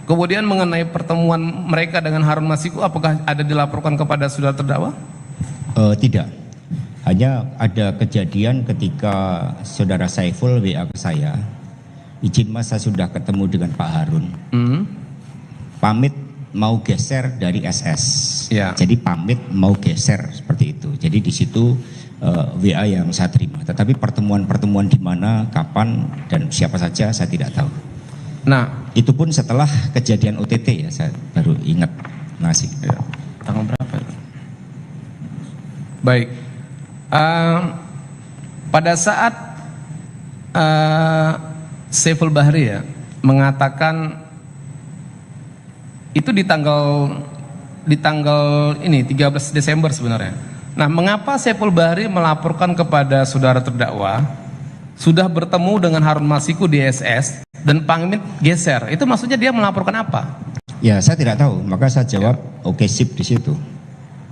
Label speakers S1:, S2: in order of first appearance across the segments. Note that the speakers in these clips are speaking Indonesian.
S1: Kemudian mengenai pertemuan mereka dengan Harun Masiku, apakah ada dilaporkan kepada saudara terdakwa?
S2: Tidak. Hanya ada kejadian ketika saudara Saiful WA ke saya, izin mas saya sudah ketemu dengan Pak Harun, pamit mau geser dari SS.
S1: Ya.
S2: Jadi pamit mau geser seperti itu. Jadi di situ WA yang saya terima. Tetapi pertemuan-pertemuan di mana, kapan dan siapa saja saya tidak tahu.
S1: Nah,
S2: itu pun setelah kejadian OTT ya, saya baru ingat. Masih.
S1: Ya. Tanggal berapa? Baik. Pada saat Saiful Bahri ya mengatakan itu di tanggal ini 13 Desember sebenarnya. Nah, mengapa Saiful Bahri melaporkan kepada saudara terdakwa sudah bertemu dengan Harun Masiku di SS dan pamit geser? Itu maksudnya dia melaporkan apa?
S2: Ya, saya tidak tahu, maka saya jawab oke sip di situ.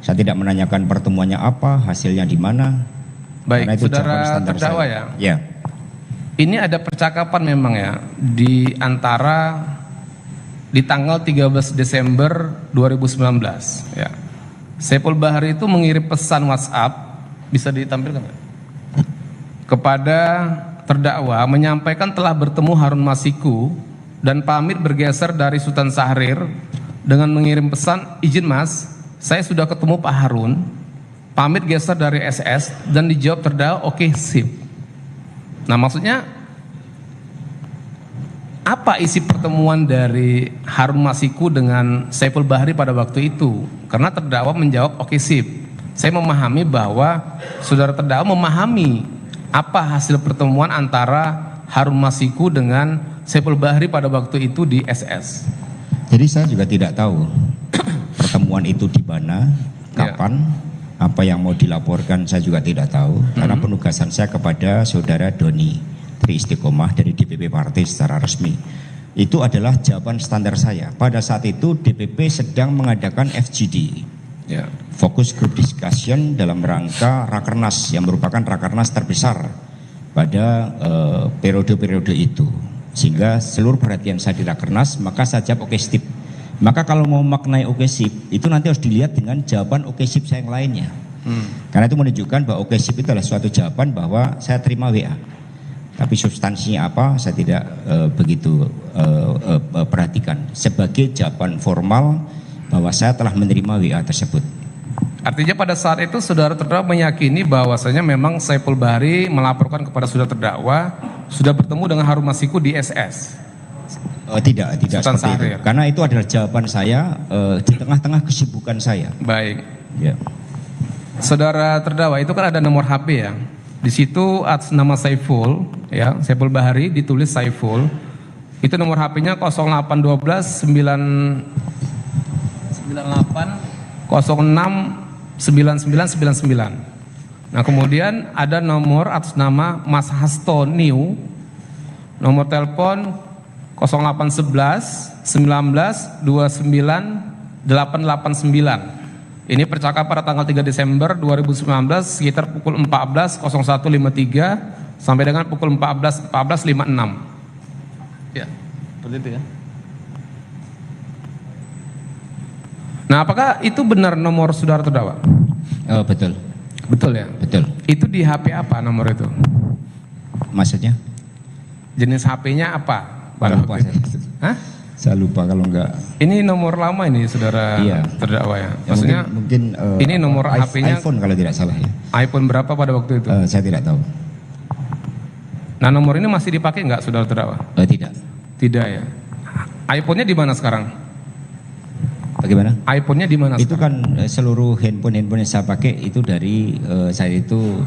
S2: Saya tidak menanyakan pertemuannya apa, hasilnya di mana.
S1: Baik, saudara terdakwa ya.
S2: Ya.
S1: Ini ada percakapan memang ya di tanggal 13 Desember 2019 ya. Saiful Bahri itu mengirim pesan WhatsApp, bisa ditampilkan nggak? Kepada terdakwa menyampaikan telah bertemu Harun Masiku dan pamit bergeser dari Sultan Syahrir dengan mengirim pesan, izin mas, saya sudah ketemu Pak Harun, pamit geser dari SS, dan dijawab terdakwa oke sip. Nah, maksudnya apa isi pertemuan dari Harun Masiku dengan Saiful Bahri pada waktu itu? Karena terdakwa menjawab oke sip. Saya memahami bahwa saudara terdakwa memahami apa hasil pertemuan antara Harun Masiku dengan Saiful Bahri pada waktu itu di SS.
S2: Jadi saya juga tidak tahu pertemuan itu di mana, kapan, apa yang mau dilaporkan saya juga tidak tahu. Karena penugasan saya kepada saudara Doni Tri Istiqomah dari DPP Partai secara resmi. Itu adalah jawaban standar saya. Pada saat itu DPP sedang mengadakan FGD, Focus Group Discussion, dalam rangka Rakernas yang merupakan Rakernas terbesar pada periode-periode itu. Sehingga seluruh perhatian saya di Rakernas, maka saya jawab oke sip. Maka kalau mau maknai oke sip, itu nanti harus dilihat dengan jawaban oke sip saya yang lainnya. Karena itu menunjukkan bahwa oke sip itu adalah suatu jawaban bahwa saya terima WA. Tapi substansinya apa saya tidak begitu perhatikan. Sebagai jawaban formal bahwa saya telah menerima WA tersebut.
S1: Artinya pada saat itu saudara terdakwa meyakini bahwasanya memang Saiful Bahri melaporkan kepada saudara terdakwa sudah bertemu dengan Harun Masiku di SS.
S2: Tidak seperti itu. Karena itu adalah jawaban saya di tengah-tengah kesibukan saya.
S1: Baik.
S2: Ya.
S1: Saudara terdakwa itu kan ada nomor HP ya. Di situ atas nama Saiful, ya, Saiful Bahri ditulis Saiful. Itu nomor HP-nya 0812 998 06 9999. Nah, kemudian ada nomor atas nama Mas Hasto New, nomor telepon 0811 19 29 889. Ini percakapan pada tanggal 3 Desember 2019 sekitar pukul 14.01.53 sampai dengan pukul 14.56. Ya, seperti itu ya. Nah, apakah itu benar nomor saudara terdakwa?
S2: Betul.
S1: Betul ya?
S2: Betul.
S1: Itu di HP apa nomor itu?
S2: Maksudnya?
S1: Jenis HP-nya apa?
S2: Lupa saya.
S1: Hah?
S2: Saya lupa kalau enggak.
S1: Ini nomor lama ini saudara terdakwa ya? Maksudnya
S2: mungkin
S1: ini nomor HP-nya
S2: iPhone kalau tidak salah ya.
S1: iPhone berapa pada waktu itu?
S2: Saya tidak tahu.
S1: Nah, nomor ini masih dipakai enggak saudara terdakwa?
S2: Tidak.
S1: Tidak ya. iPhone-nya di mana sekarang?
S2: Bagaimana?
S1: iPhone-nya di mana?
S2: Itu kan seluruh handphone yang saya pakai itu dari saya itu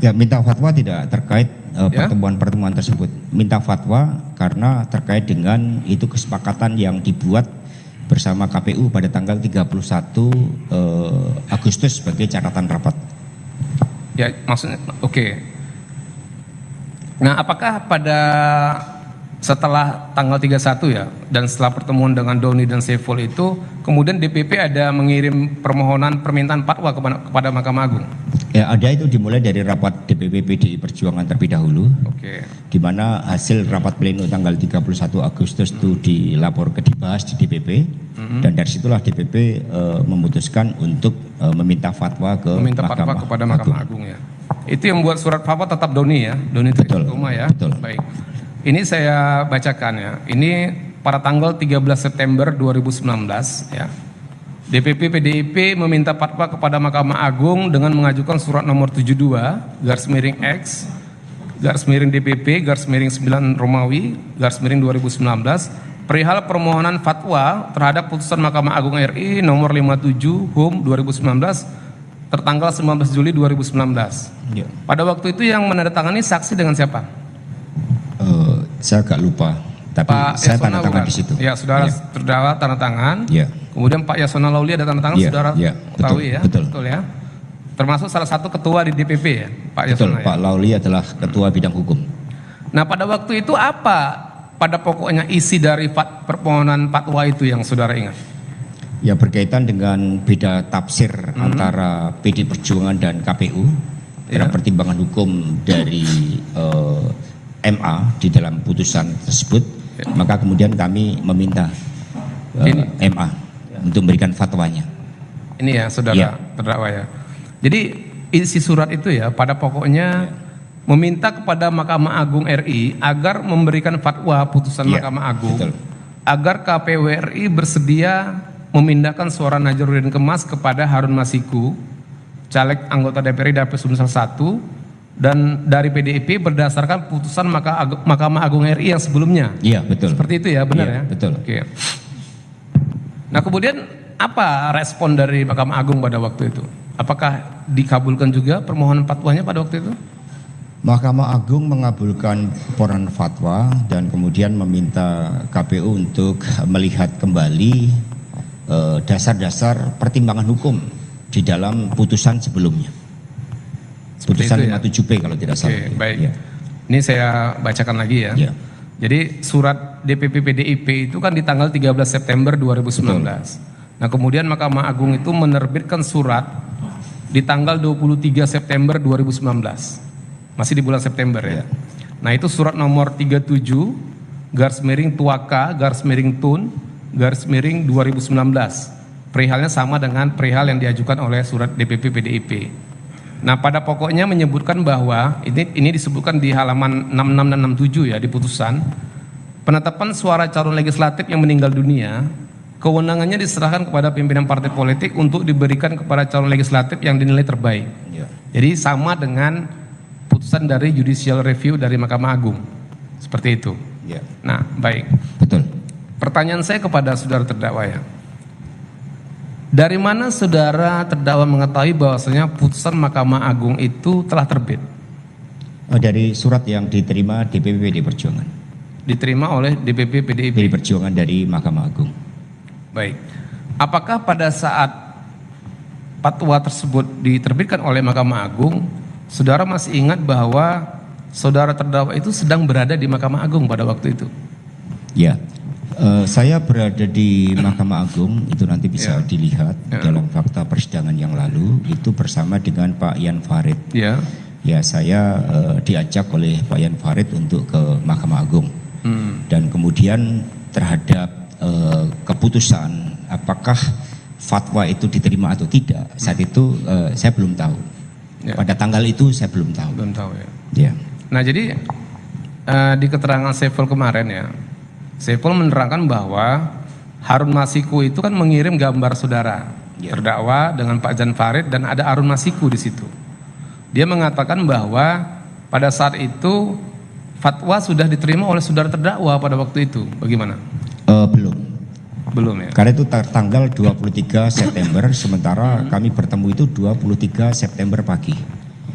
S2: ya minta fatwa tidak terkait pertemuan-pertemuan tersebut. Minta fatwa karena terkait dengan itu kesepakatan yang dibuat bersama KPU pada tanggal 31 Agustus sebagai catatan rapat.
S1: Ya, maksudnya oke. Nah, apakah pada setelah tanggal 31 ya dan setelah pertemuan dengan Doni dan Saiful itu kemudian DPP ada mengirim permohonan permintaan fatwa kepada Mahkamah Agung?
S2: Ya, ada itu dimulai dari rapat DPP PDI Perjuangan terlebih dahulu,
S1: Oke.
S2: di mana hasil rapat pleno tanggal 31 Agustus itu dibahas di DPP, dan dari situlah DPP memutuskan untuk meminta fatwa ke
S1: Meminta fatwa kepada Mahkamah Agung ya. Itu yang membuat surat fatwa tetap Doni ya, Doni Trisakti ya.
S2: Betul.
S1: Baik. Ini saya bacakan ya. Ini pada tanggal 13 September 2019 ya. DPP PDIP meminta fatwa kepada Mahkamah Agung dengan mengajukan surat nomor 72/X DPP/9 Romawi /2019 perihal permohonan fatwa terhadap putusan Mahkamah Agung RI nomor 57 HUM 2019 tertanggal 19 Juli 2019.
S2: Ya.
S1: Pada waktu itu yang menandatangani saksi dengan siapa?
S2: Saya agak lupa, tapi
S1: Pak
S2: saya
S1: Yasona
S2: tanda tangan
S1: bukan?
S2: di situ.
S1: Ya, saudara terdakwa tanda tangan.
S2: Ya.
S1: Kemudian Pak Yasona Lauli ada tanda tangan,
S2: Ya,
S1: saudara
S2: ya,
S1: ketahui ya,
S2: betul.
S1: ya. Termasuk salah satu ketua di DPP ya, Pak
S2: Betul,
S1: Yasona.
S2: Pak Lauli adalah ketua bidang hukum.
S1: Nah, pada waktu itu apa pada pokoknya isi dari permohonan fatwa itu yang saudara ingat?
S2: Ya, berkaitan dengan beda tafsir antara PD Perjuangan dan KPU dalam pertimbangan hukum dari MA di dalam putusan tersebut, maka kemudian kami meminta MA untuk memberikan fatwanya.
S1: Ini ya, saudara terdakwa ya. Jadi isi surat itu ya pada pokoknya meminta kepada Mahkamah Agung RI agar memberikan fatwa putusan Mahkamah Agung,
S2: betul,
S1: agar KPU RI bersedia memindahkan suara Najarudin Kemas kepada Harun Masiku, caleg anggota DPR Dapil Sumsel 1 dan dari PDIP berdasarkan putusan Mahkamah Agung RI yang sebelumnya.
S2: Iya, betul.
S1: Seperti itu ya, benar ya?
S2: Betul.
S1: Oke. Nah, kemudian apa respon dari Mahkamah Agung pada waktu itu? Apakah dikabulkan juga permohonan fatwanya pada waktu itu?
S2: Mahkamah Agung mengabulkan permohonan fatwa dan kemudian meminta KPU untuk melihat kembali dasar-dasar pertimbangan hukum di dalam putusan sebelumnya. Putusan 57P kalau tidak salah.
S1: Oke, baik.
S2: Ya.
S1: Ini saya bacakan lagi ya.
S2: Ya.
S1: Jadi surat DPP PDIP itu kan di tanggal 13 September 2019. Nah, kemudian Mahkamah Agung itu menerbitkan surat di tanggal 23 September 2019. Masih di bulan September ya. Nah, itu surat nomor 37/Tuaka/Tun/2019. Perihalnya sama dengan perihal yang diajukan oleh surat DPP PDIP. Nah, pada pokoknya menyebutkan bahwa ini disebutkan di halaman 66 dan 67 ya di putusan, penetapan suara calon legislatif yang meninggal dunia, kewenangannya diserahkan kepada pimpinan partai politik untuk diberikan kepada calon legislatif yang dinilai terbaik.
S2: Ya.
S1: Jadi sama dengan putusan dari judicial review dari Mahkamah Agung. Seperti itu.
S2: Ya.
S1: Nah, baik.
S2: Betul.
S1: Pertanyaan saya kepada saudara terdakwa ya. Dari mana saudara terdakwa mengetahui bahwasanya putusan Mahkamah Agung itu telah terbit?
S2: Dari surat yang diterima DPP PDI Perjuangan.
S1: Diterima oleh DPP PDIP.
S2: PDI Perjuangan dari Mahkamah Agung.
S1: Baik. Apakah pada saat fatwa tersebut diterbitkan oleh Mahkamah Agung, saudara masih ingat bahwa saudara terdakwa itu sedang berada di Mahkamah Agung pada waktu itu?
S2: Ya. Saya berada di Mahkamah Agung, itu nanti bisa dilihat dalam fakta persidangan yang lalu, itu bersama dengan Pak Yan Farid.
S1: Ya.
S2: Ya, saya diajak oleh Pak Yan Farid untuk ke Mahkamah Agung. Dan kemudian terhadap keputusan apakah fatwa itu diterima atau tidak, saat itu saya belum tahu. Pada tanggal itu saya belum tahu.
S1: Belum tahu ya.
S2: Ya.
S1: Nah, jadi di keterangan Saiful kemarin ya, Saiful menerangkan bahwa Harun Masiku itu kan mengirim gambar saudara terdakwa dengan Pak Jan Farid dan ada Harun Masiku di situ. Dia mengatakan bahwa pada saat itu fatwa sudah diterima oleh saudara terdakwa pada waktu itu. Bagaimana?
S2: Belum
S1: ya.
S2: Karena itu tanggal 23 September, sementara kami bertemu itu 23 September pagi.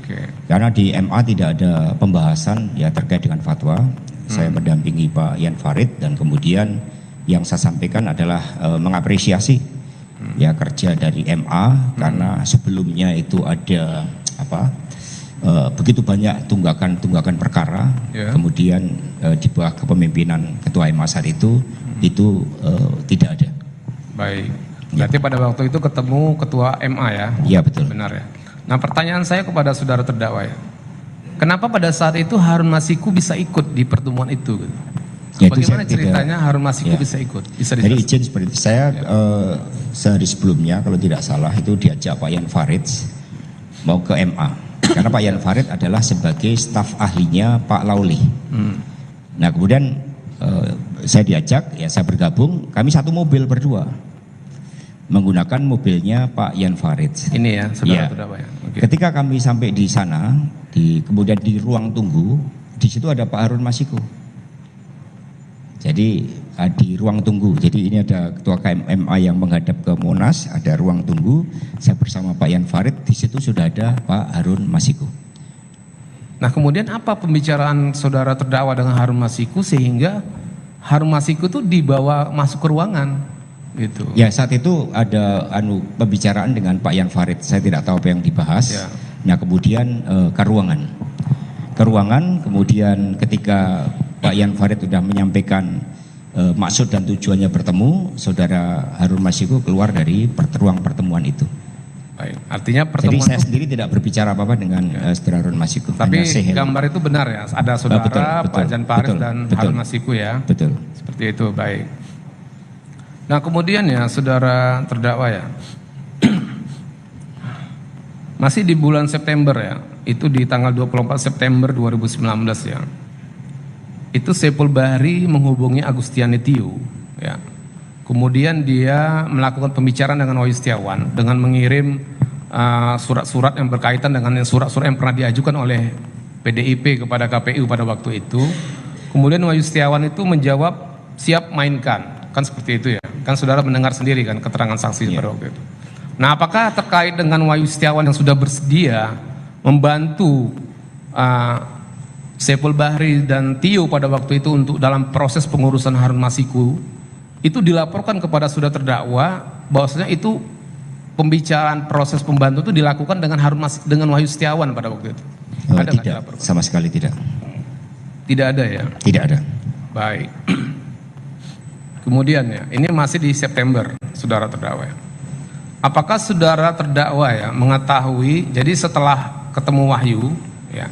S1: Oke.
S2: Karena di MA tidak ada pembahasan ya terkait dengan fatwa. Saya mendampingi Pak Yan Farid dan kemudian yang saya sampaikan adalah mengapresiasi ya kerja dari MA karena sebelumnya itu ada begitu banyak tunggakan perkara, kemudian di bawah kepemimpinan Ketua MA saat itu tidak ada.
S1: Baik. Berarti pada waktu itu ketemu Ketua MA ya?
S2: Iya, betul.
S1: Benar ya. Nah, pertanyaan saya kepada saudara terdakwa ya, kenapa pada saat itu Harun Masiku bisa ikut di pertemuan itu? Gitu?
S2: Ya, itu
S1: Bagaimana
S2: saya
S1: ceritanya
S2: tidak,
S1: Harun Masiku
S2: ya.
S1: bisa ikut? Bisa
S2: Jadi
S1: dijelaskan?
S2: izin seperti itu. Saya sehari sebelumnya kalau tidak salah itu diajak Pak Yan Farid mau ke MA. Karena Pak Yan Farid adalah sebagai staf ahlinya Pak Lauli. Nah kemudian saya diajak, ya saya bergabung. Kami satu mobil berdua menggunakan mobilnya Pak Yan Farid.
S1: Ini ya, saudara
S2: Ya.
S1: terdakwa ya. Oke.
S2: Ketika kami sampai di sana, kemudian di ruang tunggu, di situ ada Pak Harun Masiku. Jadi di ruang tunggu. Jadi ini ada ketua KMMA yang menghadap ke Monas, ada ruang tunggu. Saya bersama Pak Yan Farid, di situ sudah ada Pak Harun Masiku.
S1: Nah, kemudian apa pembicaraan saudara terdakwa dengan Harun Masiku sehingga Harun Masiku itu dibawa masuk ke ruangan gitu?
S2: Ya saat itu ada pembicaraan dengan Pak Yan Farid. Saya tidak tahu apa yang dibahas.
S1: Ya.
S2: Nah kemudian ke ruangan. Ke ruangan, kemudian ketika Pak Yan Farid sudah menyampaikan maksud dan tujuannya bertemu, saudara Harun Masiku keluar dari ruang pertemuan itu.
S1: Baik, artinya
S2: Jadi
S1: pertemuan
S2: saya
S1: itu,
S2: sendiri tidak berbicara apa-apa dengan saudara Harun Masiku.
S1: tapi
S2: hanya say hello.
S1: gambar itu benar ya, ada saudara
S2: betul,
S1: Pak Jan Farid
S2: betul,
S1: dan
S2: betul.
S1: Harun Masiku ya,
S2: Betul.
S1: seperti itu. Baik. Nah kemudian ya saudara terdakwa ya, masih di bulan September ya, itu di tanggal 24 September 2019 ya, itu Saiful Bahri menghubungi Agustiani Tio ya. Kemudian dia melakukan pembicaraan dengan Wahyu Setiawan dengan mengirim surat-surat yang berkaitan dengan surat-surat yang pernah diajukan oleh PDIP kepada KPU pada waktu itu. Kemudian Wahyu Setiawan itu menjawab siap mainkan, kan seperti itu ya. Kan saudara mendengar sendiri kan keterangan saksi pada waktu itu. Nah, apakah terkait dengan Wahyu Setiawan yang sudah bersedia membantu Saiful Bahri dan Tio pada waktu itu untuk dalam proses pengurusan Harun Masiku, itu dilaporkan kepada saudara terdakwa bahwasanya itu pembicaraan proses pembantu itu dilakukan dengan dengan Wahyu Setiawan pada waktu itu? Ada nggak
S2: Tidak,
S1: dilaporkan?
S2: sama sekali tidak.
S1: Tidak ada ya.
S2: Tidak ada.
S1: Baik. Kemudian ya, ini masih di September, saudara terdakwa ya. Apakah saudara terdakwa ya mengetahui, jadi setelah ketemu Wahyu ya,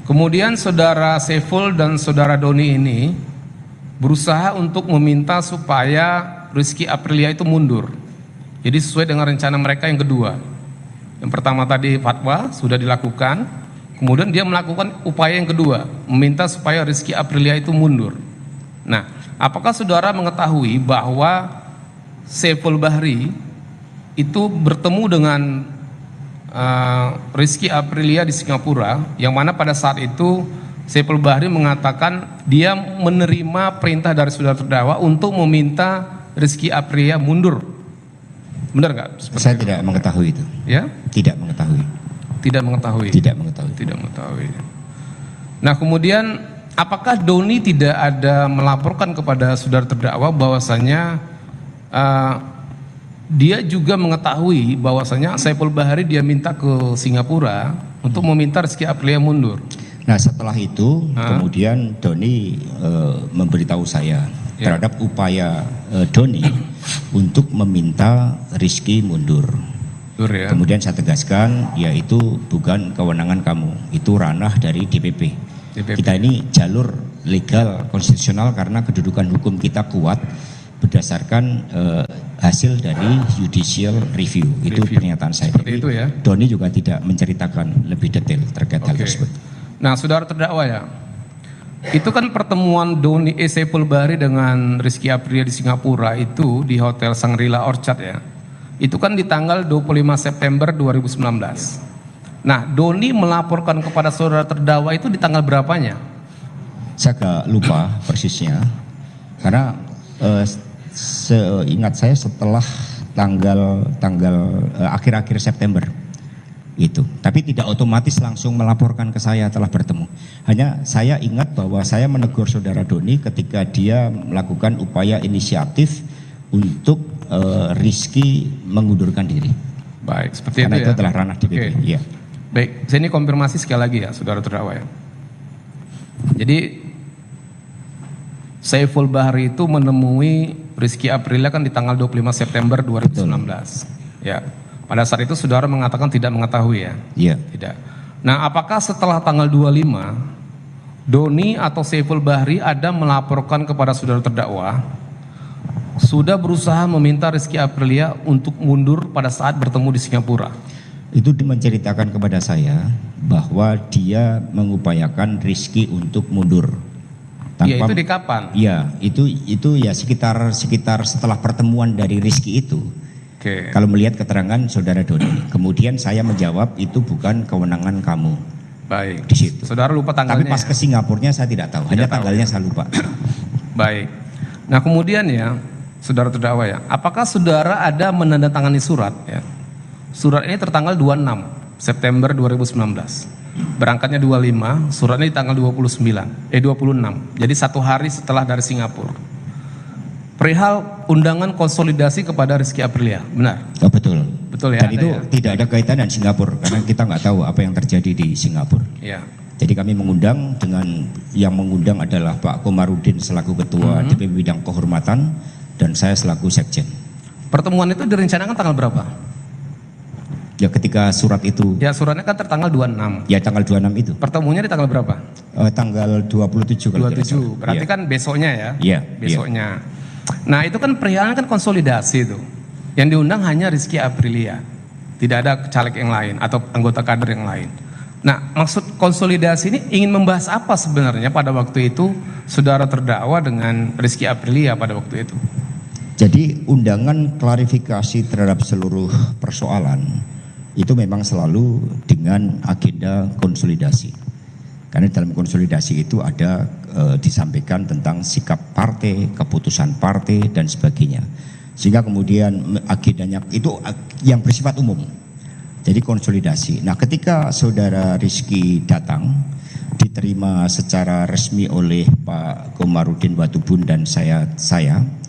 S1: kemudian saudara Saiful dan saudara Doni ini berusaha untuk meminta supaya Rizky Aprilia itu mundur. Jadi sesuai dengan rencana mereka yang kedua. Yang pertama tadi fatwa sudah dilakukan, kemudian dia melakukan upaya yang kedua, meminta supaya Rizky Aprilia itu mundur. Nah, apakah saudara mengetahui bahwa Saiful Bahri itu bertemu dengan Rizky Aprilia di Singapura, yang mana pada saat itu Saiful Bahri mengatakan dia menerima perintah dari saudara terdakwa untuk meminta Rizky Aprilia mundur. Benar nggak?
S2: Saya tidak mengetahui itu.
S1: Ya?
S2: Tidak mengetahui.
S1: Tidak mengetahui.
S2: Tidak mengetahui.
S1: Tidak mengetahui. Nah, kemudian apakah Doni tidak ada melaporkan kepada saudara terdakwa bahwasanya dia juga mengetahui bahwasanya Saiful Bahri dia minta ke Singapura untuk meminta Rizky Aprilia mundur?
S2: Nah setelah itu kemudian Doni memberitahu saya terhadap upaya Doni untuk meminta Rizky mundur.
S1: Ya.
S2: Kemudian saya tegaskan, yaitu bukan kewenangan kamu, itu ranah dari DPP. Kita ini jalur legal konstitusional karena kedudukan hukum kita kuat berdasarkan hasil dari judicial review. Itu pernyataan saya.
S1: Seperti itu ya.
S2: Doni juga tidak menceritakan lebih detail terkait hal tersebut.
S1: Nah, saudara terdakwa ya, itu kan pertemuan Doni Saiful Bahri dengan Rizky Aprilia di Singapura itu di Hotel Shangri-La Orchard ya. Itu kan di tanggal 25 September 2019. Nah, Doni melaporkan kepada saudara terdakwa itu di tanggal berapanya?
S2: Saya agak lupa persisnya, karena seingat saya setelah tanggal akhir-akhir September itu, tapi tidak otomatis langsung melaporkan ke saya telah bertemu. Hanya saya ingat bahwa saya menegur saudara Doni ketika dia melakukan upaya inisiatif untuk Rizky mengundurkan diri.
S1: Baik, seperti
S2: karena
S1: itu ya.
S2: Itu adalah ranah DPP. Ya.
S1: Baik, saya ini konfirmasi sekali lagi ya, saudara terdakwa ya. Jadi Saiful Bahri itu menemui Rizky Aprilia kan di tanggal 25 September 2019. Ya. Pada saat itu saudara mengatakan tidak mengetahui ya?
S2: Iya.
S1: Tidak. Nah, apakah setelah tanggal 25 Doni atau Saiful Bahri ada melaporkan kepada saudara terdakwa sudah berusaha meminta Rizky Aprilia untuk mundur pada saat bertemu di Singapura?
S2: Itu menceritakan kepada saya bahwa dia mengupayakan Rizky untuk mundur.
S1: Iya, itu di kapan?
S2: Iya, itu ya sekitar setelah pertemuan dari Rizky itu.
S1: Oke.
S2: Kalau melihat keterangan saudara Doni, kemudian saya menjawab itu bukan kewenangan kamu.
S1: Baik.
S2: Di situ.
S1: Saudara lupa tanggalnya.
S2: Tapi pas ke Singapurnya saya tidak tahu, hanya tanggalnya saya lupa.
S1: Baik. Nah, kemudian ya, saudara terdakwa ya, apakah saudara ada menandatangani surat ya? Surat ini tertanggal 26 September 2019. Berangkatnya 25, suratnya di tanggal 26. Jadi 1 hari setelah dari Singapura. Perihal undangan konsolidasi kepada Rizky Aprilia, benar?
S2: Oh, betul.
S1: Betul ya.
S2: Dan itu
S1: ya?
S2: tidak ada kaitan dengan Singapura karena kita nggak tahu apa yang terjadi di Singapura.
S1: Ya.
S2: Jadi kami mengundang dengan yang mengundang adalah Pak Komarudin selaku Ketua DPP Bidang Kehormatan dan saya selaku Sekjen.
S1: Pertemuan itu direncanakan tanggal berapa?
S2: Ya ketika surat itu.
S1: Ya, suratnya kan tertanggal 26.
S2: Ya tanggal 26 itu.
S1: Pertemuannya di tanggal berapa?
S2: Tanggal 27 kalau tidak salah.
S1: 27. Berarti
S2: Ya.
S1: kan besoknya ya?
S2: Iya.
S1: Besoknya. Nah, itu kan perihalnya kan konsolidasi itu. Yang diundang hanya Rizky Aprilia. Tidak ada caleg yang lain atau anggota kader yang lain. Nah, maksud konsolidasi ini ingin membahas apa sebenarnya pada waktu itu saudara terdakwa dengan Rizky Aprilia pada waktu itu?
S2: Jadi undangan klarifikasi terhadap seluruh persoalan itu memang selalu dengan agenda konsolidasi. Karena dalam konsolidasi itu ada disampaikan tentang sikap partai, keputusan partai dan sebagainya. Sehingga kemudian agendanya itu yang bersifat umum. Jadi konsolidasi. Nah, ketika saudara Rizky datang diterima secara resmi oleh Pak Komarudin Watubun dan saya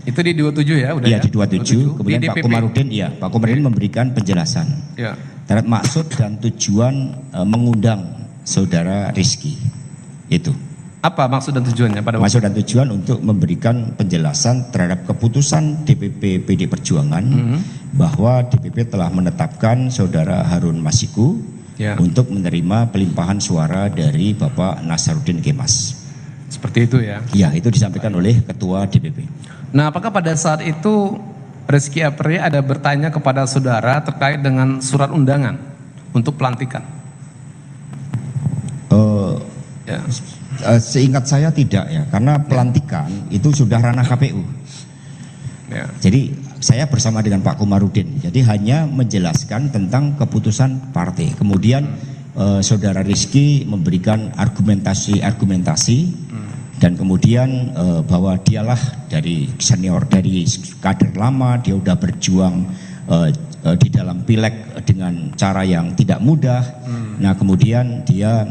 S1: itu di 27 ya, udah
S2: ya?
S1: Ya,
S2: Di 27. Kemudian
S1: di
S2: Pak Komarudin Pak Komarudin memberikan penjelasan
S1: ya.
S2: terhadap maksud dan tujuan mengundang saudara Rizky. Itu.
S1: Apa maksud dan tujuannya pada waktu
S2: Maksud dan tujuan untuk memberikan penjelasan terhadap keputusan DPP PD Perjuangan bahwa DPP telah menetapkan saudara Harun Masiku
S1: ya.
S2: untuk menerima pelimpahan suara dari Bapak Nasaruddin Kemas.
S1: Seperti itu ya.
S2: Ya, itu disampaikan oleh Ketua DPP.
S1: Nah, apakah pada saat itu Rizky Aprilia ada bertanya kepada saudara terkait dengan surat undangan untuk pelantikan? Ya.
S2: Seingat saya tidak ya, karena pelantikan itu sudah ranah KPU.
S1: Ya.
S2: Jadi saya bersama dengan Pak Komarudin, jadi hanya menjelaskan tentang keputusan partai. Kemudian saudara Rizky memberikan argumentasi dan kemudian bahwa dialah dari senior, dari kader lama, dia udah berjuang di dalam pileg dengan cara yang tidak mudah. Nah, kemudian dia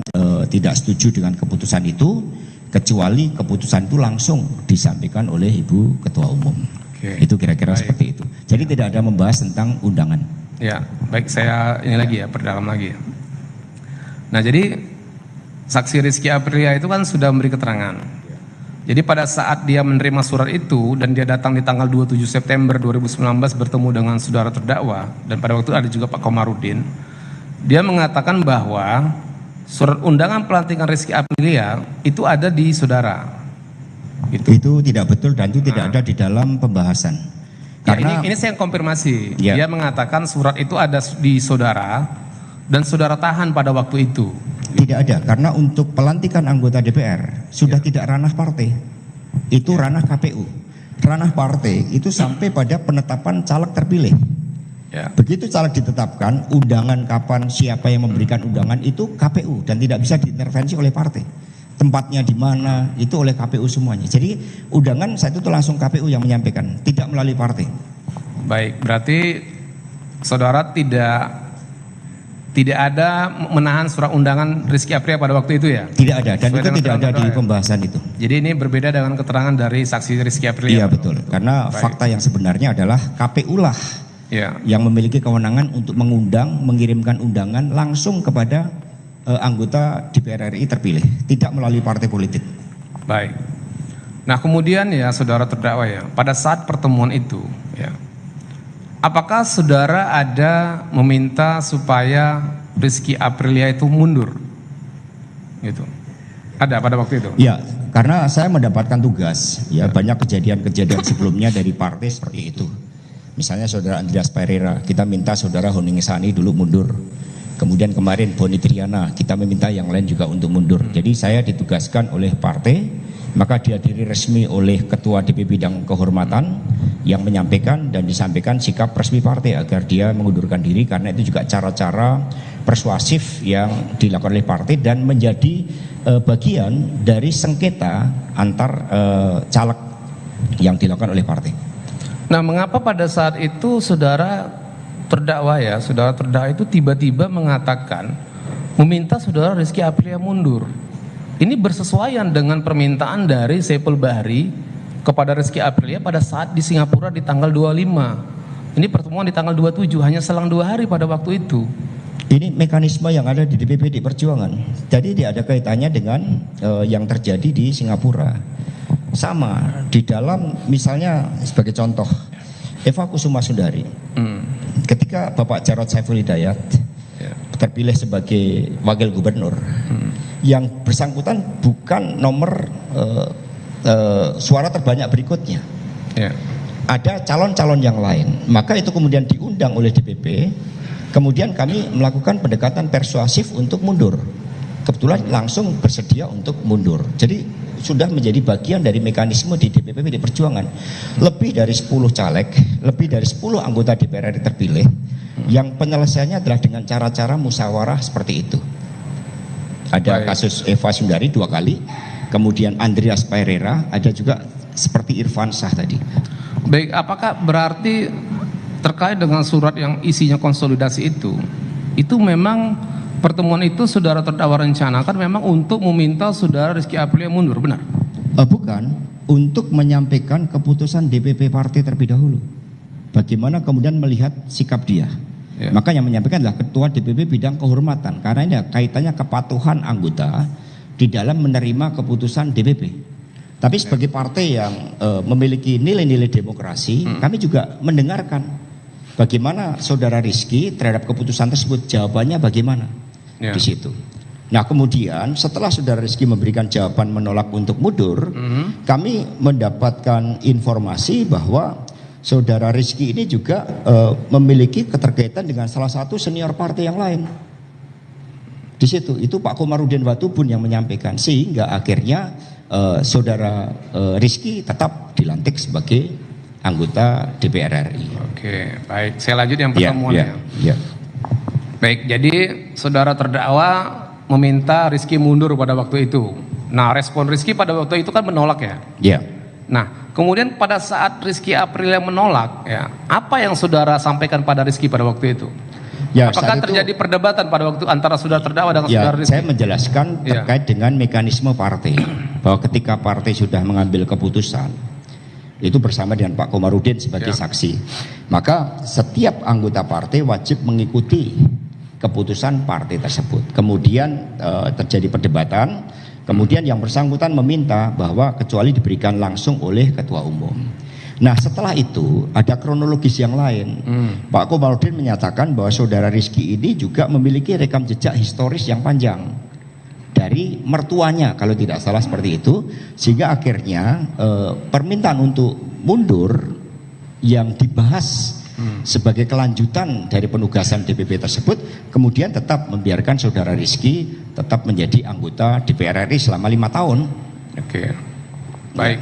S2: tidak setuju dengan keputusan itu, kecuali keputusan itu langsung disampaikan oleh Ibu Ketua Umum.
S1: Oke.
S2: Itu kira-kira seperti itu. Jadi tidak ada membahas tentang undangan.
S1: Ya, baik, saya ini lagi ya, perdalam lagi ya. Nah, jadi saksi Rizky Aprilia itu kan sudah memberi keterangan. Jadi pada saat dia menerima surat itu dan dia datang di tanggal 27 September 2019 bertemu dengan saudara terdakwa, dan pada waktu itu ada juga Pak Komarudin, dia mengatakan bahwa surat undangan pelantikan Rizky Aprilia itu ada di saudara.
S2: Itu tidak betul dan itu tidak ada di dalam pembahasan.
S1: Karena ini saya konfirmasi.
S2: Ya.
S1: Dia mengatakan surat itu ada di saudara dan saudara tahan pada waktu itu.
S2: Tidak ada, karena untuk pelantikan anggota DPR sudah tidak ranah partai, itu ranah KPU. Ranah partai itu sampai pada penetapan caleg terpilih.
S1: Ya.
S2: Begitu caleg ditetapkan, undangan kapan, siapa yang memberikan undangan itu KPU dan tidak bisa diintervensi oleh partai. Tempatnya di mana itu oleh KPU semuanya. Jadi undangan saat itu langsung KPU yang menyampaikan, tidak melalui partai.
S1: Baik, berarti saudara tidak ada menahan surat undangan Rizky Aprilia pada waktu itu ya?
S2: Tidak ada, dan
S1: Sesuai
S2: itu
S1: dengan
S2: tidak ada di
S1: keterangan
S2: pembahasan itu.
S1: Jadi ini berbeda dengan keterangan dari saksi Rizky Aprilia.
S2: Iya betul, karena fakta yang sebenarnya adalah KPU lah
S1: Ya.
S2: yang memiliki kewenangan untuk mengundang, mengirimkan undangan langsung kepada anggota DPR RI terpilih, tidak melalui partai politik.
S1: Baik. Nah, kemudian ya saudara terdakwa ya, pada saat pertemuan itu ya, apakah saudara ada meminta supaya Rizky Aprilia itu mundur? Gitu. Ada pada waktu itu?
S2: Ya, karena saya mendapatkan tugas, ya banyak kejadian-kejadian sebelumnya dari partai seperti itu. Misalnya saudara Andreas Pereira, kita minta saudara Honing Sani dulu mundur. Kemudian kemarin Boni Triana, kita meminta yang lain juga untuk mundur. Jadi saya ditugaskan oleh partai, maka dihadiri resmi oleh Ketua DPP Bidang Kehormatan yang menyampaikan dan disampaikan sikap resmi partai agar dia mengundurkan diri, karena itu juga cara-cara persuasif yang dilakukan oleh partai dan menjadi bagian dari sengketa antar caleg yang dilakukan oleh partai.
S1: Nah, mengapa pada saat itu saudara terdakwa itu tiba-tiba mengatakan meminta saudara Rizky Aprilia mundur? Ini bersesuaian dengan permintaan dari Saiful Bahri kepada Rizky Aprilia pada saat di Singapura di tanggal 25. Ini pertemuan di tanggal 27, hanya selang 2 hari pada waktu itu.
S2: Ini mekanisme yang ada di DPP di Perjuangan. Jadi tidak ada kaitannya dengan yang terjadi di Singapura. Sama di dalam, misalnya sebagai contoh Eva Kusuma Sundari. Ketika Bapak Jarod Saiful Hidayat terpilih sebagai wakil gubernur, yang bersangkutan bukan nomor suara terbanyak berikutnya. Ada calon-calon yang lain. Maka itu kemudian diundang oleh DPP. Kemudian kami melakukan pendekatan persuasif untuk mundur. Kebetulan langsung bersedia untuk mundur. Jadi sudah menjadi bagian dari mekanisme di DPP PDI Perjuangan. Lebih dari 10 caleg, lebih dari 10 anggota DPR RI terpilih, yang penyelesaiannya adalah dengan cara-cara musyawarah seperti itu. Ada kasus Eva Sundari 2 kali, kemudian Andreas Pereira, ada juga seperti Irfan Shah tadi.
S1: Baik, apakah berarti terkait dengan surat yang isinya konsolidasi itu memang pertemuan itu saudara terdakwa rencanakan memang untuk meminta saudara Rizky Aprilia mundur, benar?
S2: Bukan, untuk menyampaikan keputusan DPP partai terlebih dahulu. Bagaimana kemudian melihat sikap dia. Maka yang menyampaikan adalah Ketua DPP Bidang Kehormatan, karena ini kaitannya kepatuhan anggota di dalam menerima keputusan DPP. Tapi sebagai partai yang memiliki nilai-nilai demokrasi, kami juga mendengarkan bagaimana saudara Rizky terhadap keputusan tersebut, jawabannya bagaimana di situ. Nah, kemudian setelah saudara Rizky memberikan jawaban menolak untuk mundur, kami mendapatkan informasi bahwa saudara Rizky ini juga memiliki keterkaitan dengan salah satu senior partai yang lain. Di situ itu Pak Komarudin Watubun yang menyampaikan, sehingga akhirnya saudara Rizky tetap dilantik sebagai anggota DPR RI.
S1: Oke, baik. Saya lanjut yang pertemuannya.
S2: Ya.
S1: Baik, jadi saudara terdakwa meminta Rizky mundur pada waktu itu. Nah, respon Rizky pada waktu itu kan menolak ya.
S2: Ya.
S1: Nah, kemudian pada saat Rizky Aprilia menolak, ya, apa yang saudara sampaikan pada Rizky pada waktu itu?
S2: Ya,
S1: apakah terjadi perdebatan pada waktu antara saudara terdakwa dengan saudara Rizky?
S2: Saya menjelaskan terkait dengan mekanisme partai, bahwa ketika partai sudah mengambil keputusan, itu bersama dengan Pak Komarudin sebagai saksi, maka setiap anggota partai wajib mengikuti keputusan partai tersebut. Kemudian terjadi perdebatan, kemudian yang bersangkutan meminta bahwa kecuali diberikan langsung oleh ketua umum. Nah, setelah itu ada kronologis yang lain. Pak Komarudin menyatakan bahwa saudara Rizky ini juga memiliki rekam jejak historis yang panjang dari mertuanya, kalau tidak salah seperti itu, sehingga akhirnya permintaan untuk mundur yang dibahas sebagai kelanjutan dari penugasan DPP tersebut, kemudian tetap membiarkan saudara Rizky tetap menjadi anggota DPR RI selama 5 tahun. Oke,
S1: baik.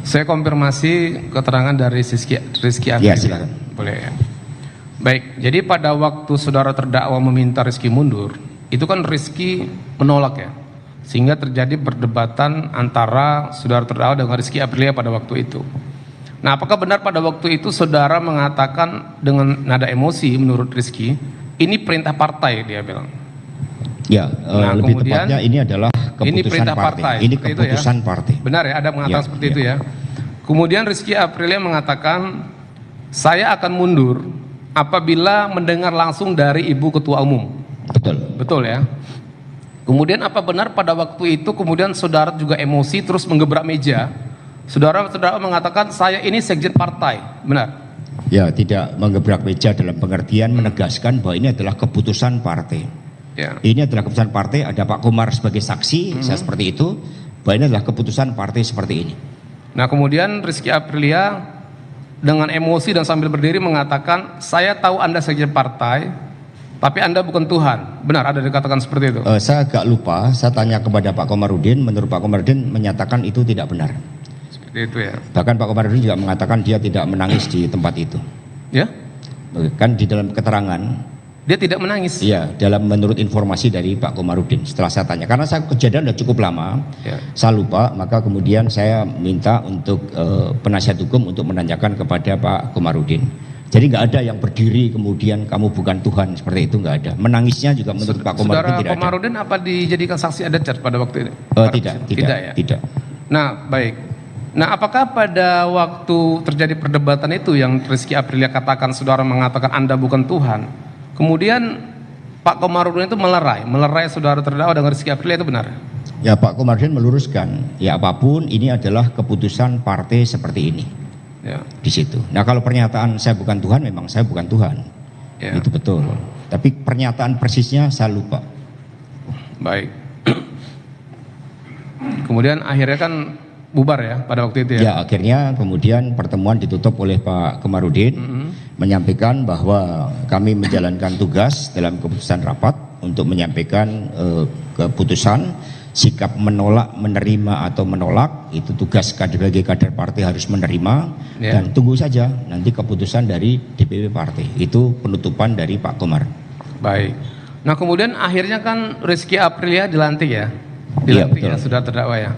S1: Saya konfirmasi keterangan dari Rizky Aprilia.
S2: Ya, silakan.
S1: Boleh ya. Baik, jadi pada waktu saudara terdakwa meminta Rizky mundur, itu kan Rizky menolak ya, sehingga terjadi perdebatan antara saudara terdakwa dengan Rizky Aprilia pada waktu itu. Nah, apakah benar pada waktu itu saudara mengatakan dengan nada emosi menurut Rizky, ini perintah partai, dia bilang?
S2: Ya, lebih tepatnya ini adalah keputusan partai. Ini keputusan partai.
S1: Benar ya, ada mengatakan seperti itu ya. Kemudian Rizky Aprilia mengatakan, saya akan mundur apabila mendengar langsung dari Ibu Ketua Umum.
S2: Betul.
S1: Betul ya. Kemudian apa benar pada waktu itu kemudian saudara juga emosi terus menggebrak meja? Saudara mengatakan saya ini sekjen partai, benar?
S2: Ya, tidak menggebrak meja dalam pengertian menegaskan bahwa ini adalah keputusan partai.
S1: Ya.
S2: Ini adalah keputusan partai, ada Pak Komar sebagai saksi, saya seperti itu, bahwa ini adalah keputusan partai seperti ini.
S1: Nah kemudian Rizky Aprilia dengan emosi dan sambil berdiri mengatakan, saya tahu Anda sekjen partai, tapi Anda bukan Tuhan. Benar ada dikatakan seperti itu?
S2: Saya agak lupa, saya tanya kepada Pak Komarudin, menurut Pak Komarudin menyatakan itu tidak benar.
S1: Itu ya.
S2: Bahkan Pak Komarudin juga mengatakan dia tidak menangis di tempat itu.
S1: Ya?
S2: Kan di dalam keterangan
S1: Dia tidak menangis.
S2: iya, dalam menurut informasi dari Pak Komarudin. Setelah saya tanya, karena saya kejadian sudah cukup lama,
S1: Ya.
S2: saya lupa, maka kemudian saya minta untuk penasihat hukum untuk menanyakan kepada Pak Komarudin. Jadi nggak ada yang berdiri kemudian kamu bukan Tuhan, seperti itu nggak ada. Menangisnya juga menurut Pak Komarudin
S1: Saudara
S2: tidak ada.
S1: Komarudin apa dijadikan saksi adat pada waktu itu?
S2: Tidak
S1: ya.
S2: tidak.
S1: Nah baik. Nah apakah pada waktu terjadi perdebatan itu yang Rizky Aprilia katakan, saudara mengatakan Anda bukan Tuhan, kemudian Pak Komarudin itu melerai saudara terdakwa dengan Rizky Aprilia, itu benar?
S2: Ya, Pak Komarudin meluruskan, ya apapun ini adalah keputusan partai seperti ini.
S1: Ya.
S2: Di situ. Nah, kalau pernyataan saya bukan Tuhan, memang saya bukan Tuhan.
S1: Ya.
S2: Itu betul. Tapi pernyataan persisnya saya lupa.
S1: Baik. Kemudian akhirnya kan bubar ya pada waktu itu ya?
S2: Ya, akhirnya kemudian pertemuan ditutup oleh Pak Komarudin menyampaikan bahwa kami menjalankan tugas dalam keputusan rapat untuk menyampaikan keputusan, sikap menolak, menerima atau menolak, itu tugas sebagai kader partai harus menerima, dan tunggu saja nanti keputusan dari DPP partai. Itu penutupan dari Pak Komar.
S1: Baik. Nah kemudian akhirnya kan Rizky Aprilia dilantik ya?
S2: Iya,
S1: Dilantik ya,
S2: betul.
S1: sudah terdakwa ya?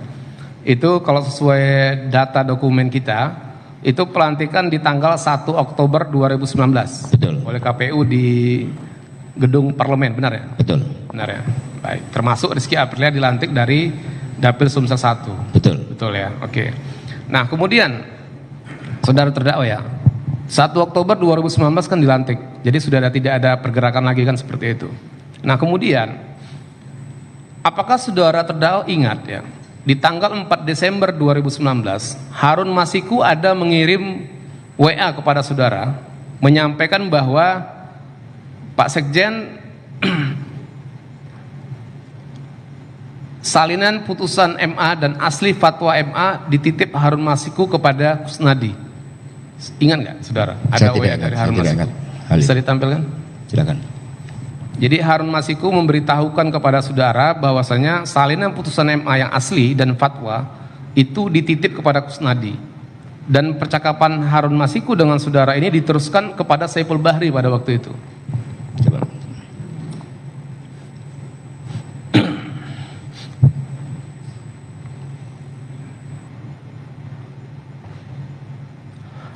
S1: Itu kalau sesuai data dokumen kita, itu pelantikan di tanggal 1 Oktober 2019
S2: Betul.
S1: oleh KPU di gedung parlemen, benar ya?
S2: Betul.
S1: Benar ya? Baik, termasuk Rizky Aprilia dilantik dari Dapil Sumsel 1.
S2: Betul.
S1: Betul ya, oke. Nah kemudian, saudara terdakwa ya, 1 Oktober 2019 kan dilantik, jadi sudah tidak ada pergerakan lagi kan seperti itu. Nah kemudian, apakah saudara terdakwa ingat ya, di tanggal 4 Desember 2019, Harun Masiku ada mengirim WA kepada saudara, menyampaikan bahwa Pak Sekjen salinan putusan MA dan asli fatwa MA dititip Harun Masiku kepada Kusnadi. Ingat nggak saudara?
S2: Saya
S1: Ada
S2: tidak
S1: WA
S2: ingat,
S1: dari
S2: saya
S1: Harun
S2: tidak
S1: Masiku.
S2: ingat hal itu.
S1: Bisa ditampilkan?
S2: Silakan.
S1: Jadi Harun Masiku memberitahukan kepada saudara bahwasanya salinan putusan MA yang asli dan fatwa itu dititip kepada Kusnadi. Dan percakapan Harun Masiku dengan saudara ini diteruskan kepada Saiful Bahri pada waktu itu.
S2: Coba.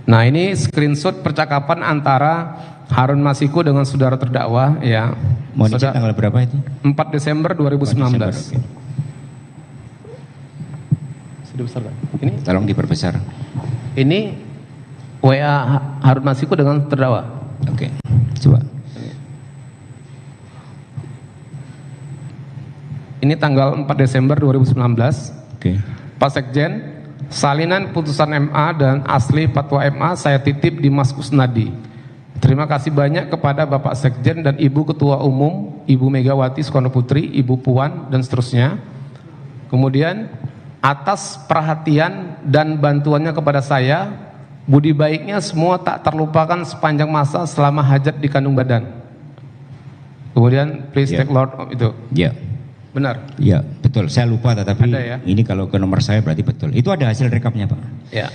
S1: Nah ini screenshot percakapan antara Harun Masiku dengan saudara terdakwa ya.
S2: Mohon izin tanggal berapa itu?
S1: 4 Desember 2019.
S2: 4 Desember, oke.
S1: Sudah besar kan? Ini
S2: Tolong diperbesar.
S1: ini WA Harun Masiku dengan terdakwa.
S2: Oke. Coba.
S1: Ini tanggal 4 Desember 2019.
S2: Oke.
S1: Pak Sekjen, salinan putusan MA dan asli fatwa MA saya titip di Mas Kusnadi. Terima kasih banyak kepada Bapak Sekjen dan Ibu Ketua Umum, Ibu Megawati Soekarno Putri, Ibu Puan, dan seterusnya. Kemudian, atas perhatian dan bantuannya kepada saya, budi baiknya semua tak terlupakan sepanjang masa selama hajat di kandung badan. Kemudian, please
S2: Ya.
S1: take Lord, itu.
S2: Ya.
S1: Benar?
S2: Ya, betul. Saya lupa, tetapi
S1: Ada ya?
S2: ini kalau ke nomor saya berarti betul. Itu ada hasil rekapnya, Pak.
S1: Ya.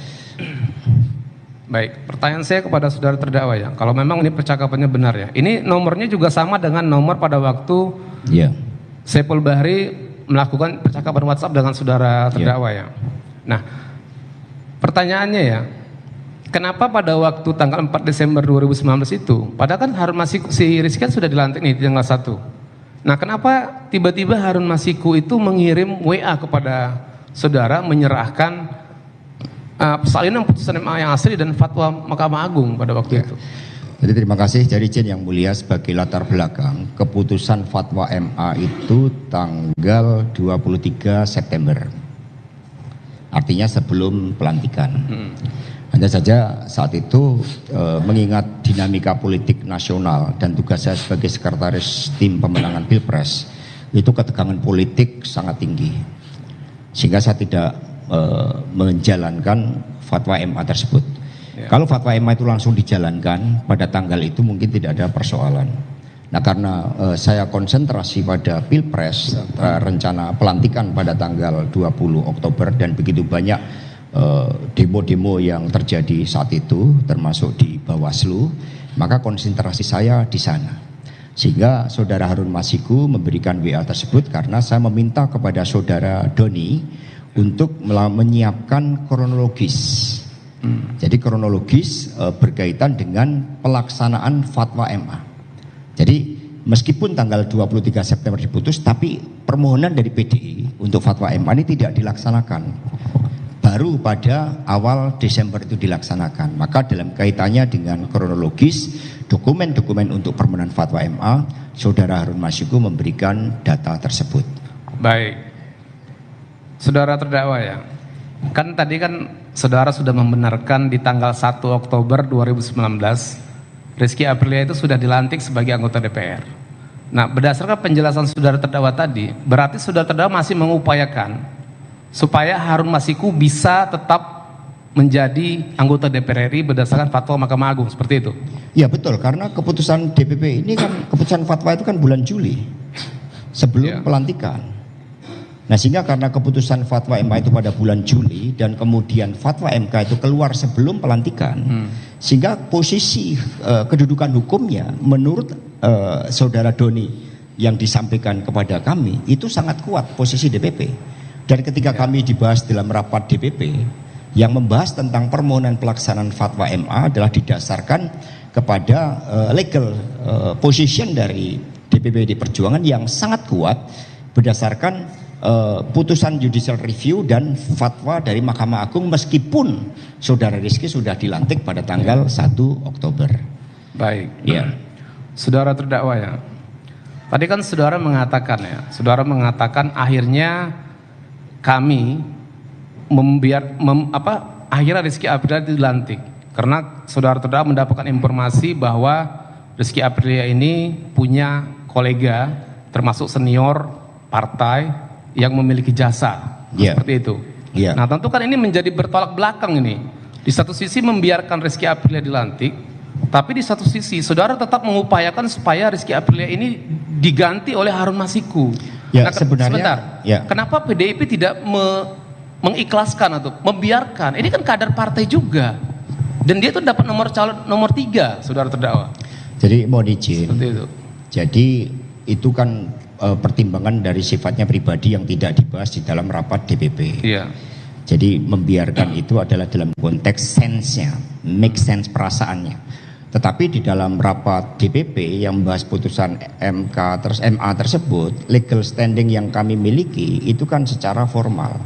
S1: Baik, pertanyaan saya kepada saudara terdakwa ya. Kalau memang ini percakapannya benar ya. Ini nomornya juga sama dengan nomor pada waktu
S2: Ya.
S1: Saiful Bahri melakukan percakapan WhatsApp dengan saudara terdakwa ya. Nah, pertanyaannya ya, kenapa pada waktu tanggal 4 Desember 2019 itu, padahal kan Harun Masiku, si Rizky kan sudah dilantik nih di tanggal 1. Nah, kenapa tiba-tiba Harun Masiku itu mengirim WA kepada saudara menyerahkan salinan putusan MA yang asli dan fatwa Mahkamah Agung pada waktu itu?
S2: Jadi terima kasih dari izin yang mulia sebagai latar belakang. Keputusan fatwa MA itu tanggal 23 September. Artinya sebelum pelantikan. Hanya saja saat itu mengingat dinamika politik nasional dan tugas saya sebagai sekretaris tim pemenangan Pilpres, itu ketegangan politik sangat tinggi. Sehingga saya tidak menjalankan fatwa MA tersebut.
S1: Ya.
S2: Kalau fatwa MA itu langsung dijalankan pada tanggal itu mungkin tidak ada persoalan. Nah, karena saya konsentrasi pada Pilpres, rencana pelantikan pada tanggal 20 Oktober dan begitu banyak demo-demo yang terjadi saat itu termasuk di Bawaslu, maka konsentrasi saya di sana. Sehingga saudara Harun Masiku memberikan WA tersebut karena saya meminta kepada saudara Doni untuk menyiapkan kronologis. Jadi kronologis berkaitan dengan pelaksanaan fatwa MA. Jadi meskipun tanggal 23 September diputus, tapi permohonan dari PDI untuk fatwa MA ini tidak dilaksanakan. Baru pada awal Desember itu dilaksanakan. Maka dalam kaitannya dengan kronologis, dokumen-dokumen untuk permohonan fatwa MA, saudara Harun Masiku memberikan data tersebut.
S1: Baik, saudara terdakwa ya, kan tadi kan saudara sudah membenarkan di tanggal 1 Oktober 2019 Rizky Aprilia itu sudah dilantik sebagai anggota DPR. Nah, berdasarkan penjelasan saudara terdakwa tadi, berarti saudara terdakwa masih mengupayakan supaya Harun Masiku bisa tetap menjadi anggota DPR RI berdasarkan fatwa Mahkamah Agung, seperti itu?
S2: Ya betul, karena keputusan DPP ini kan, keputusan fatwa itu kan bulan Juli sebelum pelantikan. Nah, sehingga karena keputusan fatwa MA itu pada bulan Juli dan kemudian fatwa MK itu keluar sebelum pelantikan, sehingga posisi kedudukan hukumnya menurut saudara Doni yang disampaikan kepada kami itu sangat kuat posisi DPP. Dan ketika kami dibahas dalam rapat DPP yang membahas tentang permohonan pelaksanaan fatwa MA adalah didasarkan kepada legal position dari DPP Perjuangan yang sangat kuat berdasarkan putusan judicial review dan fatwa dari Mahkamah Agung meskipun saudara Rizky sudah dilantik pada tanggal 1 Oktober.
S1: Baik.
S2: Ya.
S1: Saudara terdakwa ya, tadi kan saudara mengatakan akhirnya kami akhirnya Rizky Aprilia dilantik karena saudara terdakwa mendapatkan informasi bahwa Rizky Aprilia ini punya kolega termasuk senior partai yang memiliki jasa, seperti itu. Nah, tentu kan ini menjadi bertolak belakang ini. Di satu sisi membiarkan Rizky Aprilia dilantik, tapi di satu sisi saudara tetap mengupayakan supaya Rizky Aprilia ini diganti oleh Harun Masiku.
S2: Ya,
S1: nah,
S2: sebenarnya,
S1: sebentar, kenapa PDIP tidak mengikhlaskan atau membiarkan? Ini kan kader partai juga, dan dia itu dapat nomor 3, saudara terdakwa.
S2: Jadi mohon izin.
S1: Seperti itu.
S2: Jadi itu kan pertimbangan dari sifatnya pribadi yang tidak dibahas di dalam rapat DPP.
S1: Iya.
S2: Jadi membiarkan itu adalah dalam konteks sense-nya, make sense perasaannya. Tetapi di dalam rapat DPP yang membahas putusan MA tersebut, legal standing yang kami miliki itu kan secara formal.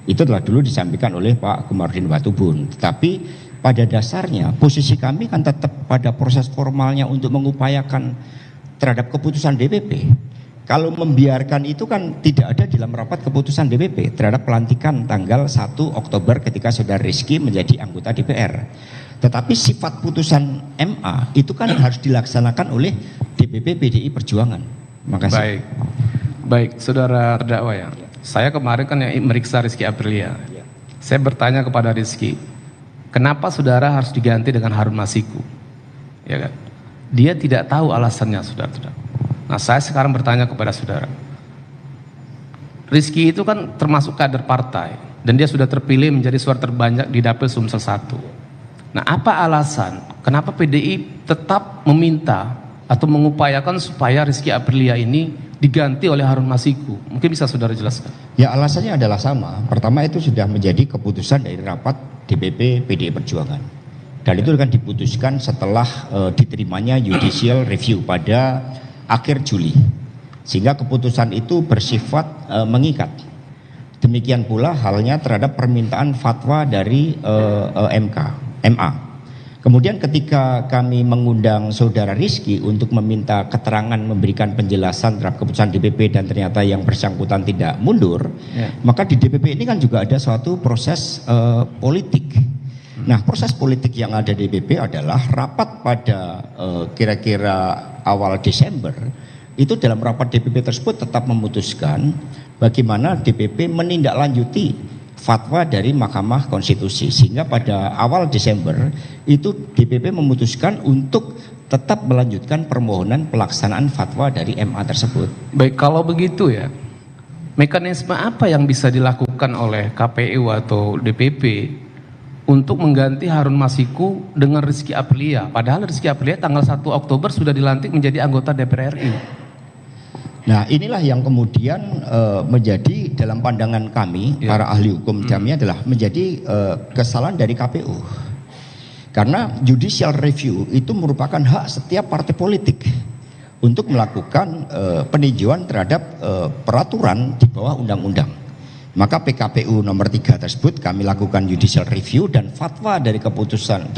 S2: Itu telah dulu disampaikan oleh Pak Komarudin Watubun. Tetapi pada dasarnya posisi kami kan tetap pada proses formalnya untuk mengupayakan terhadap keputusan DPP. Kalau membiarkan itu kan tidak ada dalam rapat keputusan DPP terhadap pelantikan tanggal 1 Oktober ketika saudara Rizky menjadi anggota DPR. Tetapi sifat putusan MA itu kan harus dilaksanakan oleh DPP PDI Perjuangan. Makasih.
S1: Baik, saudara terdakwa ya. Saya kemarin kan yang meriksa Rizky Aprilia. Saya bertanya kepada Rizky, kenapa saudara harus diganti dengan Harun Masiku? Ya kan? Dia tidak tahu alasannya, saudara. Nah, saya sekarang bertanya kepada saudara. Rizky itu kan termasuk kader partai dan dia sudah terpilih menjadi suara terbanyak di Dapil Sumsel 1. Nah, apa alasan kenapa PDI tetap meminta atau mengupayakan supaya Rizky Aprilia ini diganti oleh Harun Masiku? Mungkin bisa saudara jelaskan.
S2: Ya, alasannya adalah sama. Pertama, itu sudah menjadi keputusan dari rapat DPP PDI Perjuangan. Dan itu kan diputuskan setelah diterimanya judicial review pada akhir Juli, sehingga keputusan itu bersifat mengikat. Demikian pula halnya terhadap permintaan fatwa dari MA. Kemudian ketika kami mengundang saudara Rizky untuk meminta keterangan, memberikan penjelasan terhadap keputusan DPP dan ternyata yang bersangkutan tidak mundur, maka di DPP ini kan juga ada suatu proses politik. Nah, proses politik yang ada di DPP adalah rapat pada kira-kira awal Desember. Itu dalam rapat DPP tersebut tetap memutuskan bagaimana DPP menindaklanjuti fatwa dari Mahkamah Konstitusi, sehingga pada awal Desember itu DPP memutuskan untuk tetap melanjutkan permohonan pelaksanaan fatwa dari MA tersebut.
S1: Baik, kalau begitu ya, mekanisme apa yang bisa dilakukan oleh KPU atau DPP untuk mengganti Harun Masiku dengan Rizky Aprilia? Padahal Rizky Aprilia tanggal 1 Oktober sudah dilantik menjadi anggota DPR RI.
S2: Nah, inilah yang kemudian menjadi dalam pandangan kami para ahli hukum kami adalah menjadi kesalahan dari KPU. Karena judicial review itu merupakan hak setiap partai politik untuk melakukan peninjauan terhadap peraturan di bawah undang-undang. Maka PKPU nomor 3 tersebut kami lakukan judicial review, dan fatwa dari keputusan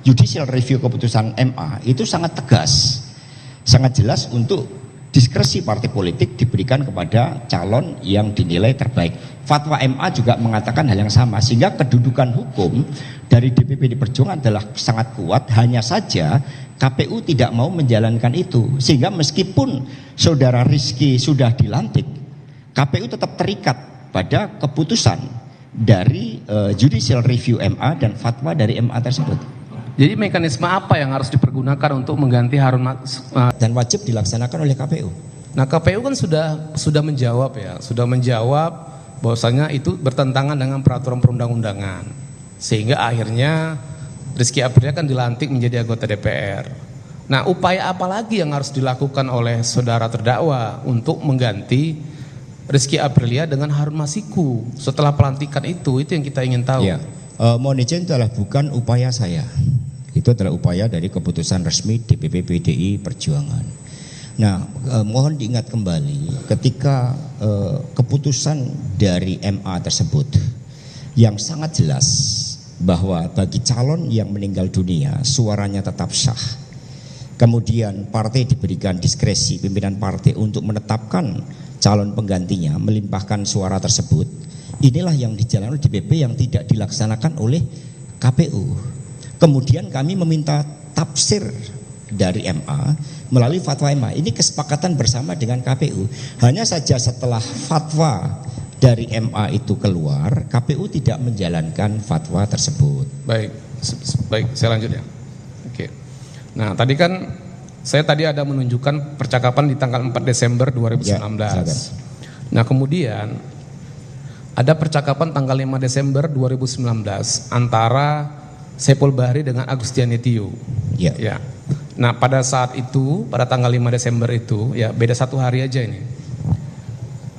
S2: judicial review keputusan MA itu sangat tegas, sangat jelas untuk diskresi partai politik diberikan kepada calon yang dinilai terbaik. Fatwa MA juga mengatakan hal yang sama, sehingga kedudukan hukum dari DPP Perjuangan adalah sangat kuat. Hanya saja KPU tidak mau menjalankan itu, sehingga meskipun saudara Rizky sudah dilantik, KPU tetap terikat pada keputusan dari judicial review MA dan fatwa dari MA tersebut.
S1: Jadi mekanisme apa yang harus dipergunakan untuk mengganti Harun
S2: dan wajib dilaksanakan oleh KPU.
S1: Nah, KPU kan sudah menjawab ya, sudah menjawab bahwasanya itu bertentangan dengan peraturan perundang-undangan, sehingga akhirnya Rizky Aprilia kan dilantik menjadi anggota DPR. Nah, upaya apa lagi yang harus dilakukan oleh saudara terdakwa untuk mengganti Rizky Aprilia dengan Harun Masiku setelah pelantikan itu yang kita ingin tahu.
S2: Ya. Mohon izin, itu adalah bukan upaya saya. Itu adalah upaya dari keputusan resmi DPP PDI Perjuangan. Nah, mohon diingat kembali ketika keputusan dari MA tersebut yang sangat jelas bahwa bagi calon yang meninggal dunia suaranya tetap sah. Kemudian partai diberikan diskresi pimpinan partai untuk menetapkan calon penggantinya, melimpahkan suara tersebut. Inilah yang dijalankan oleh DPP yang tidak dilaksanakan oleh KPU. Kemudian kami meminta tafsir dari MA melalui fatwa MA. Ini kesepakatan bersama dengan KPU. Hanya saja setelah fatwa dari MA itu keluar, KPU tidak menjalankan fatwa tersebut.
S1: Baik, saya lanjut ya. Oke. Nah, tadi kan saya ada menunjukkan percakapan di tanggal 4 Desember 2019. Ya, nah, kemudian ada percakapan tanggal 5 Desember 2019 antara Saiful Bahri dengan Agustiani Tio.
S2: Ya.
S1: Ya. Nah, pada saat itu, pada tanggal 5 Desember itu, ya beda 1 hari aja ini.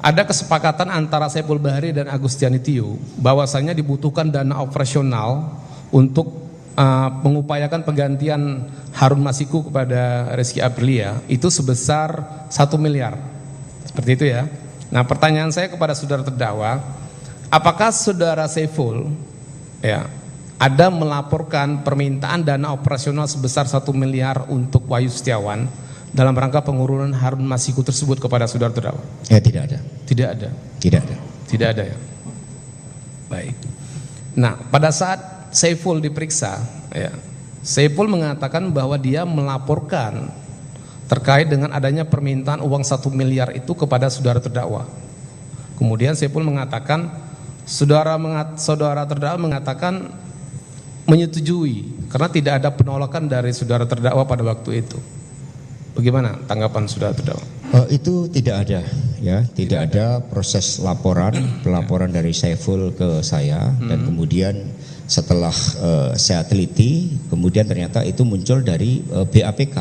S1: Ada kesepakatan antara Saiful Bahri dan Agustiani Tio bahwasanya dibutuhkan dana operasional untuk mengupayakan penggantian Harun Masiku kepada Rizky Aprilia itu sebesar 1 miliar. Seperti itu ya. Nah, pertanyaan saya kepada saudara terdakwa, apakah saudara Saiful ya ada melaporkan permintaan dana operasional sebesar 1 miliar untuk Wahyu Setiawan dalam rangka pengurunan Harun Masiku tersebut kepada saudara terdakwa?
S2: Ya, tidak ada.
S1: Tidak ada.
S2: Tidak ada.
S1: Tidak ada ya. Baik. Nah, pada saat Saiful diperiksa, ya, Saiful mengatakan bahwa dia melaporkan terkait dengan adanya permintaan uang 1 miliar itu kepada saudara terdakwa. Kemudian Saiful mengatakan, saudara terdakwa mengatakan menyetujui karena tidak ada penolakan dari saudara terdakwa pada waktu itu. Bagaimana tanggapan saudara terdakwa?
S2: Itu tidak ada, ya, tidak ada proses pelaporan dari Saiful ke saya, dan kemudian setelah saya teliti, kemudian ternyata itu muncul dari BAPK.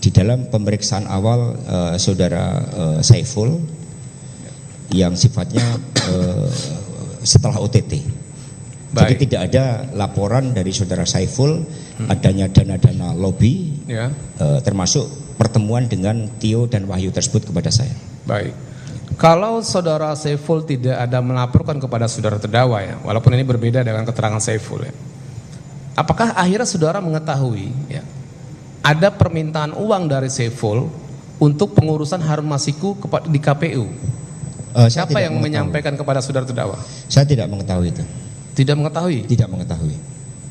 S2: Di dalam pemeriksaan awal saudara Saiful yang sifatnya setelah OTT.
S1: Baik.
S2: Jadi tidak ada laporan dari saudara Saiful adanya dana-dana lobby, ya, termasuk pertemuan dengan Tio dan Wahyu tersebut kepada saya.
S1: Baik. Kalau saudara Saiful tidak ada melaporkan kepada saudara terdakwa ya, walaupun ini berbeda dengan keterangan Saiful ya, apakah akhirnya saudara mengetahui ya, ada permintaan uang dari Saiful untuk pengurusan Harun Masiku di KPU? Siapa yang menyampaikan kepada saudara terdakwa?
S2: Saya tidak mengetahui itu.
S1: Tidak mengetahui?
S2: Tidak mengetahui.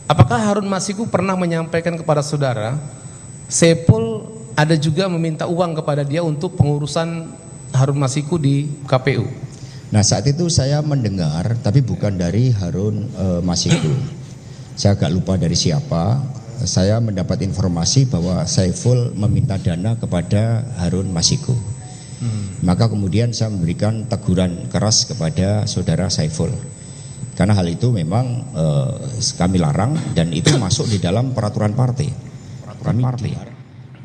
S1: Apakah Harun Masiku pernah menyampaikan kepada saudara, Saiful ada juga meminta uang kepada dia untuk pengurusan Harun Masiku di KPU?
S2: Nah, saat itu saya mendengar, tapi bukan dari Harun Masiku. Saya agak lupa dari siapa. Saya mendapat informasi bahwa Saiful meminta dana kepada Harun Masiku. Maka kemudian saya memberikan teguran keras kepada saudara Saiful. Karena hal itu memang kami larang dan itu masuk di dalam peraturan partai.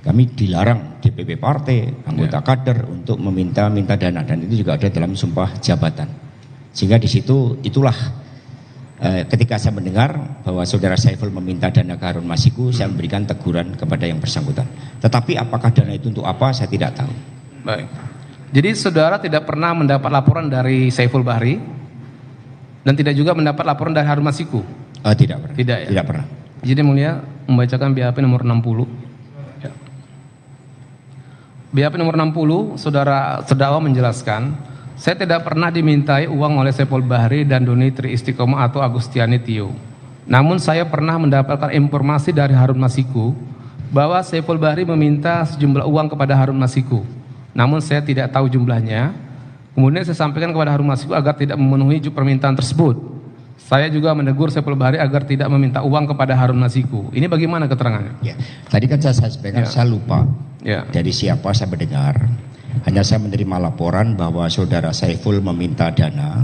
S2: Kami dilarang DPP partai, anggota kader untuk meminta dana, dan itu juga ada dalam sumpah jabatan. Sehingga di situ itulah ketika saya mendengar bahwa saudara Saiful meminta dana ke Harun Masiku, saya memberikan teguran kepada yang bersangkutan. Tetapi apakah dana itu untuk apa, saya tidak tahu.
S1: Baik. Jadi saudara tidak pernah mendapat laporan dari Saiful Bahri dan tidak juga mendapat laporan dari Harun Masiku?
S2: Tidak pernah.
S1: Tidak ya?
S2: Tidak pernah.
S1: Jadi mulia membacakan BAP nomor 60. Ya. BAP nomor 60, saudara terdakwa menjelaskan, saya tidak pernah dimintai uang oleh Saiful Bahri dan Doni Tri Istiqomah atau Agustiani Tio. Namun saya pernah mendapatkan informasi dari Harun Masiku bahwa Saiful Bahri meminta sejumlah uang kepada Harun Masiku. Namun saya tidak tahu jumlahnya. Kemudian saya sampaikan kepada Harun Masiku agar tidak memenuhi permintaan tersebut. Saya juga menegur Saiful Bahri agar tidak meminta uang kepada Harun Masiku. Ini bagaimana keterangannya?
S2: Ya. Tadi kan saya sampaikan, saya lupa dari siapa saya mendengar. Hanya saya menerima laporan bahwa saudara Saiful meminta dana,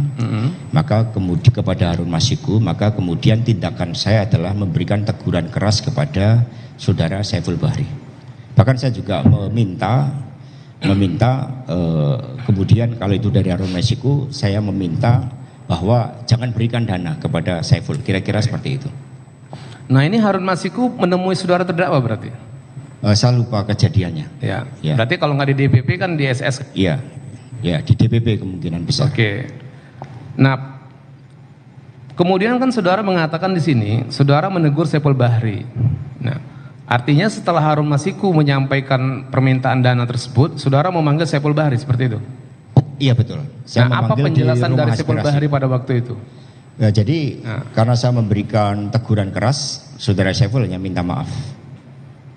S2: maka kemudian kepada Harun Masiku, maka kemudian tindakan saya adalah memberikan teguran keras kepada saudara Saiful Bahri. Bahkan saya juga meminta kemudian kalau itu dari Harun Masiku, saya meminta bahwa jangan berikan dana kepada Saiful, kira-kira seperti itu.
S1: Nah, ini Harun Masiku menemui saudara terdakwa berarti?
S2: Saya lupa kejadiannya.
S1: Ya.
S2: Ya.
S1: Berarti kalau nggak di DPP kan di SS?
S2: Iya, ya di DPP kemungkinan besar.
S1: Oke. Nah, kemudian kan saudara mengatakan di sini, saudara menegur Saiful Bahri. Nah, artinya setelah Harun Masiku menyampaikan permintaan dana tersebut, saudara memanggil Saiful Bahri seperti itu?
S2: Iya betul. Saya
S1: apa penjelasan dari Saiful Bahri pada waktu itu?
S2: Ya, jadi karena saya memberikan teguran keras, saudara Saiful hanya minta maaf.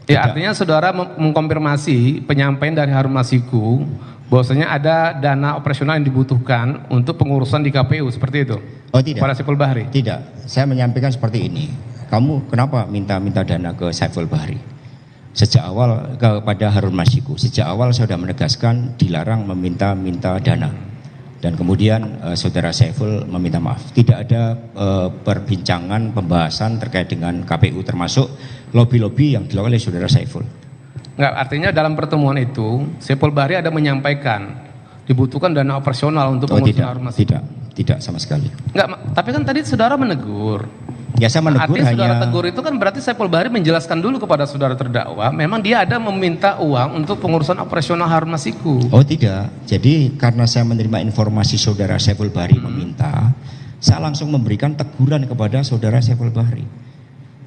S1: Ya, artinya saudara mengkonfirmasi penyampaian dari Harun Masiku bahwasanya ada dana operasional yang dibutuhkan untuk pengurusan di KPU seperti itu?
S2: Oh tidak.
S1: Pada Saiful Bahri?
S2: Tidak. Saya menyampaikan seperti ini. Kamu kenapa minta dana ke Saiful Bahri? Sejak awal kepada Harun Masiku, sejak awal saya sudah menegaskan dilarang meminta dana. Dan kemudian saudara Saiful meminta maaf. Tidak ada perbincangan, pembahasan terkait dengan KPU termasuk lobby-lobby yang dilakukan oleh saudara Saiful.
S1: Enggak, artinya dalam pertemuan itu Saiful Bahri ada menyampaikan dibutuhkan dana operasional untuk pengurusan Harun Masiku.
S2: Tidak sama sekali.
S1: Enggak, tapi kan tadi saudara menegur.
S2: Ya saya menegur
S1: artinya
S2: hanya.
S1: Saudara tegur itu kan berarti Saiful Bahri menjelaskan dulu kepada saudara terdakwa, memang dia ada meminta uang untuk pengurusan operasional Harun Masiku.
S2: Oh tidak, jadi karena saya menerima informasi saudara Saiful Bahri meminta, saya langsung memberikan teguran kepada saudara Saiful Bahri.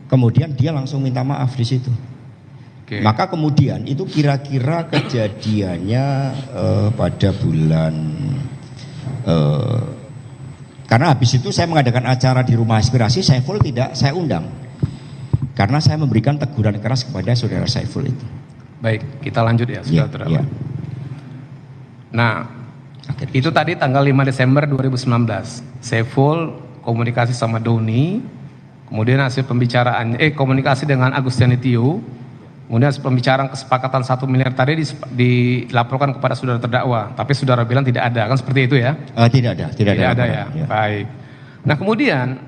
S2: Kemudian dia langsung minta maaf di situ.
S1: Okay.
S2: Maka kemudian itu kira-kira kejadiannya pada bulan karena habis itu saya mengadakan acara di Rumah Aspirasi, Saiful tidak saya undang. Karena saya memberikan teguran keras kepada saudara Saiful itu.
S1: Baik, kita lanjut ya, saudara terdakwa.
S2: Ya.
S1: Nah, itu tadi tanggal 5 Desember 2019. Saiful komunikasi sama Doni, kemudian hasil pembicaraan komunikasi dengan Agustiani Tio, kemudian hasil pembicaraan kesepakatan 1 miliar tadi dilaporkan kepada saudara terdakwa, tapi saudara bilang tidak ada, kan seperti itu ya?
S2: Tidak ada
S1: ya. Baik. Nah kemudian,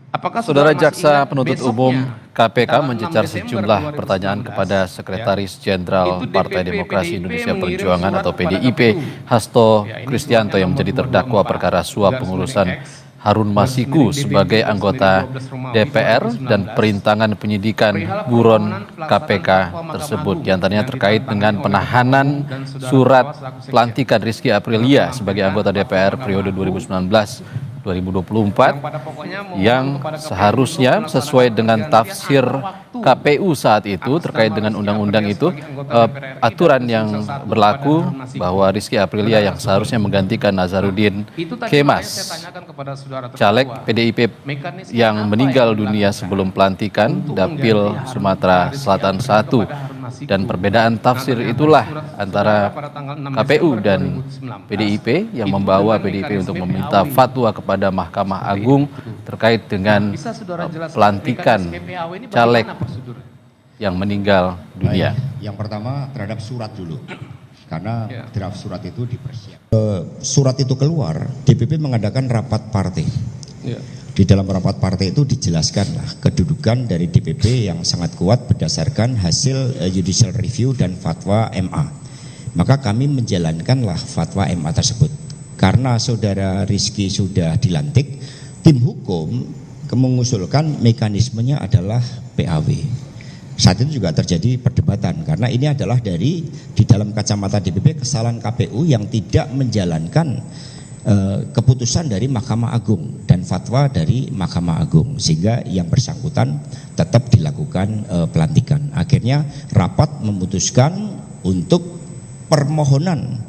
S1: apakah
S3: saudara jaksa penuntut umum KPK mencecar sejumlah pertanyaan kepada Sekretaris Jenderal Partai Demokrasi Indonesia Perjuangan atau PDIP Hasto Kristianto yang menjadi terdakwa perkara suap pengurusan Harun Masiku sebagai anggota DPR dan perintangan penyidikan buron KPK tersebut, diantaranya terkait dengan penahanan surat pelantikan Rizky Aprilia sebagai anggota DPR periode 2019-2024 yang seharusnya sesuai dengan tafsir KPU saat itu terkait dengan undang-undang itu, aturan yang berlaku bahwa Rizky Aprilia yang seharusnya menggantikan Nazarudin Kemas, caleg PDIP yang meninggal dunia sebelum pelantikan Dapil Sumatera Selatan I. Dan perbedaan tafsir itulah antara KPU dan PDIP yang membawa PDIP untuk meminta fatwa kepada Mahkamah Agung terkait dengan pelantikan caleg yang meninggal dunia.
S2: Yang pertama terhadap surat dulu, karena draft surat itu dipersiapkan. Surat itu keluar, DPP mengadakan rapat partai. Di dalam rapat partai itu dijelaskanlah kedudukan dari DPP yang sangat kuat berdasarkan hasil judicial review dan fatwa MA. Maka kami menjalankanlah fatwa MA tersebut. Karena saudara Rizky sudah dilantik, tim hukum mengusulkan mekanismenya adalah PAW. Saat itu juga terjadi perdebatan karena ini adalah di dalam kacamata DPP kesalahan KPU yang tidak menjalankan keputusan dari Mahkamah Agung dan fatwa dari Mahkamah Agung, sehingga yang bersangkutan tetap dilakukan pelantikan. Akhirnya rapat memutuskan untuk permohonan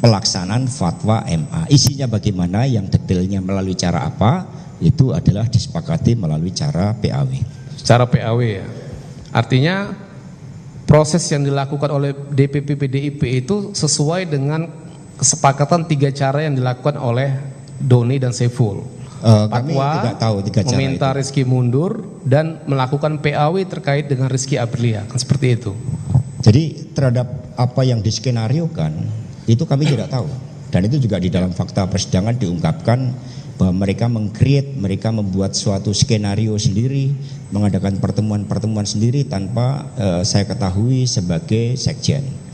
S2: pelaksanaan fatwa MA. Isinya bagaimana, yang detailnya melalui cara apa, itu adalah disepakati melalui cara PAW.
S1: Cara PAW ya. Artinya proses yang dilakukan oleh DPP PDIP itu sesuai dengan kesepakatan 3 cara yang dilakukan oleh Doni dan Saiful.
S2: Kami tidak tahu 3 cara
S1: meminta
S2: itu.
S1: Rizky mundur dan melakukan PAW terkait dengan Rizky Aprilia, kan seperti itu.
S2: Jadi terhadap apa yang diskenariokan itu kami tidak tahu, dan itu juga di dalam fakta persidangan diungkapkan bahwa mereka meng-create, mereka membuat suatu skenario sendiri, mengadakan pertemuan-pertemuan sendiri tanpa saya ketahui sebagai sekjen.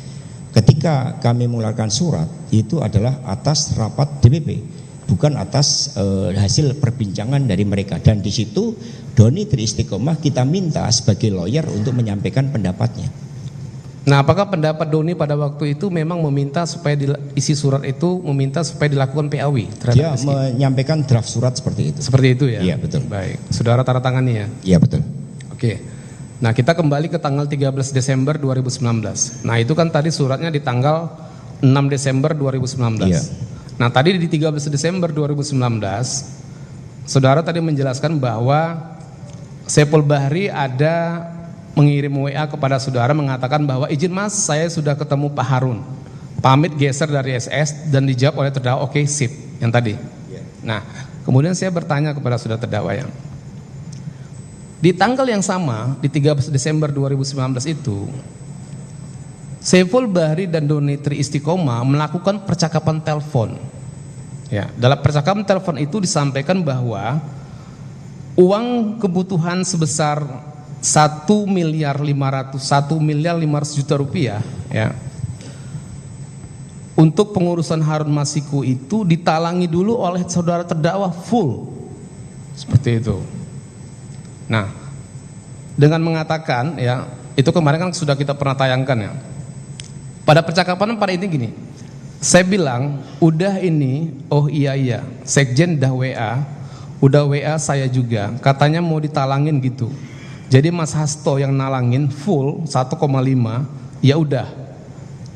S2: Ketika kami mengeluarkan surat, itu adalah atas rapat DPP, bukan atas hasil perbincangan dari mereka. Dan di situ Doni Triistiqomah kita minta sebagai lawyer untuk menyampaikan pendapatnya.
S1: Nah, apakah pendapat Doni pada waktu itu memang meminta supaya isi surat itu meminta supaya dilakukan PAW terhadap
S2: Dia
S1: Rizky?
S2: menyampaikan draft surat seperti itu.
S1: Seperti itu ya?
S2: Iya, betul.
S1: Baik, saudara tanda tangani ya?
S2: Iya, betul.
S1: Oke. Nah, kita kembali ke tanggal 13 Desember 2019. Nah, itu kan tadi suratnya di tanggal 6 Desember 2019.
S2: Iya.
S1: Nah, tadi di 13 Desember 2019, saudara tadi menjelaskan bahwa Saiful Bahri ada mengirim WA kepada saudara mengatakan bahwa izin mas, saya sudah ketemu Pak Harun, pamit geser dari SS, dan dijawab oleh terdakwa oke, sip, yang tadi. Nah, kemudian saya bertanya kepada saudara terdakwa yang di tanggal yang sama, di 13 Desember 2019 itu, Saiful Bahri dan Doni Triistiqomah melakukan percakapan telepon. Ya, dalam percakapan telepon itu disampaikan bahwa uang kebutuhan sebesar 1 miliar 500 juta rupiah, ya, untuk pengurusan Harun Masiku itu ditalangi dulu oleh saudara terdakwa full, seperti itu. Nah, dengan mengatakan ya, itu kemarin kan sudah kita pernah tayangkan ya. Pada percakapan pada ini gini, saya bilang, udah ini, oh iya, sekjen dah WA, udah WA saya juga, katanya mau ditalangin gitu. Jadi Mas Hasto yang nalangin full 1,5, ya udah.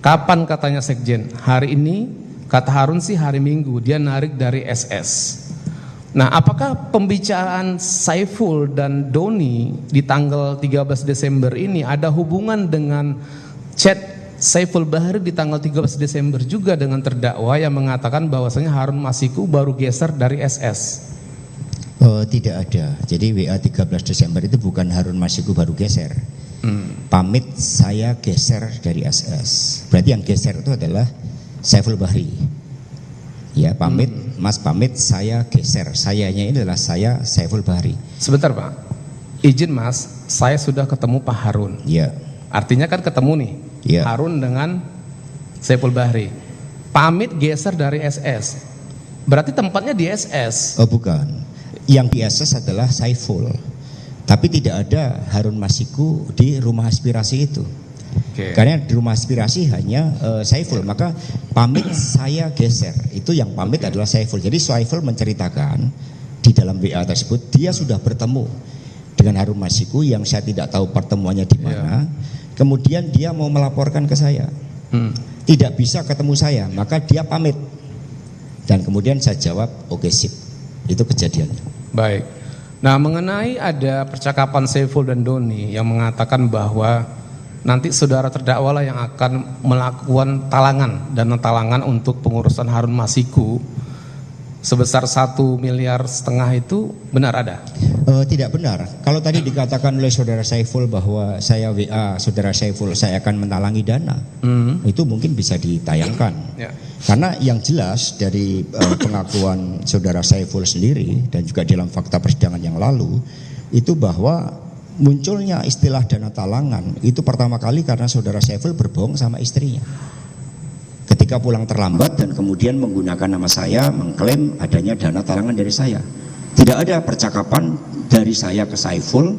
S1: Kapan katanya sekjen? Hari ini, kata Harun sih hari Minggu, dia narik dari SS. Nah, apakah pembicaraan Saiful dan Doni di tanggal 13 Desember ini ada hubungan dengan chat Saiful Bahri di tanggal 13 Desember juga dengan terdakwa yang mengatakan bahwasanya Harun Masiku baru geser dari SS?
S2: Tidak ada. Jadi WA 13 Desember itu bukan Harun Masiku baru geser. Pamit saya geser dari SS. Berarti yang geser itu adalah Saiful Bahri. Ya, pamit, Mas pamit, saya geser. Sayanya ini adalah saya Saiful Bahri.
S1: Sebentar Pak, izin Mas, saya sudah ketemu Pak Harun.
S2: Ya.
S1: Artinya kan ketemu nih,
S2: ya.
S1: Harun dengan Saiful Bahri. Pamit geser dari SS. Berarti tempatnya di SS.
S2: Oh bukan, yang di SS adalah Saiful. Tapi tidak ada Harun Masiku di rumah aspirasi itu. Karena di rumah aspirasi hanya Saiful, maka pamit saya geser, itu yang pamit adalah Saiful. Jadi Saiful menceritakan di dalam WA tersebut dia sudah bertemu dengan Harun Masiku yang saya tidak tahu pertemuannya di mana. Kemudian dia mau melaporkan ke saya, tidak bisa ketemu saya, maka dia pamit. Dan kemudian saya jawab, oke, sip. Itu kejadiannya.
S1: Baik. Nah, mengenai ada percakapan Saiful dan Doni yang mengatakan bahwa nanti saudara terdakwa lah yang akan melakukan dana talangan untuk pengurusan Harun Masiku sebesar 1,5 miliar itu benar ada?
S2: Tidak benar. Kalau tadi dikatakan oleh saudara Saiful bahwa saya WA saudara Saiful saya akan menalangi dana, itu mungkin bisa ditayangkan. Karena yang jelas dari pengakuan saudara Saiful sendiri dan juga dalam fakta persidangan yang lalu itu bahwa munculnya istilah dana talangan itu pertama kali karena saudara Saiful berbohong sama istrinya. Ketika pulang terlambat dan kemudian menggunakan nama saya mengklaim adanya dana talangan dari saya. Tidak ada percakapan dari saya ke Saiful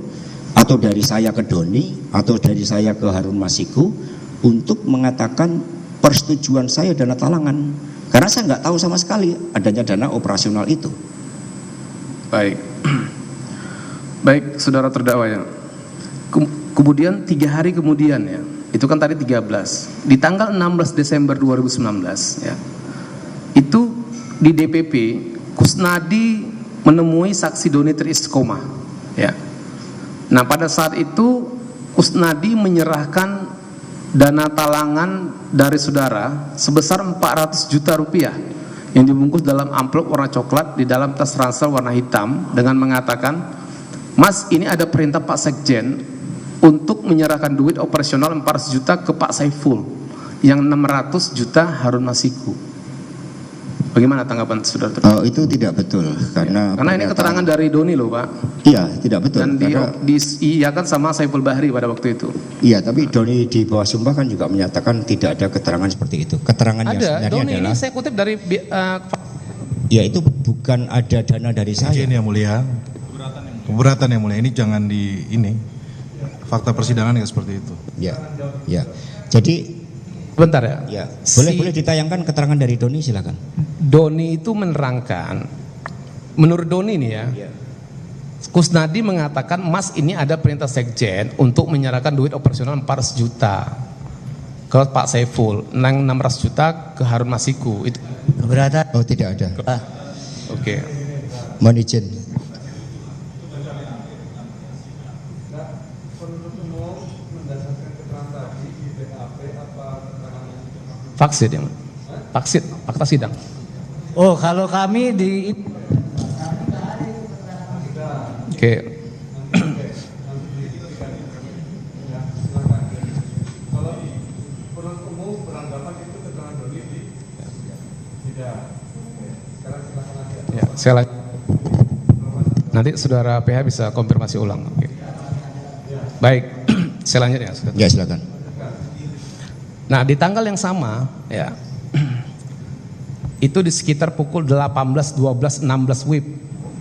S2: atau dari saya ke Doni atau dari saya ke Harun Masiku untuk mengatakan persetujuan saya dana talangan. Karena saya nggak tahu sama sekali adanya dana operasional itu.
S1: Baik. Baik, saudara terdakwa ya. Kemudian 3 hari kemudian ya. Itu kan tadi 13. Di tanggal 16 Desember 2019 ya. Itu di DPP Kusnadi menemui saksi Doni Triistiqomah ya. Nah, pada saat itu Kusnadi menyerahkan dana talangan dari saudara sebesar 400 juta rupiah yang dibungkus dalam amplop warna coklat di dalam tas ransel warna hitam dengan mengatakan, "Mas, ini ada perintah Pak Sekjen untuk menyerahkan duit operasional 400 juta ke Pak Saiful, yang 600 juta Harun Masiku." Bagaimana tanggapan saudara?
S2: Itu tidak betul karena
S1: ini keterangan dari Doni loh, Pak.
S2: Iya, tidak betul.
S1: Dan diiyakan sama Saiful Bahri pada waktu itu.
S2: Iya, tapi Doni di bawah sumpah kan juga menyatakan tidak ada keterangan seperti itu. Keterangan yang sebenarnya
S1: Doni
S2: adalah
S1: ini saya kutip dari
S2: ya itu bukan ada dana dari saya.
S4: Izin yang mulia. Keberatan yang mulia, ini jangan fakta persidangan nggak seperti itu.
S2: Ya, ya. Jadi
S1: bentar ya.
S2: Ya, boleh ditayangkan keterangan dari Doni, silakan.
S1: Doni itu menerangkan, menurut Doni nih ya, Kusnadi mengatakan, "Mas, ini ada perintah Sekjen untuk menyerahkan duit operasional 400 juta ke Pak Saiful, 600 juta ke Harun Masiku." Itu
S5: keberatan?
S2: Oh, tidak ada.
S1: Oke.
S2: Mohon izin.
S1: Faksit ya, faksit, fakta sidang.
S5: Oh, kalau kami di
S1: Oke. Ya, nanti saudara PH bisa konfirmasi ulang. Oke. Baik, selanjutnya.
S2: Ya, silakan.
S1: Nah, di tanggal yang sama ya, itu di sekitar pukul 18, 12, 16 WIB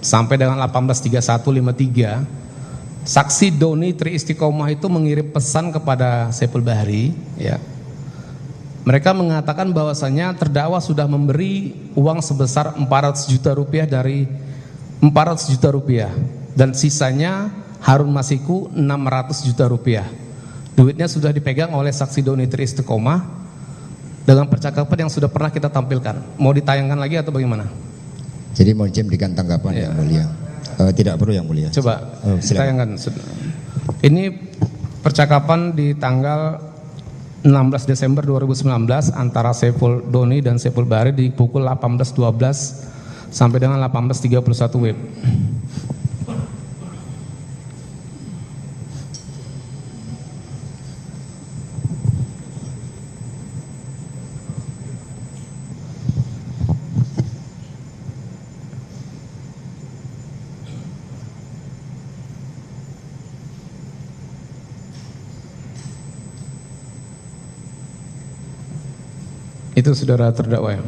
S1: sampai dengan 18.31.53, saksi Doni Triistiqomah itu mengirim pesan kepada Saiful Bahri ya. Mereka mengatakan bahwasanya terdakwa sudah memberi uang sebesar 400 juta rupiah dari 400 juta rupiah dan sisanya Harun Masiku 600 juta rupiah. Duitnya sudah dipegang oleh saksi Doni Triistiqomah dengan percakapan yang sudah pernah kita tampilkan. Mau ditayangkan lagi atau bagaimana?
S2: Jadi mohon izin berikan tanggapan yang mulia. Tidak perlu yang mulia.
S1: Coba ditayangkan. Ini percakapan di tanggal 16 Desember 2019 antara Saiful Doni dan Saiful Bahri di pukul 18.12 sampai dengan 18.31 WIB. Itu saudara terdakwa ya.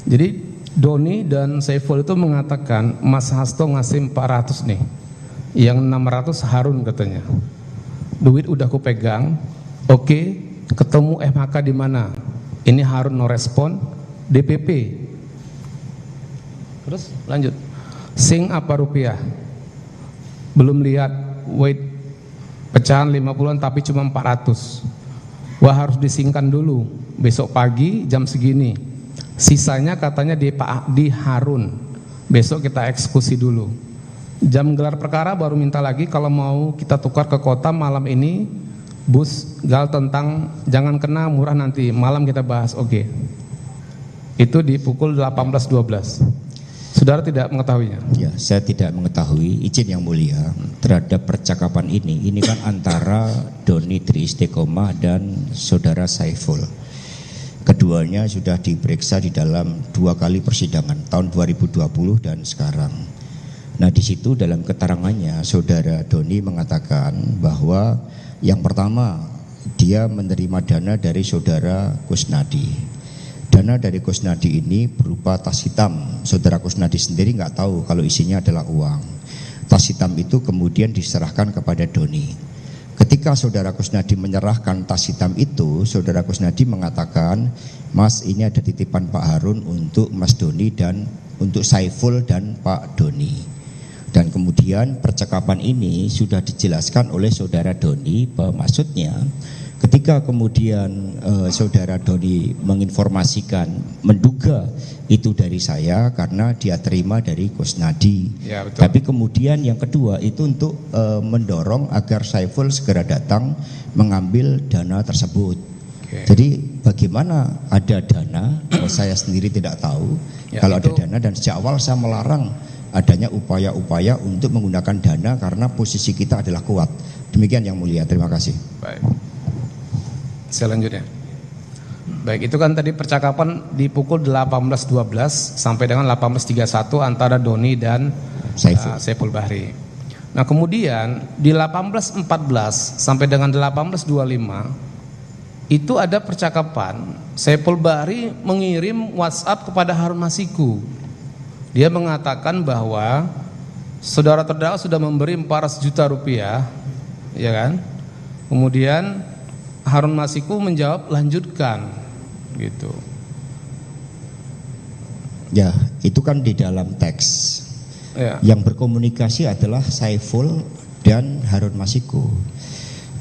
S1: Jadi Doni dan Saiful itu mengatakan Mas Hasto ngasih 400 nih, yang 600 Harun katanya. Duit udah aku pegang. Oke, ketemu MHK di mana? Ini Harun no respon. DPP. Terus lanjut. Sing apa rupiah? belum lihat weight pecahan 50-an tapi cuma 400. Wah, harus disingkan dulu, besok pagi jam segini. Sisanya katanya di Harun, besok kita eksekusi dulu. Jam gelar perkara baru minta lagi kalau mau kita tukar ke kota malam ini, bus gal tentang jangan kena murah nanti malam kita bahas. Oke. Itu di pukul 18.12. Saudara tidak mengetahuinya?
S2: Ya, saya tidak mengetahui. Izin yang mulia terhadap percakapan ini kan antara Doni Tri Istiqomah dan saudara Saiful. Keduanya sudah diperiksa di dalam 2 kali persidangan tahun 2020 dan sekarang. Nah, di situ dalam keterangannya saudara Doni mengatakan bahwa yang pertama dia menerima dana dari saudara Kusnadi. Dana dari Kusnadi ini berupa tas hitam. Saudara Kusnadi sendiri nggak tahu kalau isinya adalah uang. Tas hitam itu kemudian diserahkan kepada Doni. Ketika saudara Kusnadi menyerahkan tas hitam itu, saudara Kusnadi mengatakan, Mas, ini ada titipan Pak Harun untuk Mas Doni dan untuk Saiful dan Pak Doni. Dan kemudian percakapan ini sudah dijelaskan oleh saudara Doni bahwa maksudnya ketika kemudian saudara Doni menginformasikan, menduga itu dari saya karena dia terima dari Kusnadi.
S1: Ya, betul.
S2: Tapi kemudian yang kedua itu untuk mendorong agar Saiful segera datang mengambil dana tersebut.
S1: Oke.
S2: Jadi bagaimana ada dana, saya sendiri tidak tahu kalau ada dana, dan sejak awal saya melarang adanya upaya-upaya untuk menggunakan dana karena posisi kita adalah kuat. Demikian yang mulia, terima kasih.
S1: Baik. Selanjutnya. Baik, itu kan tadi percakapan di pukul 18.12 sampai dengan 18.31 antara Doni dan Saiful Bahri. Nah, kemudian di 18.14 sampai dengan 18.25 itu ada percakapan Saiful Bahri mengirim WhatsApp kepada Harun Masiku. Dia mengatakan bahwa saudara terdakwa sudah memberi 400 juta rupiah, ya kan? Kemudian Harun Masiku menjawab lanjutkan, gitu.
S2: Ya, itu kan di dalam teks.
S1: Ya.
S2: Yang berkomunikasi adalah Saiful dan Harun Masiku.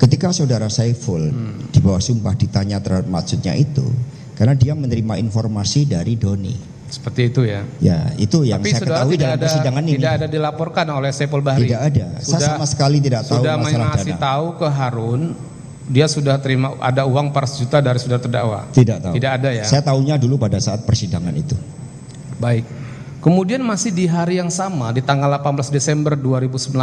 S2: Ketika saudara Saiful di bawah sumpah ditanya terhadap maksudnya itu, karena dia menerima informasi dari Doni.
S1: Seperti itu ya.
S2: Ya, itu yang
S1: Tapi
S2: saya ketahui dalam persidangan ini.
S1: Tidak ada dilaporkan oleh Saiful Bahri.
S2: Tidak ada. Saya sama sekali tidak tahu
S1: sudah
S2: masalah
S1: mengasih
S2: dana.
S1: tahu ke Harun, dia sudah terima ada uang 400 juta dari saudara terdakwa.
S2: Tidak tahu.
S1: Tidak ada ya.
S2: Saya tahunya dulu pada saat persidangan itu.
S1: Baik. Kemudian masih di hari yang sama, di tanggal 18 Desember 2019,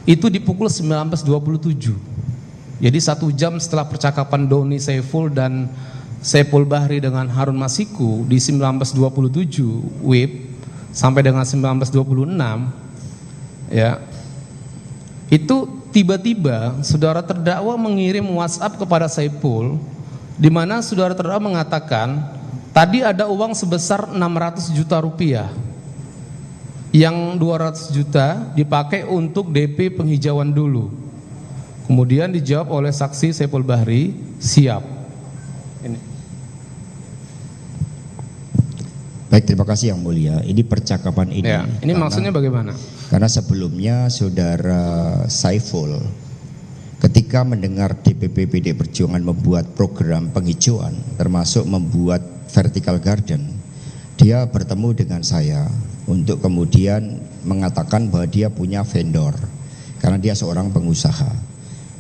S1: itu di pukul 19.27. Jadi 1 jam setelah percakapan Doni Saiful dan Saiful Bahri dengan Harun Masiku di 19.27 WIB sampai dengan 19.26, ya, itu tiba-tiba saudara terdakwa mengirim WhatsApp kepada Saiful, di mana saudara terdakwa mengatakan tadi ada uang sebesar 600 juta rupiah, yang 200 juta dipakai untuk DP penghijauan dulu. Kemudian dijawab oleh saksi Saiful Bahri, siap. Ini.
S2: Baik, terima kasih yang mulia. Ini percakapan ini.
S1: Ya, ini maksudnya bagaimana?
S2: Karena sebelumnya saudara Saiful ketika mendengar DPP PD Perjuangan membuat program penghijauan, termasuk membuat vertical garden, dia bertemu dengan saya untuk kemudian mengatakan bahwa dia punya vendor karena dia seorang pengusaha.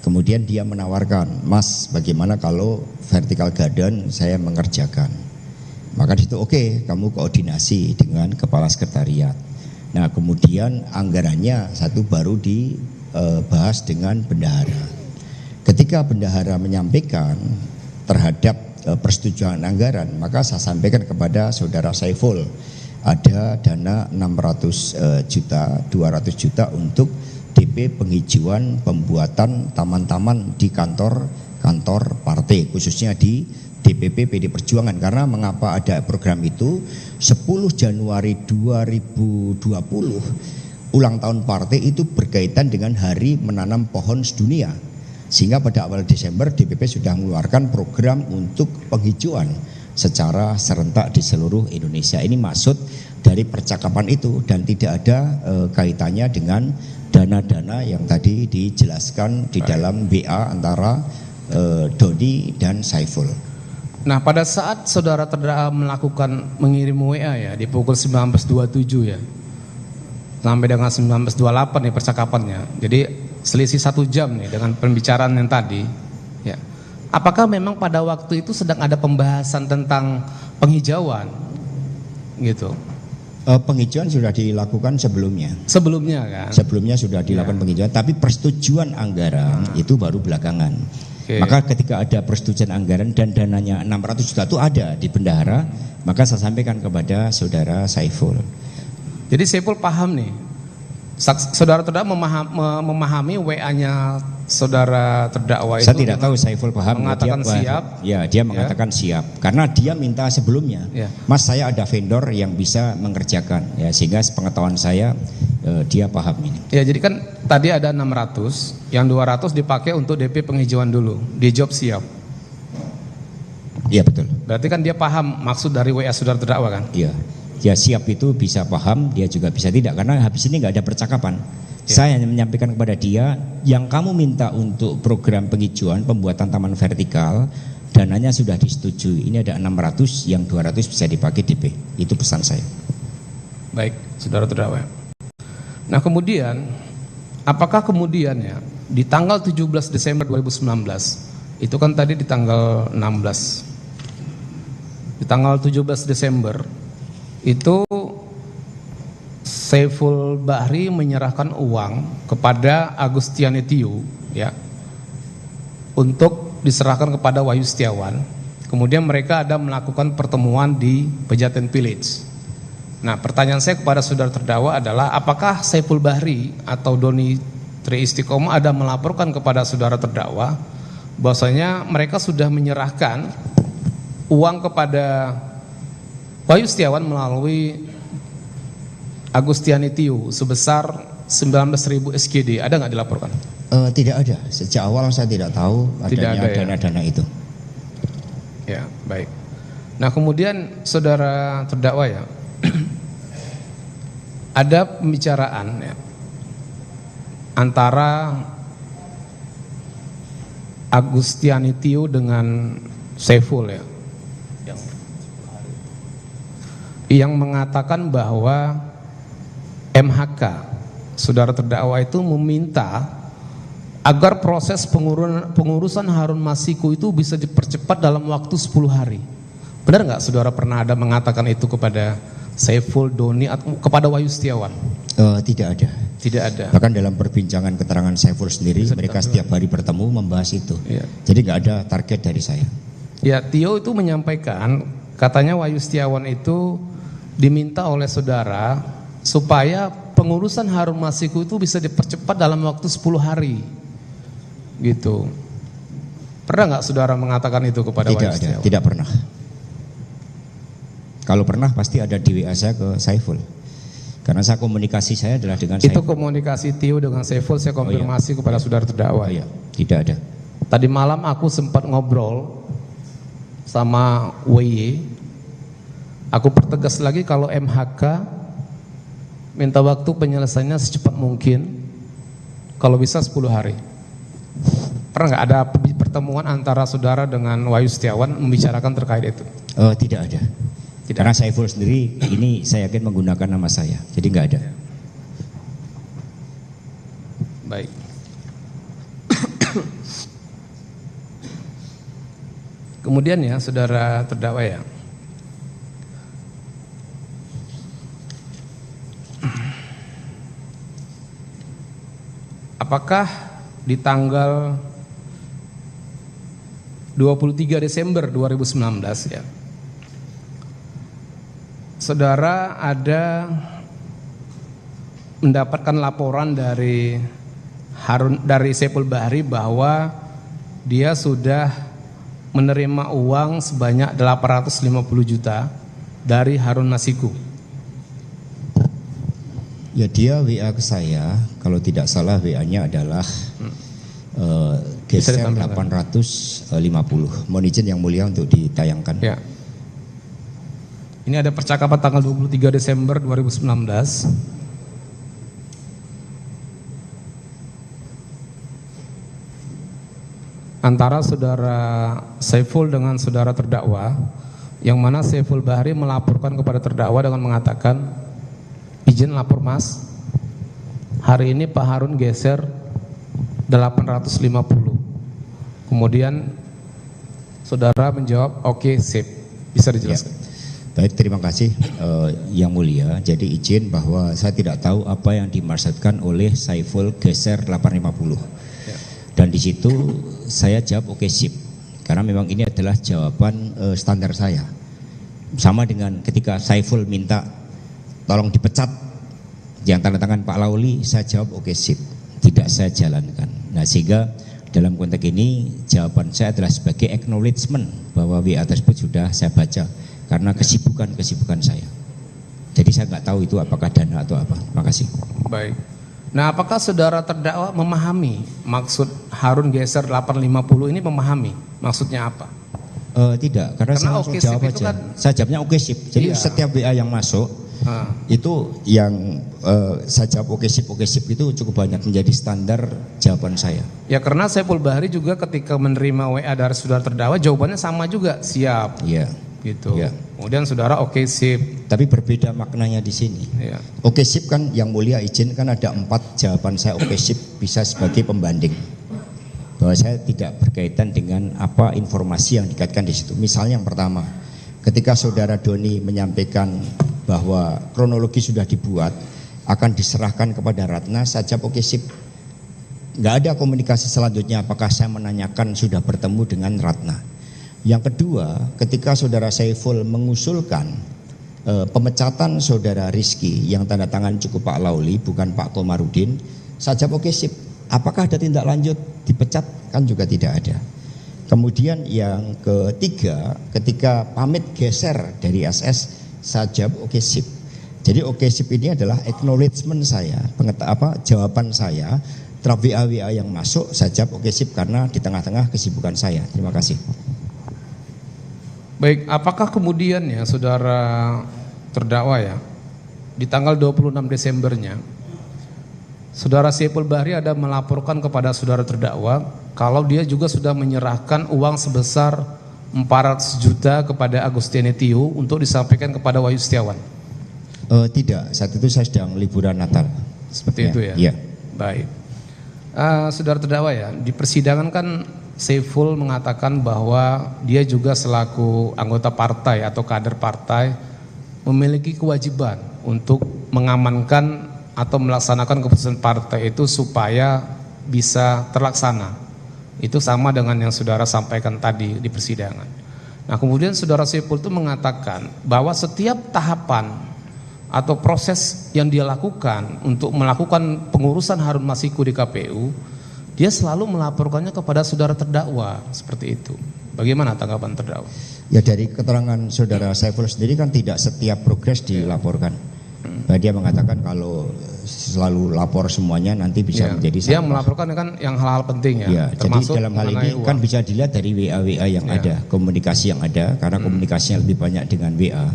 S2: Kemudian dia menawarkan, Mas, bagaimana kalau vertical garden saya mengerjakan? Maka di situ oke, kamu koordinasi dengan kepala sekretariat. Nah, kemudian anggarannya satu baru dibahas dengan bendahara. Ketika bendahara menyampaikan terhadap persetujuan anggaran, maka saya sampaikan kepada saudara Saiful ada dana 600 juta, 200 juta untuk DP penghijauan pembuatan taman-taman di kantor partai, khususnya di DPP PD Perjuangan. Karena mengapa ada program itu, 10 Januari 2020 ulang tahun partai itu berkaitan dengan hari menanam pohon sedunia, sehingga pada awal Desember DPP sudah mengeluarkan program untuk penghijauan secara serentak di seluruh Indonesia. Ini maksud dari percakapan itu dan tidak ada kaitannya dengan dana-dana yang tadi dijelaskan di dalam WA antara Doni dan Saiful.
S1: Nah, pada saat saudara terdakwa melakukan mengirim WA ya di pukul 19.27 ya sampai dengan 19.28 nih percakapannya. Jadi selisih 1 jam nih dengan pembicaraan yang tadi. Ya. Apakah memang pada waktu itu sedang ada pembahasan tentang penghijauan, gitu?
S2: Penghijauan sudah dilakukan sebelumnya.
S1: Sebelumnya kan?
S2: Sebelumnya sudah dilakukan penghijauan, tapi persetujuan anggaran itu baru belakangan. Maka ketika ada persetujuan anggaran dan dananya 600 juta itu ada di bendahara, maka saya sampaikan kepada saudara Saiful.
S1: Jadi Saiful paham nih, saudara terdakwa memahami WA-nya saudara terdakwa itu.
S2: Saya tidak tahu Saiful paham.
S1: Mengatakan siap.
S2: Ya, dia mengatakan siap karena dia minta sebelumnya.
S1: Ya.
S2: Mas, saya ada vendor yang bisa mengerjakan, ya, sehingga sepengetahuan saya dia paham ini.
S1: Ya, jadi kan tadi ada 600, yang 200 dipakai untuk DP penghijauan dulu. Dia jawab siap.
S2: Iya, betul.
S1: Berarti kan dia paham maksud dari WA saudara terdakwa kan?
S2: Iya. Dia siap itu bisa paham, dia juga bisa tidak, karena habis ini nggak ada percakapan.
S1: Ya.
S2: Saya hanya menyampaikan kepada dia, yang kamu minta untuk program penghijauan pembuatan taman vertikal, dananya sudah disetujui. Ini ada 600, yang 200 bisa dipakai DP. Itu pesan saya.
S1: Baik, saudara terdakwa. Nah, kemudian apakah kemudian ya di tanggal 17 Desember 2019, itu kan tadi di tanggal 16. Di tanggal 17 Desember itu Saiful Bahri menyerahkan uang kepada Agustiani Tio ya untuk diserahkan kepada Wahyu Setiawan. Kemudian mereka ada melakukan pertemuan di Pejaten Village. Nah, pertanyaan saya kepada saudara terdakwa adalah apakah Saiful Bahri atau Doni Tri Istiqomah ada melaporkan kepada saudara terdakwa bahwasanya mereka sudah menyerahkan uang kepada Wahyu Setiawan melalui Agustiani Tio sebesar 19.000 SGD, ada nggak dilaporkan?
S2: Tidak ada. Sejak awal saya tidak tahu adanya dana-dana itu.
S1: Ya, baik. Nah, kemudian saudara terdakwa ya, ada pembicaraan ya, antara Agustiani Tio dengan Saiful ya, yang mengatakan bahwa MHK saudara terdakwa itu meminta agar proses pengurusan Harun Masiku itu bisa dipercepat dalam waktu 10 hari. Benar nggak saudara pernah ada mengatakan itu kepada Saiful, Doni atau kepada Wahyu Setiawan?
S2: Tidak ada.
S1: Tidak ada.
S2: Bahkan dalam perbincangan keterangan Saiful sendiri, mereka setiap hari bertemu membahas itu.
S1: Ya.
S2: Jadi nggak ada target dari saya.
S1: Ya, Tio itu menyampaikan katanya Wahyu Setiawan itu diminta oleh saudara supaya pengurusan Harun Masiku itu bisa dipercepat dalam waktu 10 hari. Gitu. Pernah nggak saudara mengatakan itu kepada Wahyu Setiawan?
S2: Tidak pernah. Kalau pernah pasti ada di WA saya ke Saiful. Karena saya komunikasi saya adalah dengan Saiful.
S1: Itu komunikasi Tio dengan Saiful saya konfirmasi kepada saudara terdakwa.
S2: Iya, tidak ada.
S1: Tadi malam aku sempat ngobrol sama WY. Aku pertegas lagi kalau MHK minta waktu penyelesaiannya secepat mungkin, kalau bisa 10 hari. Pernah nggak ada pertemuan antara saudara dengan Wahyu Setiawan membicarakan terkait itu?
S2: Tidak ada. Tidak. Karena Saiful sendiri ini saya yakin menggunakan nama saya, jadi nggak ada.
S1: Baik. Kemudian ya saudara terdakwa ya, apakah di tanggal 23 Desember 2019 ya, saudara ada mendapatkan laporan dari Saiful Bahri bahwa dia sudah menerima uang sebanyak 850 juta dari Harun Masiku?
S2: Ya, dia WA ke saya, kalau tidak salah WA-nya adalah geser 850. Mohon izin yang mulia untuk ditayangkan.
S1: Ya. Ini ada percakapan tanggal 23 Desember 2019. antara saudara Saiful dengan saudara terdakwa, yang mana Saiful Bahri melaporkan kepada terdakwa dengan mengatakan, izin lapor mas, hari ini Pak Harun geser 850. Kemudian saudara menjawab oke, sip. Bisa dijelaskan?
S2: Ya. Baik, terima kasih Yang Mulia. Jadi izin bahwa saya tidak tahu apa yang dimaksudkan oleh Saiful geser 850.
S1: Ya.
S2: Dan di situ saya jawab oke, sip. Karena memang ini adalah jawaban standar saya. Sama dengan ketika Saiful minta tolong dipecat yang tanda tangan Pak Lauli, saya jawab oke, sip. Tidak saya jalankan. Nah, sehingga dalam konteks ini jawaban saya adalah sebagai acknowledgement bahwa WA tersebut sudah saya baca karena kesibukan saya. Jadi saya nggak tahu itu apakah dana atau apa. Terima kasih.
S1: Baik. Nah, apakah saudara terdakwa memahami maksud Harun geser 850 ini, memahami maksudnya apa?
S2: Tidak, karena saya langsung jawab aja. Kan, saya jawabnya oke, sip. Jadi setiap WA yang masuk itu yang saya jawab oke, sip itu cukup banyak menjadi standar jawaban saya. Ya, karena Saiful Bahri juga ketika menerima WA dari saudara terdakwa jawabannya sama juga, siap. Iya. Gitu. Ya. Kemudian saudara oke, sip. Tapi berbeda maknanya di sini. Ya. Oke, sip kan Yang Mulia izin kan ada 4 jawaban saya oke, sip bisa sebagai pembanding. Bahwa saya tidak berkaitan dengan apa informasi yang dikaitkan di situ. Misalnya yang pertama, ketika saudara Doni menyampaikan bahwa kronologi sudah dibuat akan diserahkan kepada Ratna, saya jawab oke, sip. Nggak ada komunikasi selanjutnya apakah saya menanyakan sudah bertemu dengan Ratna. Yang kedua, ketika saudara Saiful mengusulkan pemecatan saudara Rizky yang tanda tangan cukup Pak Lauli bukan Pak Komarudin, saya jawab oke, sip. Apakah ada tindak lanjut dipecat? Kan juga tidak ada. Kemudian yang ketiga, ketika pamit geser dari SS, saya jawab oke, sip. Jadi oke, sip ini adalah acknowledgement saya, jawaban saya terhadap WA yang masuk, saya jawab oke, sip karena di tengah-tengah kesibukan saya. Terima kasih. Baik, apakah kemudian ya saudara terdakwa ya, di tanggal 26 Desembernya, saudara Saiful Bahri ada melaporkan kepada saudara terdakwa kalau dia juga sudah menyerahkan uang sebesar 400 juta kepada Agustiani Tio untuk disampaikan kepada Wahyu Setiawan? Tidak, saat itu saya sedang liburan Natal. Seperti ya, itu ya? Iya. Baik. Saudara terdakwa ya, di persidangan kan Saiful mengatakan bahwa dia juga selaku anggota partai atau kader partai memiliki kewajiban untuk mengamankan atau melaksanakan keputusan partai itu supaya bisa terlaksana. Itu sama dengan yang saudara sampaikan tadi di persidangan. Nah, kemudian saudara Saiful itu mengatakan bahwa setiap tahapan atau proses yang dia lakukan untuk melakukan pengurusan Harun Masiku di KPU, dia selalu melaporkannya kepada saudara terdakwa, seperti itu. Bagaimana tanggapan terdakwa? Ya, dari keterangan saudara Saiful sendiri kan tidak setiap progres dilaporkan. Dia mengatakan kalau selalu lapor semuanya nanti bisa menjadi salah. Dia melaporkan kan yang hal-hal penting ya. Jadi dalam hal ini kan bisa dilihat dari WA yang ada, komunikasi yang ada, karena komunikasinya lebih banyak dengan WA.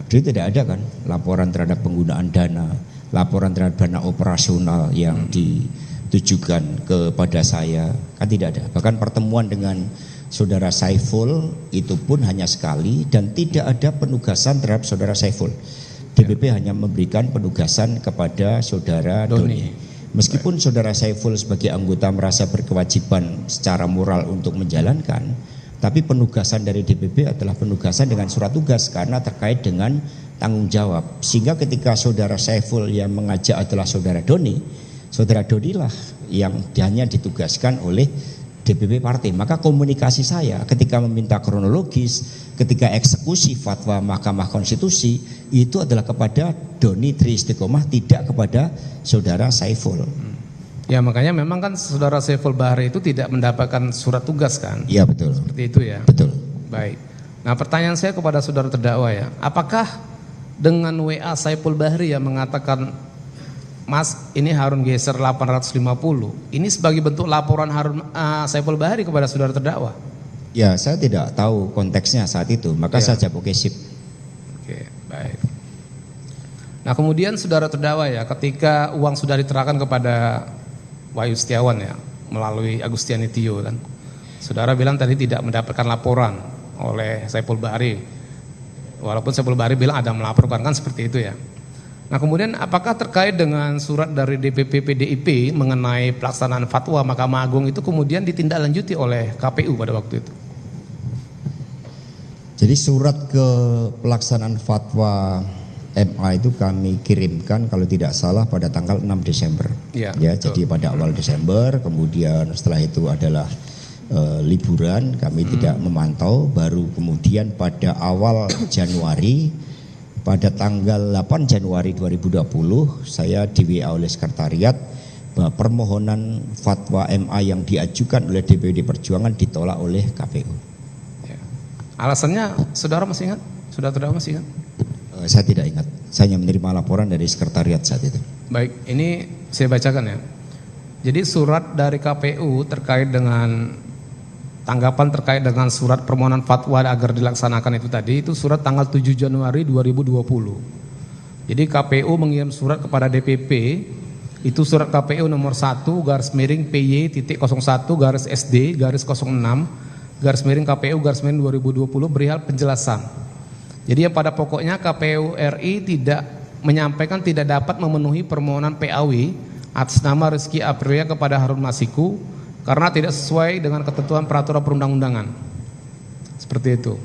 S2: Jadi tidak ada kan laporan terhadap penggunaan dana, laporan terhadap dana operasional yang ditujukan kepada saya, kan tidak ada. Bahkan pertemuan dengan saudara Saiful itu pun hanya sekali dan tidak ada penugasan terhadap saudara Saiful. DPP hanya memberikan penugasan kepada saudara Doni. Meskipun saudara Saiful sebagai anggota merasa berkewajiban secara moral untuk menjalankan, tapi penugasan dari DPP adalah penugasan dengan surat tugas karena terkait dengan tanggung jawab. Sehingga ketika saudara Saiful yang mengajak adalah saudara Doni lah yang hanya ditugaskan oleh DPP partai. Maka komunikasi saya ketika meminta kronologis, ketika eksekusi fatwa Mahkamah Konstitusi itu adalah kepada Doni Tri Istiqomah, tidak kepada saudara Saiful. Ya, makanya memang kan saudara Saiful Bahri itu tidak mendapatkan surat tugas kan? Iya, betul. Seperti itu ya. Betul. Baik. Nah, pertanyaan saya kepada saudara terdakwa ya, apakah dengan WA Saiful Bahri yang mengatakan Mas, ini Harun geser 850. Ini sebagai bentuk laporan Harun Saiful Bahri kepada saudara terdakwa? Ya, saya tidak tahu konteksnya saat itu, maka saya jawab oke, sip. Oke, baik. Nah, kemudian saudara terdakwa ya, ketika uang sudah diterahkan kepada Wahyu Setiawan ya, melalui Agustiani Tio kan,
S1: Saudara bilang tadi tidak mendapatkan laporan oleh Saiful Bahri. Walaupun Saiful Bahri bilang ada melaporkan, kan seperti itu ya. Nah kemudian apakah terkait dengan surat dari DPP PDIP mengenai pelaksanaan fatwa Mahkamah Agung itu kemudian ditindaklanjuti oleh KPU pada waktu itu?
S2: Jadi surat ke pelaksanaan fatwa MA itu kami kirimkan kalau tidak salah pada tanggal 6 Desember.
S1: Ya,
S2: jadi pada awal Desember, kemudian setelah itu adalah liburan, kami tidak memantau, baru kemudian pada awal Januari, pada tanggal 8 Januari 2020 saya di WA oleh sekretariat bahwa permohonan fatwa MA yang diajukan oleh DPD Perjuangan ditolak oleh KPU.
S1: Ya. Alasannya saudara masih ingat? Saudara masih ingat?
S2: Saya tidak ingat, saya hanya menerima laporan dari sekretariat saat itu. Baik,
S1: ini saya bacakan ya. Jadi surat dari KPU terkait dengan tanggapan terkait dengan surat permohonan fatwa agar dilaksanakan itu tadi, itu surat tanggal 7 Januari 2020. Jadi KPU mengirim surat kepada DPP, itu surat KPU nomor 1/PY.01/SD/06/KPU/2020 berihal penjelasan. Jadi yang pada pokoknya KPU RI tidak menyampaikan tidak dapat memenuhi permohonan PAW atas nama Rizky Aprilia kepada Harun Masiku karena tidak sesuai dengan ketentuan peraturan perundang-undangan. Seperti itu.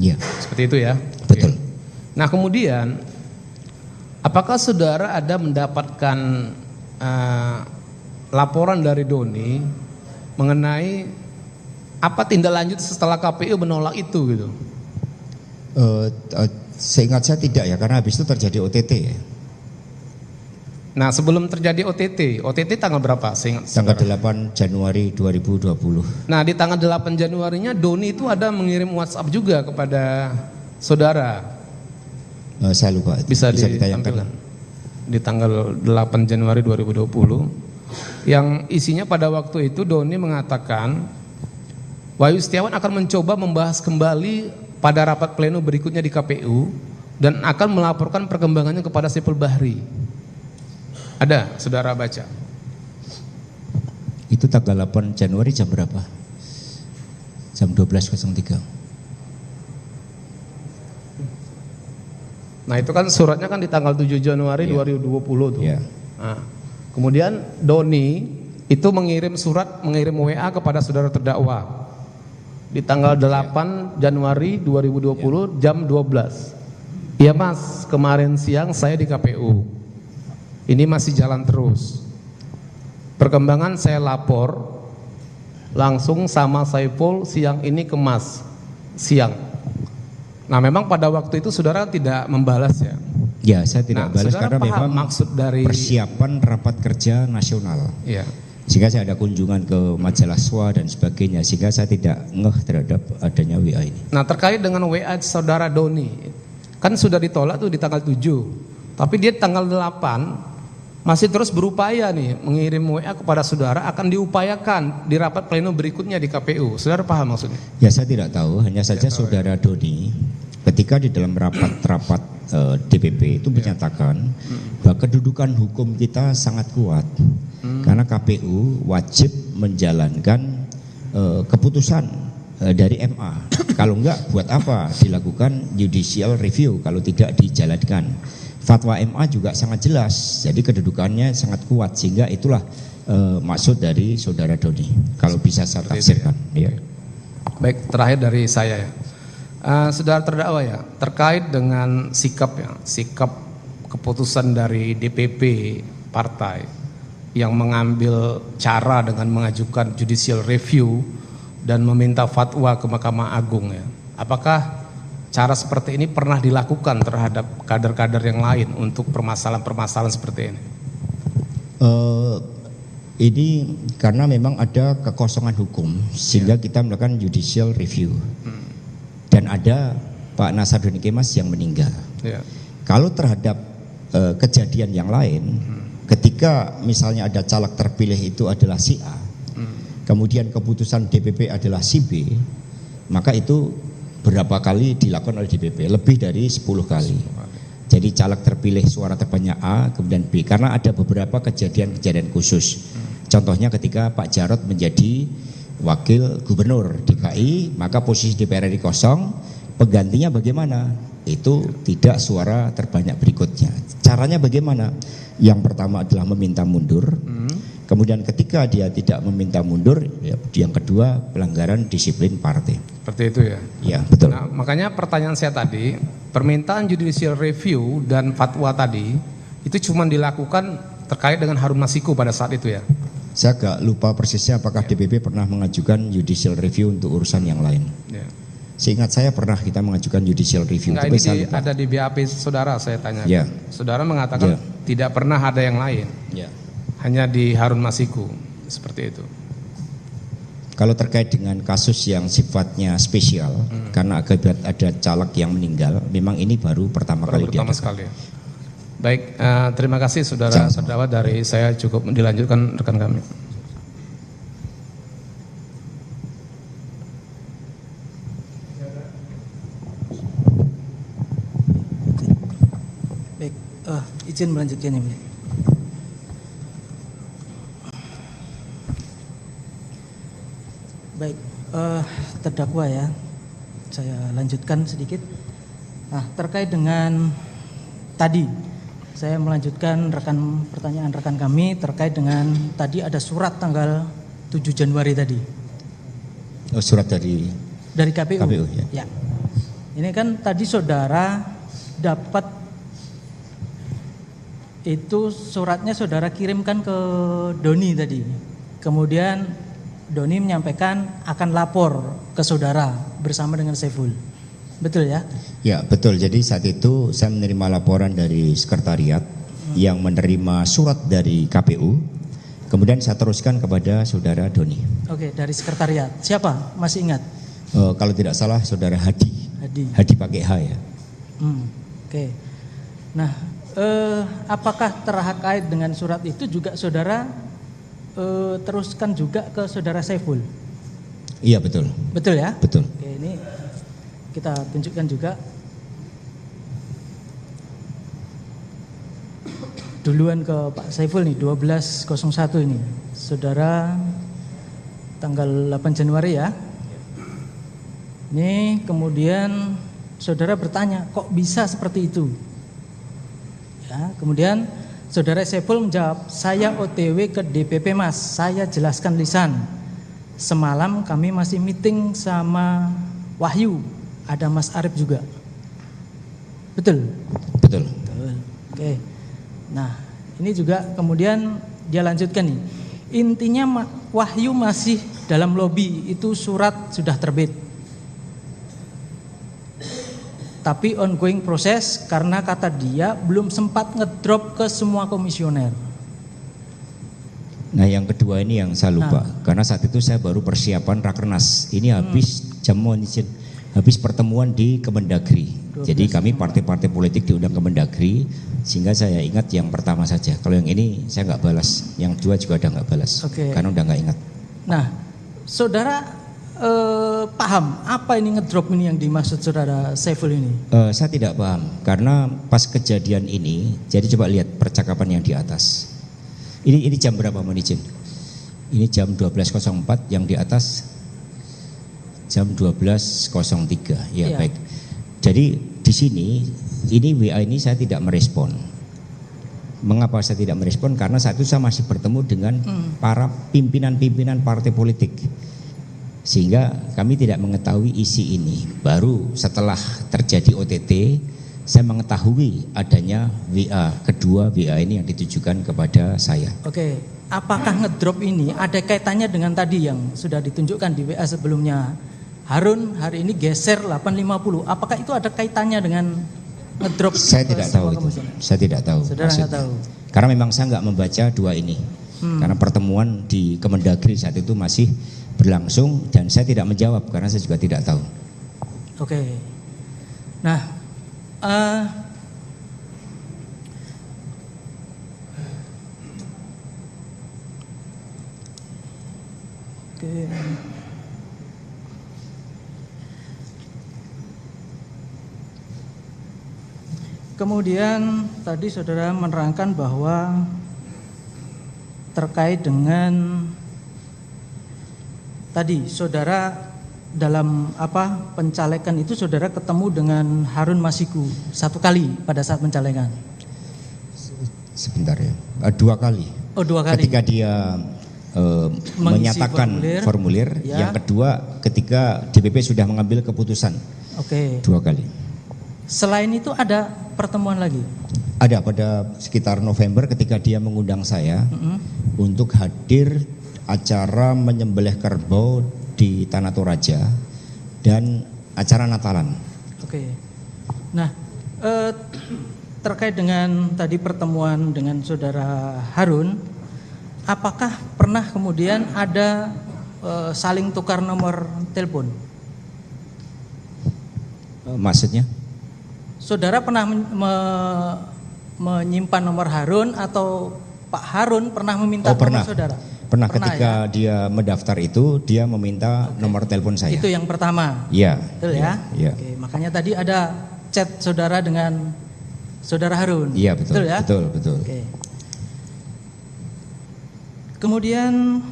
S2: Iya.
S1: Seperti itu ya.
S2: Betul.
S1: Oke. Nah kemudian, apakah saudara ada mendapatkan laporan dari Doni mengenai apa tindak lanjut setelah KPU menolak itu gitu?
S2: Seingat saya tidak ya, karena habis itu terjadi OTT ya.
S1: Nah sebelum terjadi OTT tanggal berapa?
S2: Tanggal 8 Januari 2020.
S1: Nah di tanggal 8 Januarinya Doni itu ada mengirim WhatsApp juga kepada saudara.
S2: Saya lupa.
S1: Bisa ditayangkan. Di tanggal 8 Januari 2020. Yang isinya pada waktu itu Doni mengatakan Wahyu Setiawan akan mencoba membahas kembali pada rapat pleno berikutnya di KPU dan akan melaporkan perkembangannya kepada Saiful Bahri. Ada, saudara baca.
S2: Itu tanggal 8 Januari jam berapa? Jam 12.03.
S1: Nah itu kan suratnya kan di tanggal 7 Januari 2020 tuh.
S2: Yeah.
S1: Nah, kemudian Doni itu mengirim WA kepada saudara terdakwa di tanggal 8 Januari 2020 jam 12. Iya mas, kemarin siang saya di KPU. Ini masih jalan terus. Perkembangan saya lapor langsung sama Saiful siang ini ke mas siang. Nah memang pada waktu itu saudara tidak membalas ya?
S2: Ya saya tidak balas karena memang
S1: maksud dari
S2: persiapan rapat kerja nasional.
S1: Iya.
S2: Sehingga saya ada kunjungan ke majalah SWA dan sebagainya, sehingga saya tidak ngeh terhadap adanya WA ini.
S1: Nah terkait dengan WA saudara Doni, kan sudah ditolak tuh di tanggal 7, tapi dia tanggal 8 masih terus berupaya nih mengirim WA kepada saudara akan diupayakan di rapat pleno berikutnya di KPU. Saudara paham maksudnya?
S2: Ya saya tidak tahu, hanya saja saudara Doni ketika di dalam rapat DPP itu menyatakan bahwa kedudukan hukum kita sangat kuat karena KPU wajib menjalankan keputusan dari MA. Kalau enggak, buat apa dilakukan judicial review kalau tidak dijalankan? Fatwa MA juga sangat jelas, jadi kedudukannya sangat kuat, sehingga itulah maksud dari saudara Doni. Kalau bisa saya tafsirkan. Ya.
S1: Baik, terakhir dari saya ya. Saudara terdakwa ya, terkait dengan sikap keputusan dari DPP partai yang mengambil cara dengan mengajukan judicial review dan meminta fatwa ke Mahkamah Agung ya. Apakah cara seperti ini pernah dilakukan terhadap kader-kader yang lain untuk permasalahan-permasalahan seperti ini?
S2: Ini karena memang ada kekosongan hukum sehingga kita melakukan judicial review. Dan ada Pak Nasaruddin Kemas yang meninggal. Kalau terhadap kejadian yang lain, ketika misalnya ada caleg terpilih itu adalah si A, kemudian keputusan DPP adalah si B, maka itu berapa kali dilakukan oleh DPP? Lebih dari 10 kali. Jadi caleg terpilih suara terbanyak A, kemudian B, karena ada beberapa kejadian-kejadian khusus. Contohnya ketika Pak Jarod menjadi wakil gubernur DKI, maka posisi DPR RI kosong, penggantinya bagaimana? Itu tidak suara terbanyak berikutnya. Caranya bagaimana? Yang pertama adalah meminta mundur. Kemudian ketika dia tidak meminta mundur, yang kedua pelanggaran disiplin partai.
S1: Seperti itu ya.
S2: Ya, betul.
S1: Nah, makanya pertanyaan saya tadi, permintaan judicial review dan fatwa tadi itu cuma dilakukan terkait dengan Harun Masiku pada saat itu ya.
S2: Saya agak lupa persisnya apakah DPP pernah mengajukan judicial review untuk urusan yang lain.
S1: Ya.
S2: Seingat saya pernah kita mengajukan judicial review.
S1: Enggak, ini ada di BAP saudara saya tanya.
S2: Ya.
S1: Saudara mengatakan tidak pernah ada yang lain.
S2: Ya.
S1: Hanya di Harun Masiku, seperti itu.
S2: Kalau terkait dengan kasus yang sifatnya spesial, karena akibat ada caleg yang meninggal, memang ini baru pertama kali diadakan.
S1: Sekali. Baik, terima kasih saudara terdakwa, dari saya cukup, dilanjutkan rekan kami.
S5: Baik, izin melanjutkan ini. Baik, terdakwa ya, saya lanjutkan sedikit. Nah, terkait dengan tadi, saya melanjutkan pertanyaan rekan kami terkait dengan tadi ada surat tanggal 7 Januari tadi.
S2: Oh, surat dari
S5: KPU.
S2: KPU
S5: Ya. Ini kan tadi saudara dapat itu suratnya saudara kirimkan ke Doni tadi. Kemudian Doni menyampaikan akan lapor ke saudara bersama dengan Saiful. Betul ya?
S2: Ya, betul. Jadi saat itu saya menerima laporan dari sekretariat yang menerima surat dari KPU. Kemudian saya teruskan kepada saudara Doni.
S5: Oke, dari sekretariat. Siapa? Masih ingat?
S2: Kalau tidak salah saudara Hadi. Hadi pakai H ya.
S5: Oke. Nah, apakah terkait dengan surat itu juga saudara teruskan juga ke saudara Saiful?
S2: Iya, betul.
S5: Betul ya?
S2: Betul.
S5: Oke, ini kita tunjukkan juga. Duluan ke Pak Saiful nih, 12.01 ini. Saudara tanggal 8 Januari ya. Ini kemudian saudara bertanya, kok bisa seperti itu? Ya, kemudian saudara Saiful menjawab, saya OTW ke DPP Mas, saya jelaskan lisan. Semalam kami masih meeting sama Wahyu, ada Mas Arif juga. Betul?
S2: Betul.
S5: Betul. Oke. Nah, ini juga kemudian dia lanjutkan nih. Intinya Wahyu masih dalam lobi, itu surat sudah terbit. Tapi ongoing proses karena kata dia belum sempat ngedrop ke semua komisioner.
S2: Nah, yang kedua ini yang saya lupa, karena saat itu saya baru persiapan Rakernas. Ini habis habis pertemuan di Kemendagri. Jadi kami partai-partai politik diundang Kemendagri, sehingga saya ingat yang pertama saja. Kalau yang ini saya nggak balas, yang dua juga udah nggak balas, karena udah nggak ingat.
S5: Nah, saudara paham apa ini ngedrop ini yang dimaksud saudara Saiful ini?
S2: Saya tidak paham, karena pas kejadian ini, jadi coba lihat percakapan yang di atas. Ini jam berapa, mohon izin? Ini jam 12.04, yang di atas jam 12.03. Ya, baik. Jadi di sini ini WA ini saya tidak merespon. Mengapa saya tidak merespon? Karena saat itu saya masih bertemu dengan para pimpinan-pimpinan partai politik, sehingga kami tidak mengetahui isi ini. Baru setelah terjadi OTT saya mengetahui adanya WA kedua, WA ini yang ditujukan kepada saya.
S5: Oke, apakah ngedrop ini ada kaitannya dengan tadi yang sudah ditunjukkan di WA sebelumnya? Harun hari ini geser 8.50. Apakah itu ada kaitannya dengan ngedrop?
S2: Saya tidak tahu itu. Saya tidak tahu.
S5: Saudara nggak tahu. Karena
S2: memang saya nggak membaca dua ini. Karena pertemuan di Kemendagri saat itu masih berlangsung dan saya tidak menjawab karena saya juga tidak tahu.
S5: Oke. Nah, oke. Kemudian tadi saudara menerangkan bahwa terkait dengan tadi saudara dalam pencalekan itu saudara ketemu dengan Harun Masiku 1 kali pada saat pencalekan.
S2: Sebentar ya, 2 kali.
S5: Oh, 2 kali.
S2: Ketika dia menyatakan formulir,
S5: ya.
S2: yang kedua ketika DPP sudah mengambil keputusan.
S5: Oke.
S2: 2 kali.
S5: Selain itu ada pertemuan lagi?
S2: Ada pada sekitar November ketika dia mengundang saya untuk hadir acara menyembelih kerbau di Tanah Toraja dan acara Natalan.
S5: Oke. Nah, terkait dengan tadi pertemuan dengan saudara Harun, apakah pernah kemudian ada saling tukar nomor telepon?
S2: Maksudnya?
S5: Saudara pernah menyimpan nomor Harun atau Pak Harun pernah meminta nomor saudara?
S2: Pernah ketika dia mendaftar itu dia meminta nomor telepon saya.
S5: Itu yang pertama.
S2: Iya.
S5: Betul ya?
S2: Iya.
S5: Oke, makanya tadi ada chat saudara dengan saudara Harun.
S2: Iya, betul.
S5: Betul ya?
S2: Betul.
S5: Oke. Kemudian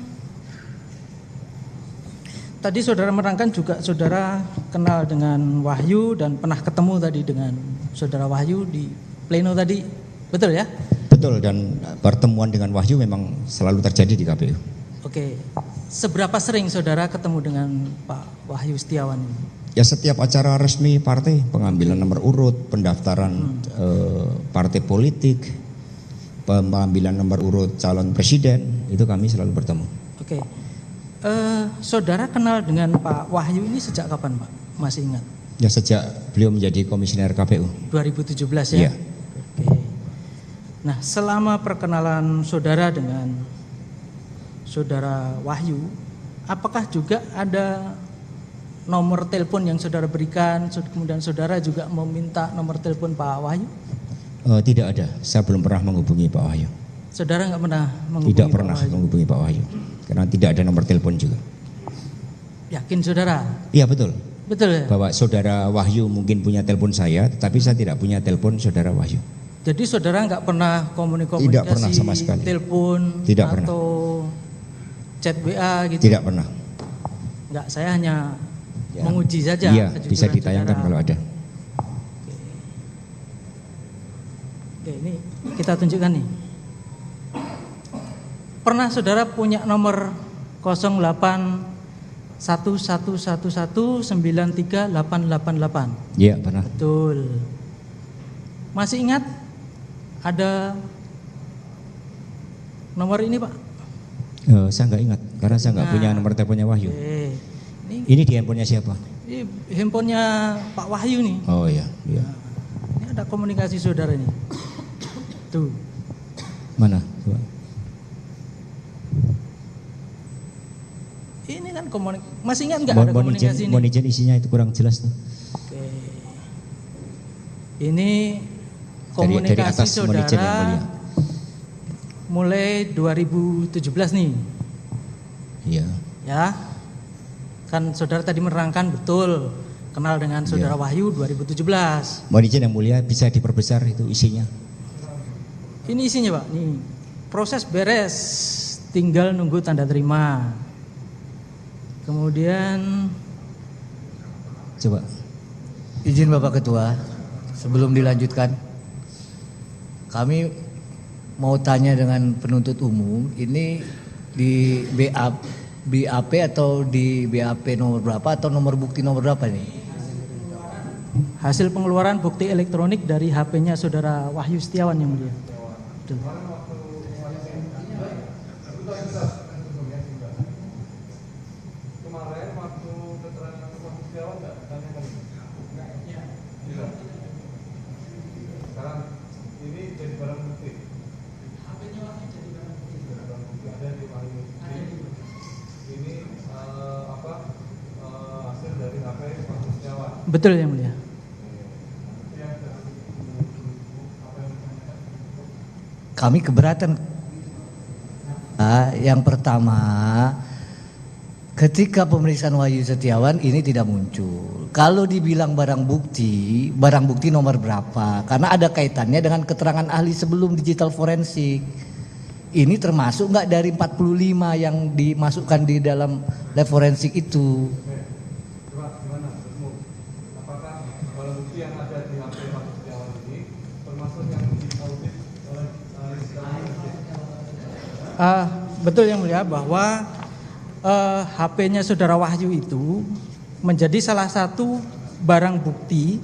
S5: tadi saudara menerangkan juga saudara kenal dengan Wahyu dan pernah ketemu tadi dengan saudara Wahyu di pleno tadi. Betul ya?
S2: Betul, dan pertemuan dengan Wahyu memang selalu terjadi di KPU.
S5: Oke. Seberapa sering saudara ketemu dengan Pak Wahyu Setiawan ini?
S2: Ya, setiap acara resmi partai, pengambilan nomor urut, pendaftaran partai politik, pengambilan nomor urut calon presiden, itu kami selalu bertemu.
S5: Oke. Saudara kenal dengan Pak Wahyu ini sejak kapan, Pak? Masih ingat?
S2: Ya, sejak beliau menjadi komisioner KPU.
S5: 2017 ya?
S2: Iya.
S5: Oke. Nah, selama perkenalan saudara dengan saudara Wahyu, apakah juga ada nomor telepon yang saudara berikan, kemudian saudara juga meminta nomor telepon Pak Wahyu?
S2: Tidak ada, saya belum pernah menghubungi Pak Wahyu.
S5: Saudara nggak pernah menghubungi
S2: Tidak
S5: Pak
S2: pernah
S5: Wahyu?
S2: menghubungi Pak Wahyu, karena tidak ada nomor telepon juga.
S5: Yakin saudara?
S2: Iya, betul.
S5: Betul ya?
S2: Bahwa saudara Wahyu mungkin punya telepon saya, tetapi saya tidak punya telepon saudara Wahyu.
S5: Jadi saudara nggak pernah komunikasi,
S2: Tidak pernah sama sekali.
S5: telepon,
S2: Tidak
S5: atau chat WA gitu?
S2: Tidak pernah.
S5: Enggak, saya hanya
S2: Ya.
S5: menguji saja.
S2: Iya,
S5: kejujuran
S2: bisa ditayangkan
S5: saudara.
S2: kalau ada.
S5: Oke, ini kita tunjukkan nih. Pernah saudara punya nomor 081111938888?
S2: Iya, pernah.
S5: Betul. Masih ingat ada nomor ini, Pak?
S2: Saya nggak ingat, karena saya nggak punya nomor teleponnya Wahyu.
S5: Oke.
S2: Ini di handphonenya siapa?
S5: Ini handphonenya Pak Wahyu nih.
S2: Oh iya.
S5: Ini ada komunikasi saudara ini. Tuh.
S2: Mana? Coba.
S5: Ini kan masih ingat nggak ada komunikasi ini?
S2: Mohon izin, isinya itu kurang jelas tuh.
S5: Oke. Ini
S2: Dari
S5: komunikasi
S2: atas, mohon izin yang
S5: saudara
S2: mulia.
S5: mulai 2017 nih.
S2: Iya.
S5: Ya. Kan saudara tadi menerangkan betul kenal dengan saudara Wahyu 2017.
S2: Mohon izin yang mulia, bisa diperbesar itu isinya.
S5: Ini isinya, Pak. Nih. Proses beres, tinggal nunggu tanda terima. Kemudian
S2: Coba.
S6: Izin Bapak Ketua, sebelum dilanjutkan, kami mau tanya dengan penuntut umum, ini di BAP atau di BAP nomor berapa atau nomor bukti nomor berapa nih?
S5: hasil pengeluaran bukti elektronik dari HP-nya saudara Wahyu Setiawan yang mulia. Betul. Betul yang mulia.
S6: Kami keberatan. Yang pertama, ketika pemeriksaan Wahyu Setiawan ini tidak muncul. Kalau dibilang barang bukti nomor berapa? Karena ada kaitannya dengan keterangan ahli sebelum digital forensik. ini termasuk nggak dari 45 yang dimasukkan di dalam lab forensik itu?
S4: Apakah barang bukti yang ada di HP Pak Setiawan ini termasuk yang diaudit oleh
S5: Betul yang mulia bahwa HP-nya saudara Wahyu itu menjadi salah satu barang bukti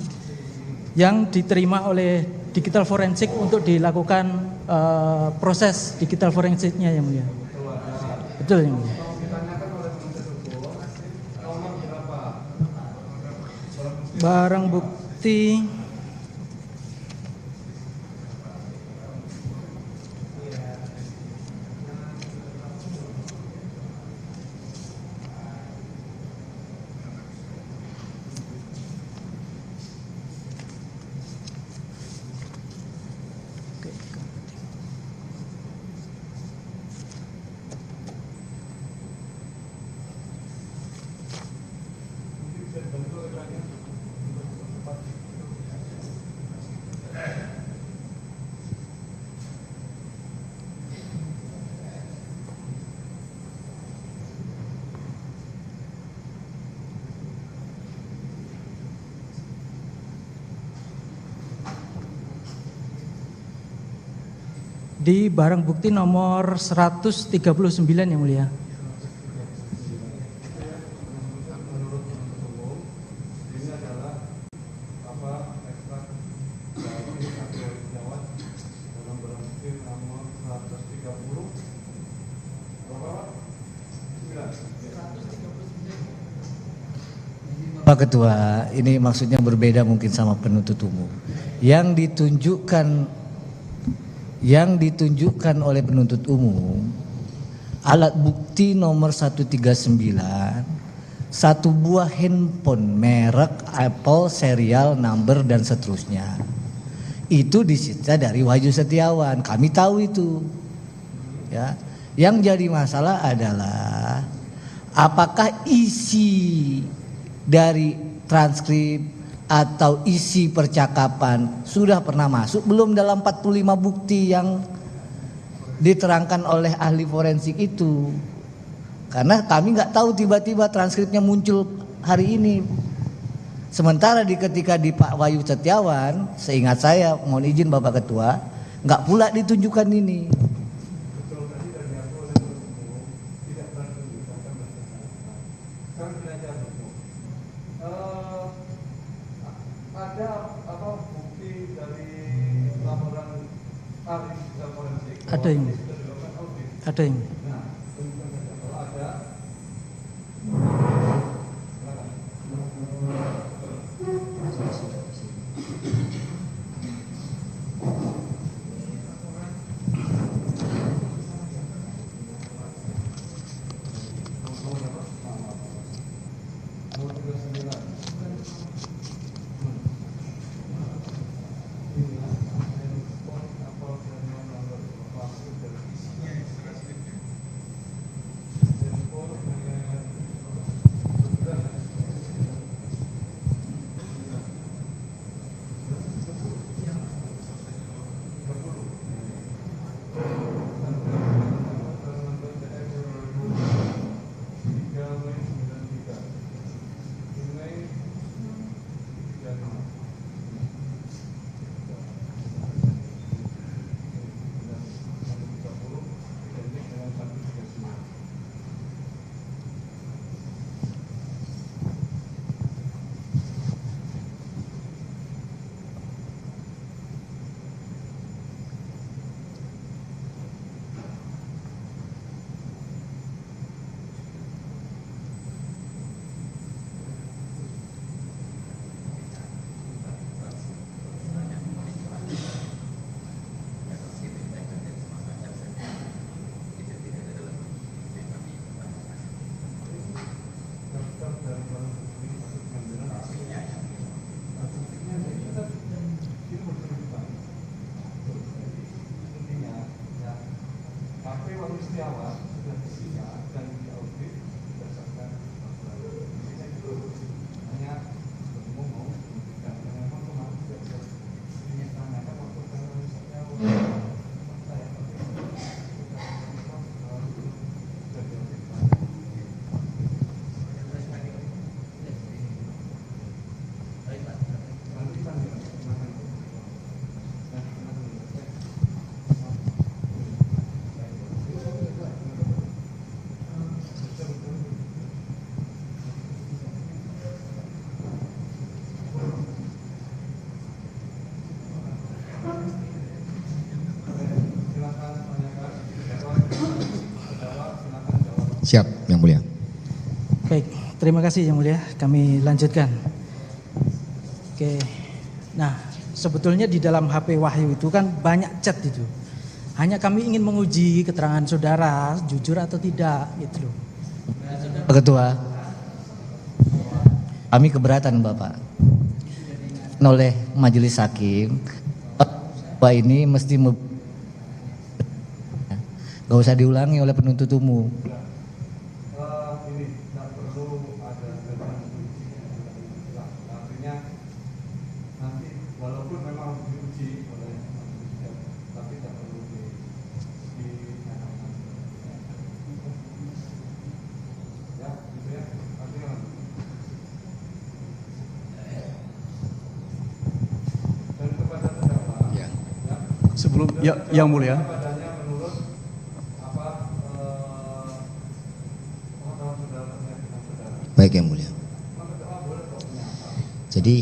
S5: yang diterima oleh digital forensik untuk dilakukan proses digital forensiknya yang mulia. Betul yang mulia. Barang bukti di barang bukti nomor 139 yang mulia.
S6: Pak Ketua, ini maksudnya berbeda mungkin sama penuntut umum. Yang ditunjukkan oleh penuntut umum alat bukti nomor 139, satu buah handphone merek Apple, serial number dan seterusnya. Itu disita dari Wahyu Setiawan. Kami tahu itu. Ya. Yang jadi masalah adalah apakah isi dari transkrip atau isi percakapan sudah pernah masuk belum dalam 45 bukti yang diterangkan oleh ahli forensik itu. Karena kami nggak tahu tiba-tiba transkripnya muncul hari ini. Sementara ketika di Pak Wahyu Setiawan, seingat saya, mohon izin Bapak Ketua, nggak pula ditunjukkan ini.
S5: Ada yang
S2: Siap, Yang Mulia.
S5: Baik, terima kasih Yang Mulia. Kami lanjutkan. Oke. Nah, sebetulnya di dalam HP Wahyu itu kan banyak chat itu. Hanya kami ingin menguji keterangan saudara jujur atau tidak gitu loh.
S6: Pak Ketua, kami keberatan Bapak oleh majelis hakim. Pak ini mesti gak usah diulangi oleh penuntut umum.
S4: Ini tidak perlu ada artinya nanti walaupun memang diuji oleh tapi tidak perlu ya gitu ya artinya dan kepada terdakwa ya.
S7: Sebelum yang mulia.
S2: Baik, Yang Mulia. Jadi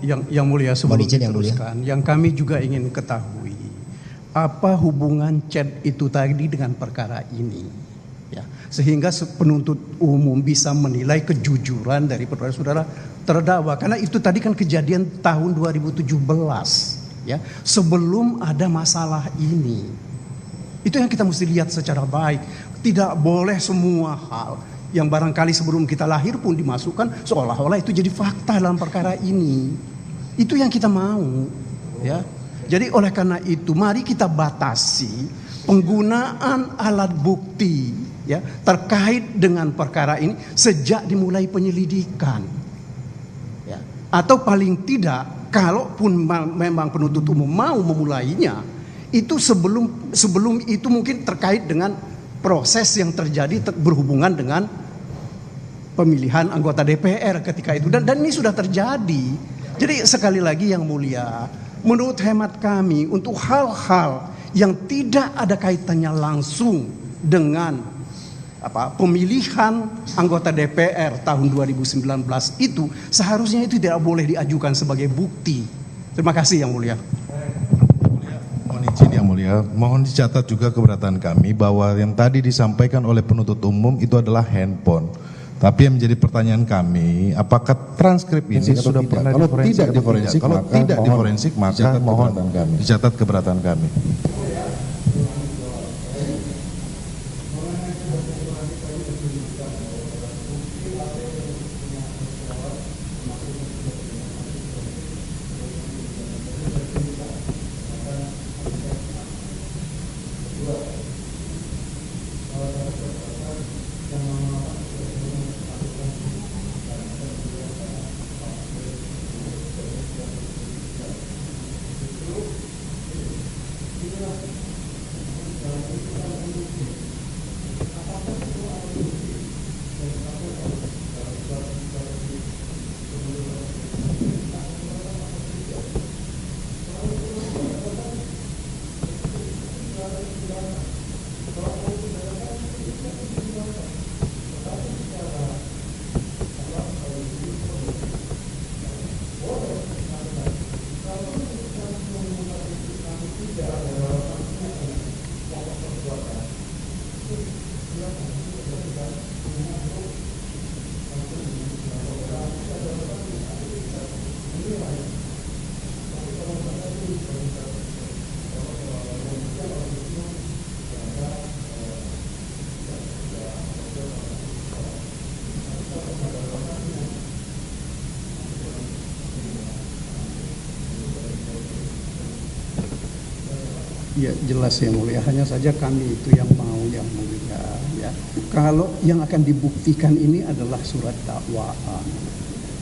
S7: Yang Mulia, sebelum
S2: izin, Yang Mulia.
S7: diteruskan, yang kami juga ingin ketahui apa hubungan chat itu tadi dengan perkara ini, ya, sehingga penuntut umum bisa menilai kejujuran dari saudara terdakwa, karena itu tadi kan kejadian tahun 2017, ya, sebelum ada masalah ini. Itu yang kita mesti lihat secara baik. Tidak boleh semua hal yang barangkali sebelum kita lahir pun dimasukkan seolah-olah itu jadi fakta dalam perkara ini. Itu yang kita mau, ya. Jadi oleh karena itu mari kita batasi penggunaan alat bukti, ya, terkait dengan perkara ini sejak dimulai penyelidikan, ya. Atau paling tidak kalaupun memang penuntut umum mau memulainya, itu sebelum itu mungkin terkait dengan proses yang terjadi berhubungan dengan pemilihan anggota DPR ketika itu, dan ini sudah terjadi. Jadi sekali lagi Yang Mulia, menurut hemat kami untuk hal-hal yang tidak ada kaitannya langsung dengan pemilihan anggota DPR tahun 2019 itu seharusnya itu tidak boleh diajukan sebagai bukti. Terima kasih Yang Mulia.
S8: Mohon izin Yang Mulia, mohon dicatat juga keberatan kami bahwa yang tadi disampaikan oleh penuntut umum itu adalah handphone. Tapi yang menjadi pertanyaan kami, apakah transkrip ini sudah pernah diforensik? Kalau tidak diforensik, maka mohon dicatat keberatan kami.
S7: Ya jelas Yang Mulia, hanya saja kami itu yang mau Yang Mulia, ya. Kalau yang akan dibuktikan ini adalah surat dakwaan.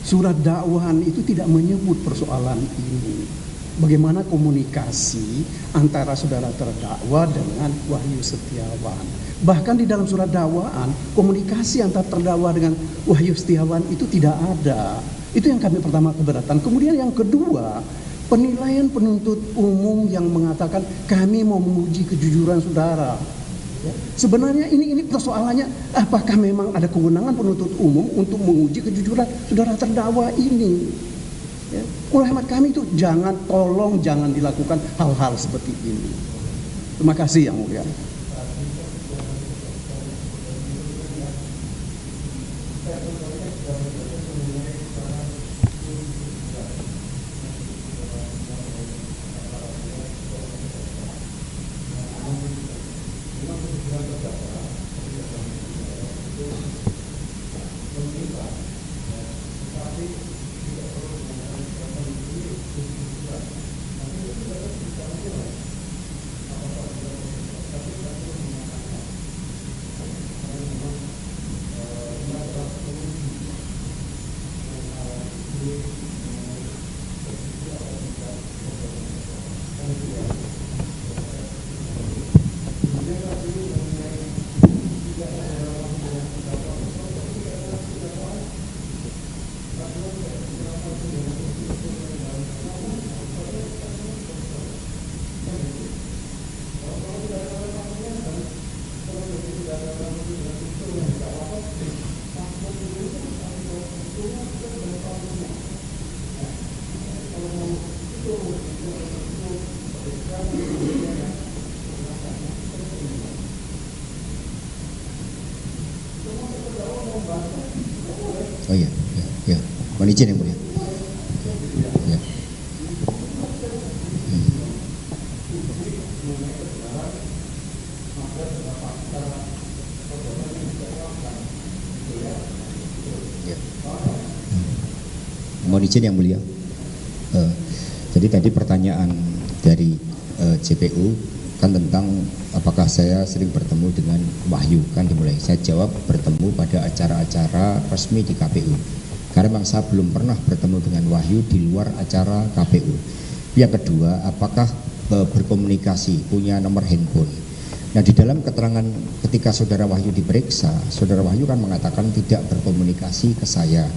S7: Surat dakwaan itu tidak menyebut persoalan ini. Bagaimana komunikasi antara saudara terdakwa dengan Wahyu Setiawan. Bahkan di dalam surat dakwaan, komunikasi antara terdakwa dengan Wahyu Setiawan itu tidak ada. Itu yang kami pertama keberatan. Kemudian yang kedua, penilaian penuntut umum yang mengatakan kami mau menguji kejujuran saudara. Ya. Sebenarnya ini persoalannya, apakah memang ada kewenangan penuntut umum untuk menguji kejujuran saudara terdakwa ini? Ya. Oleh hemat kami itu tolong jangan dilakukan hal-hal seperti ini. Terima kasih Yang Mulia.
S2: Oh iya, ya. Mohon izin Yang Mulia. Ya. Ya. Mohon izin Yang Mulia. Jadi tadi pertanyaan dari JPU kan tentang apakah saya sering bertemu dengan Wahyu, kan dimulai. Saya jawab bertemu pada acara-acara resmi di KPU. Karena memang saya belum pernah bertemu dengan Wahyu di luar acara KPU. Yang kedua, apakah berkomunikasi, punya nomor handphone. Nah, di dalam keterangan ketika Saudara Wahyu diperiksa, Saudara Wahyu kan mengatakan tidak berkomunikasi ke saya.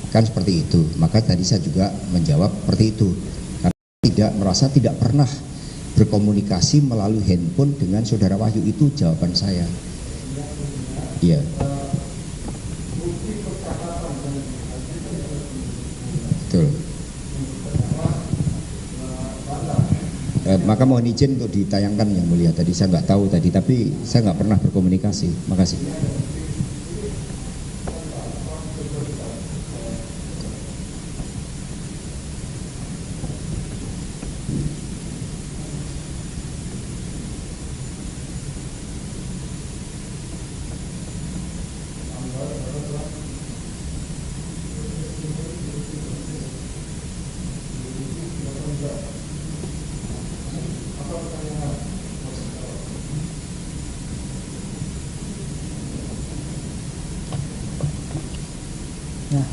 S2: Kan seperti itu. Maka tadi saya juga menjawab seperti itu. Karena merasa tidak pernah berkomunikasi melalui handphone dengan Saudara Wahyu, itu jawaban saya. Iya. Betul. Maka mohon izin untuk ditayangkan Yang Mulia. Tadi saya nggak tahu tadi, tapi saya nggak pernah berkomunikasi. Makasih.
S5: Nah,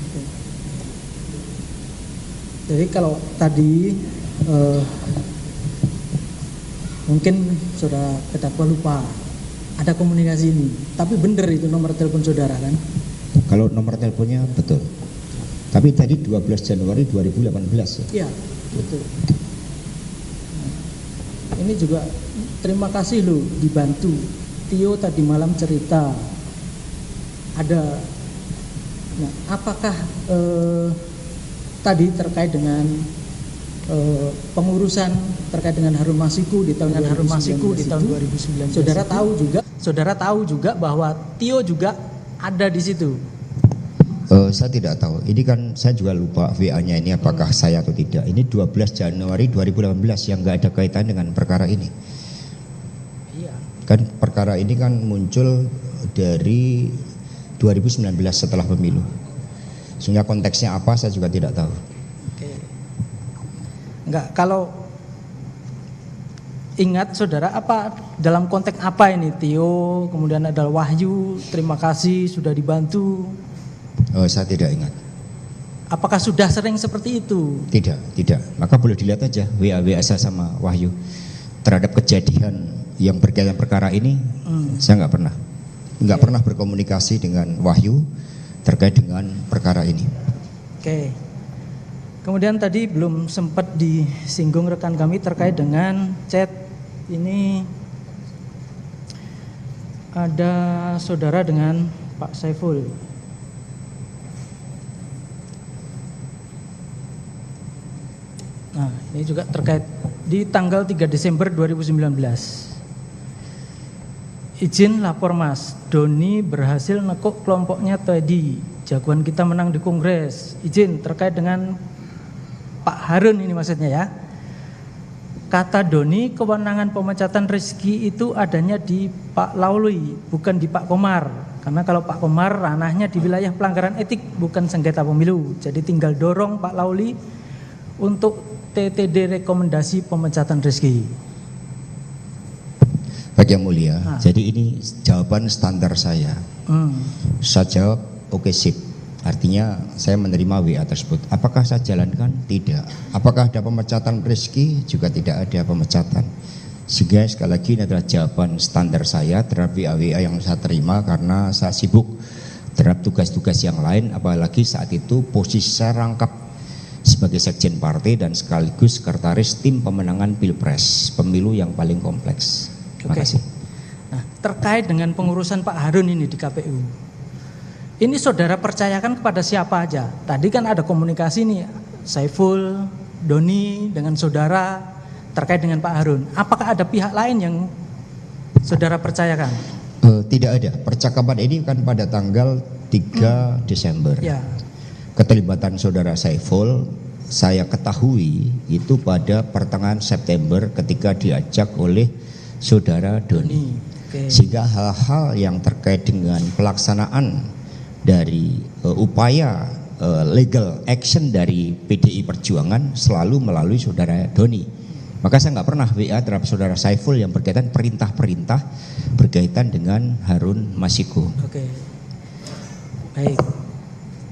S5: oke. Jadi kalau tadi mungkin saudara terdakwa lupa ada komunikasi ini, tapi benar itu nomor telepon saudara kan?
S2: Kalau nomor teleponnya betul. Tapi tadi 12 Januari 2018 ya?
S5: Iya, betul. Nah, ini juga terima kasih loh dibantu. Tio tadi malam cerita ada. Nah, apakah tadi terkait dengan pengurusan terkait dengan Harun Masiku di tahun 2019 saudara tahu juga bahwa Tio juga ada di situ.
S2: Saya tidak tahu. Ini kan saya juga lupa WA-nya ini apakah saya atau tidak. Ini 12 Januari 2018 yang nggak ada kaitan dengan perkara ini.
S5: Iya.
S2: Kan perkara ini kan muncul dari 2019 setelah pemilu. Sehingga konteksnya apa saya juga tidak tahu.
S5: Oke. Enggak, kalau ingat saudara apa dalam konteks apa ini Tio, kemudian ada Wahyu, terima kasih sudah dibantu.
S2: Saya tidak ingat.
S5: Apakah sudah sering seperti itu?
S2: Tidak. Maka boleh dilihat aja WA saya sama Wahyu terhadap kejadian yang berkaitan perkara ini. Saya nggak pernah berkomunikasi dengan Wahyu terkait dengan perkara ini.
S5: Oke. Kemudian tadi belum sempat disinggung rekan kami terkait dengan chat ini, ada saudara dengan Pak Saiful. Nah, ini juga terkait di tanggal 3 Desember 2019. Izin lapor Mas, Doni berhasil nekuk kelompoknya tadi. Jagoan kita menang di Kongres. Izin terkait dengan Pak Harun ini maksudnya ya. Kata Doni, kewenangan pemecatan Rizky itu adanya di Pak Lauli, bukan di Pak Komar. Karena kalau Pak Komar ranahnya di wilayah pelanggaran etik, bukan sengketa pemilu. Jadi tinggal dorong Pak Lauli untuk TTD rekomendasi pemecatan Rizky.
S2: Pak Yang Mulia, jadi ini jawaban standar saya. Saya jawab, oke sip. Artinya saya menerima WA tersebut. Apakah saya jalankan? Tidak. Apakah ada pemecatan Rizky? Juga tidak ada pemecatan. Sehingga sekali lagi ini adalah jawaban standar saya terhadap WA yang saya terima karena saya sibuk terhadap tugas-tugas yang lain. Apalagi saat itu posisi saya rangkap sebagai sekjen partai dan sekaligus sekretaris tim pemenangan Pilpres, pemilu yang paling kompleks. Terima kasih.
S5: Nah, terkait dengan pengurusan Pak Harun ini di KPU. Ini saudara percayakan kepada siapa aja? Tadi kan ada komunikasi nih, Saiful, Doni dengan saudara terkait dengan Pak Harun. Apakah ada pihak lain yang saudara percayakan?
S2: Tidak ada. Percakapan ini kan pada tanggal 3 Desember.
S5: Ya.
S2: Keterlibatan saudara Saiful saya ketahui itu pada pertengahan September ketika diajak oleh saudara Doni. Sehingga hal-hal yang terkait dengan pelaksanaan dari upaya legal action dari PDI Perjuangan selalu melalui saudara Doni. Maka saya nggak pernah WA terhadap saudara Saiful yang berkaitan perintah-perintah berkaitan dengan Harun Masiku.
S5: Oke, baik.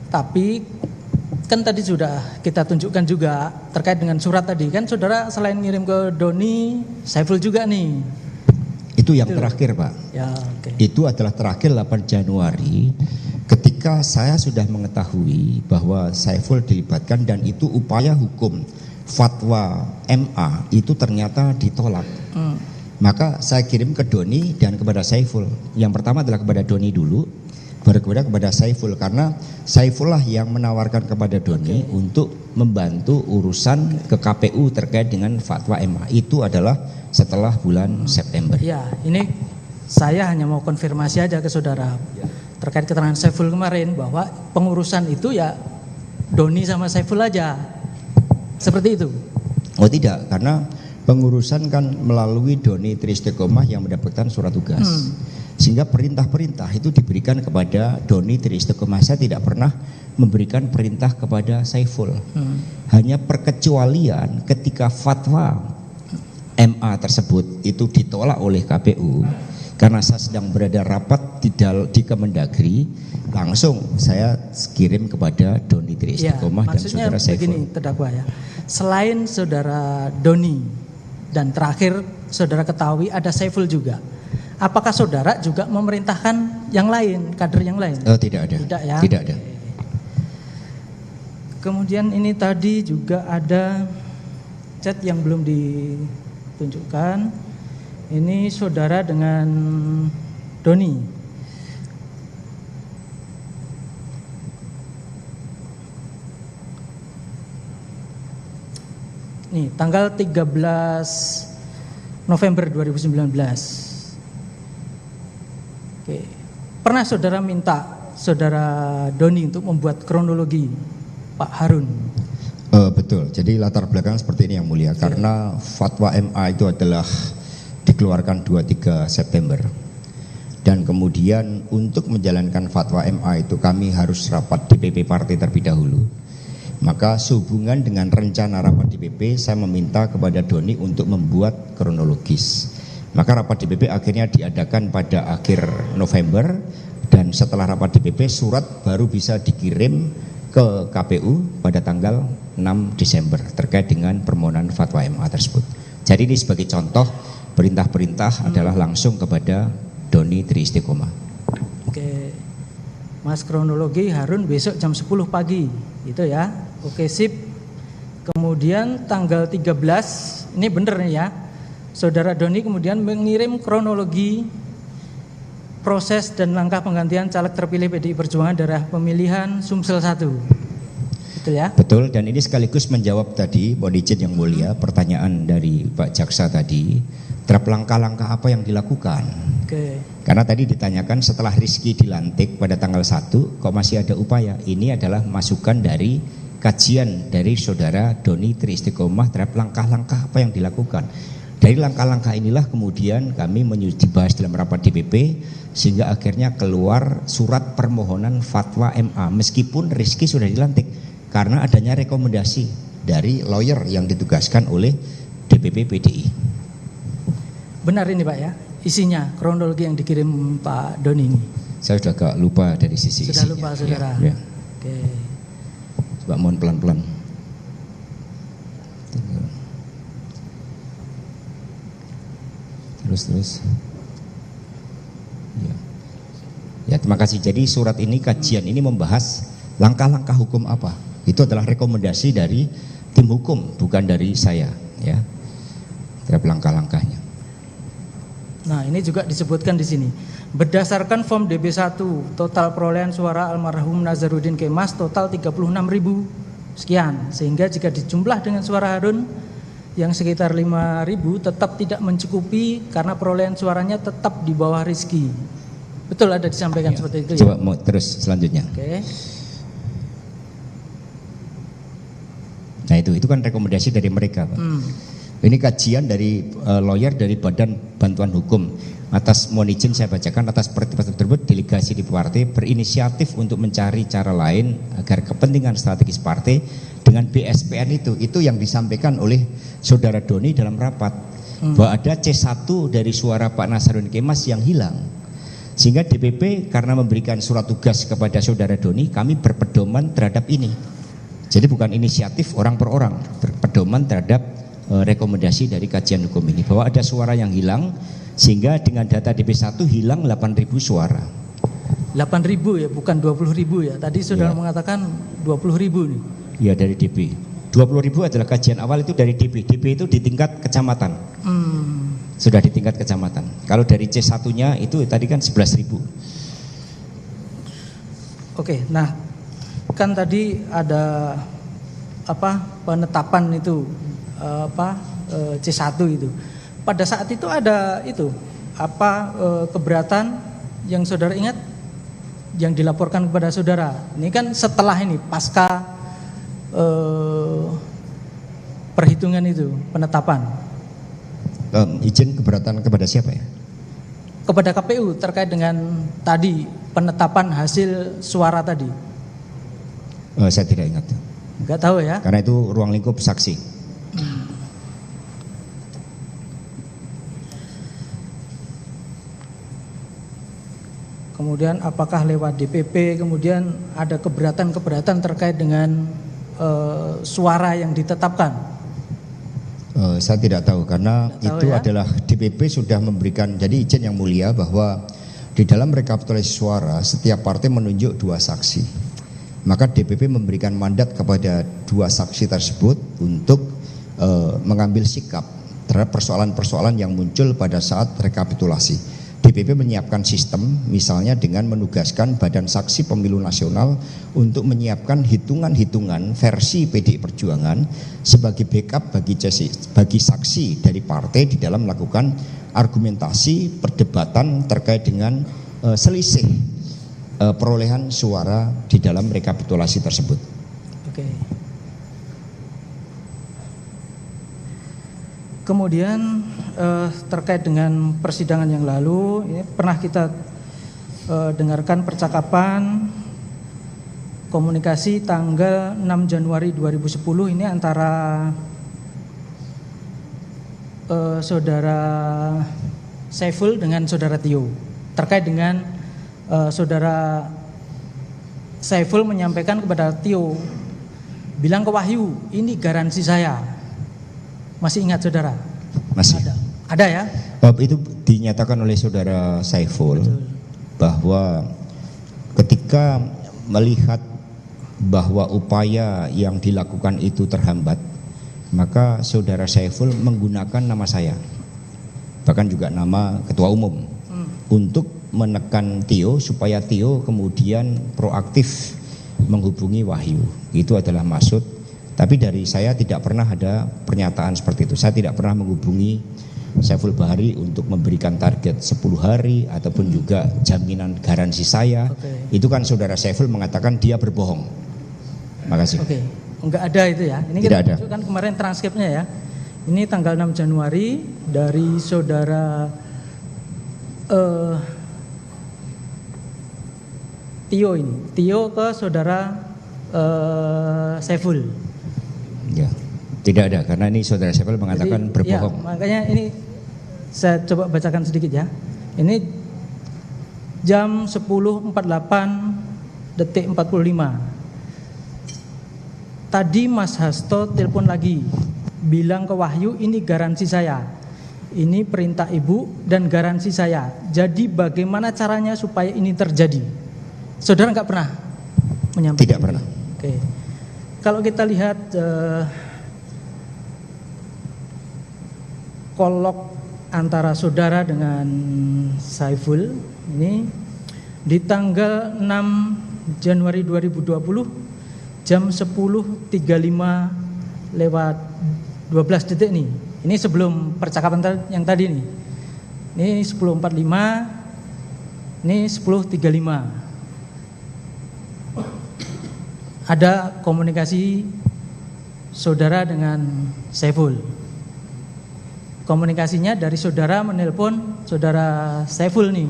S5: Tapi kan tadi sudah kita tunjukkan juga terkait dengan surat tadi kan saudara selain ngirim ke Doni, Saiful juga nih.
S2: Itu yang terakhir Pak.
S5: Ya, okay.
S2: Itu adalah terakhir 8 Januari ketika saya sudah mengetahui bahwa Saiful dilibatkan dan itu upaya hukum fatwa MA itu ternyata ditolak. Maka saya kirim ke Doni dan kepada Saiful. Yang pertama adalah kepada Doni dulu, baru kepada Saiful karena Saiful lah yang menawarkan kepada Doni untuk membantu urusan ke KPU terkait dengan fatwa MA. Itu adalah setelah bulan September.
S5: Ya, ini saya hanya mau konfirmasi aja ke saudara terkait keterangan Saiful kemarin bahwa pengurusan itu ya Doni sama Saiful aja. Seperti itu?
S2: Oh tidak, karena pengurusan kan melalui Doni Triistiqomah yang mendapatkan surat tugas. Sehingga perintah-perintah itu diberikan kepada Doni Triistiqomah. Saya tidak pernah memberikan perintah kepada Saiful. Hanya perkecualian ketika fatwa MA tersebut itu ditolak oleh KPU karena saya sedang berada rapat di Kemendagri, langsung saya kirim kepada Doni Triistiqomah dan saudara Saiful.
S5: Begini terdakwa ya, selain saudara Doni dan terakhir saudara ketahui ada Saiful juga. Apakah saudara juga memerintahkan yang lain, kader yang lain?
S2: Tidak ada.
S5: Tidak ya?
S2: Tidak ada.
S5: Kemudian ini tadi juga ada chat yang belum ditunjukkan. Ini saudara dengan Doni. Nih, tanggal 13 November 2019. Oke. Pernah saudara minta saudara Doni untuk membuat kronologi Pak Harun?
S2: Betul. Jadi latar belakang seperti ini yang mulia. Karena fatwa MA itu adalah dikeluarkan 23 September. Dan kemudian untuk menjalankan fatwa MA itu kami harus rapat DPP partai terlebih dahulu. Maka sehubungan dengan rencana rapat DPP, saya meminta kepada Doni untuk membuat kronologis. Maka rapat DPP akhirnya diadakan pada akhir November, dan setelah rapat DPP surat baru bisa dikirim ke KPU pada tanggal 6 Desember terkait dengan permohonan fatwa MA tersebut. Jadi ini sebagai contoh perintah-perintah adalah langsung kepada Doni Triistiqomah.
S5: Oke, Mas, kronologi Harun besok jam 10 pagi, gitu ya. Oke, sip. Kemudian tanggal 13, ini bener nih ya, saudara Doni kemudian mengirim kronologi proses dan langkah penggantian caleg terpilih PDI Perjuangan daerah pemilihan Sumsel 1. Betul ya?
S2: Betul, dan ini sekaligus menjawab tadi, mohon izin yang mulia, pertanyaan dari Pak Jaksa tadi, terhadap langkah-langkah apa yang dilakukan.
S5: Oke.
S2: Karena tadi ditanyakan setelah Rizky dilantik pada tanggal 1, kok masih ada upaya? Ini adalah masukan dari kajian dari saudara Doni Tri Istiqomah terhadap langkah-langkah apa yang dilakukan. Dari langkah-langkah inilah kemudian kami dibahas dalam rapat DPP sehingga akhirnya keluar surat permohonan fatwa MA meskipun Rizky sudah dilantik karena adanya rekomendasi dari lawyer yang ditugaskan oleh DPP PDI.
S5: Benar ini Pak ya, isinya kronologi yang dikirim Pak Doni ini.
S2: Saya sudah agak lupa dari sisi
S5: Sudah
S2: isinya.
S5: lupa saudara.
S2: Ya.
S5: Oke.
S2: Coba mohon pelan-pelan. Terus. Ya, terima kasih. Jadi surat ini, kajian ini membahas langkah-langkah hukum apa. Itu adalah rekomendasi dari tim hukum, bukan dari saya, ya. Terhadap langkah-langkahnya.
S5: Nah, ini juga disebutkan di sini. Berdasarkan form DB1, total perolehan suara almarhum Nazarudin Kemas total 36.000 sekian. Sehingga jika dijumlah dengan suara Harun yang sekitar 5.000 tetap tidak mencukupi karena perolehan suaranya tetap di bawah Rizky. Betul ada disampaikan
S2: Ya.
S5: seperti itu ya?
S2: Coba mau terus selanjutnya.
S5: Oke.
S2: Nah itu kan rekomendasi dari mereka, Pak. Ini kajian dari lawyer dari Badan Bantuan Hukum. Atas mohon izin saya bacakan, atas pertimbangan tersebut delegasi di partai berinisiatif untuk mencari cara lain agar kepentingan strategis partai dengan BSPN itu yang disampaikan oleh saudara Doni dalam rapat bahwa ada C1 dari suara Pak Nazarudin Kemas yang hilang. Sehingga DPP karena memberikan surat tugas kepada saudara Doni, kami berpedoman terhadap ini. Jadi bukan inisiatif orang per orang, berpedoman terhadap rekomendasi dari kajian hukum ini bahwa ada suara yang hilang sehingga dengan data DP1 hilang 8.000 suara.
S5: 8.000 ya, bukan 20.000 ya. Tadi saudara
S2: Ya.
S5: mengatakan 20.000 nih.
S2: Ya dari DP. 20.000 adalah kajian awal itu dari DP. DP itu di tingkat kecamatan. Sudah di tingkat kecamatan. Kalau dari C1-nya itu tadi kan 11.000.
S5: Oke, nah kan tadi ada penetapan itu C1 itu. Pada saat itu ada itu keberatan yang saudara ingat yang dilaporkan kepada saudara. Ini kan setelah ini pasca perhitungan itu penetapan.
S2: Izin keberatan kepada siapa ya?
S5: Kepada KPU terkait dengan tadi penetapan hasil suara tadi.
S2: Saya tidak ingat.
S5: Enggak tahu ya.
S2: Karena itu ruang lingkup saksi.
S5: Kemudian apakah lewat DPP, kemudian ada keberatan-keberatan terkait dengan suara yang ditetapkan?
S2: Saya tidak tahu karena
S5: Tidak tahu
S2: itu
S5: ya?
S2: adalah DPP sudah memberikan, jadi izin yang mulia bahwa di dalam rekapitulasi suara setiap partai menunjuk 2 saksi. Maka DPP memberikan mandat kepada 2 saksi tersebut untuk mengambil sikap terhadap persoalan-persoalan yang muncul pada saat rekapitulasi. DPP menyiapkan sistem misalnya dengan menugaskan Badan Saksi Pemilu Nasional untuk menyiapkan hitungan-hitungan versi PDI Perjuangan sebagai backup bagi saksi dari partai di dalam melakukan argumentasi perdebatan terkait dengan selisih perolehan suara di dalam rekapitulasi tersebut.
S5: Oke. Kemudian terkait dengan persidangan yang lalu, ini pernah kita dengarkan percakapan komunikasi tanggal 6 Januari 2010 ini antara saudara Saiful dengan saudara Tio terkait dengan saudara Saiful menyampaikan kepada Tio, bilang ke Wahyu, ini garansi saya. Masih ingat saudara?
S2: Masih.
S5: Ada ya?
S2: Itu dinyatakan oleh saudara Saiful.
S5: Betul.
S2: Bahwa ketika melihat bahwa upaya yang dilakukan itu terhambat, maka saudara Saiful menggunakan nama saya, bahkan juga nama ketua umum, untuk menekan Tio supaya Tio kemudian proaktif menghubungi Wahyu. Itu adalah maksud. Tapi dari saya tidak pernah ada pernyataan seperti itu. Saya tidak pernah menghubungi Saiful Bahri untuk memberikan target 10 hari ataupun juga jaminan garansi saya. Itu kan saudara Saiful mengatakan dia berbohong. Makasih.
S5: Oke, enggak ada itu ya. Ini
S2: Tidak
S5: kita
S2: ada.
S5: tunjukkan kemarin transkripnya ya. Ini tanggal 6 Januari dari saudara Tio ini. Tio ke saudara Saiful.
S2: Ya. Tidak ada karena ini saudara Saiful mengatakan berbohong.
S5: Ya, makanya ini saya coba bacakan sedikit ya. Ini jam 10.48 detik 45. Tadi Mas Hasto telepon lagi, bilang ke Wahyu ini garansi saya, ini perintah ibu dan garansi saya. Jadi bagaimana caranya supaya ini terjadi? Saudara nggak pernah menyampaikan?
S2: Tidak pernah.
S5: Oke. Kalau kita lihat kolok antara saudara dengan Saiful ini di tanggal 6 Januari 2020 jam 10.35 lewat 12 detik nih. Ini sebelum percakapan yang tadi nih. Ini 10.45, ini 10.35. Ada komunikasi saudara dengan Saiful. Komunikasinya dari saudara menelpon saudara Saiful nih.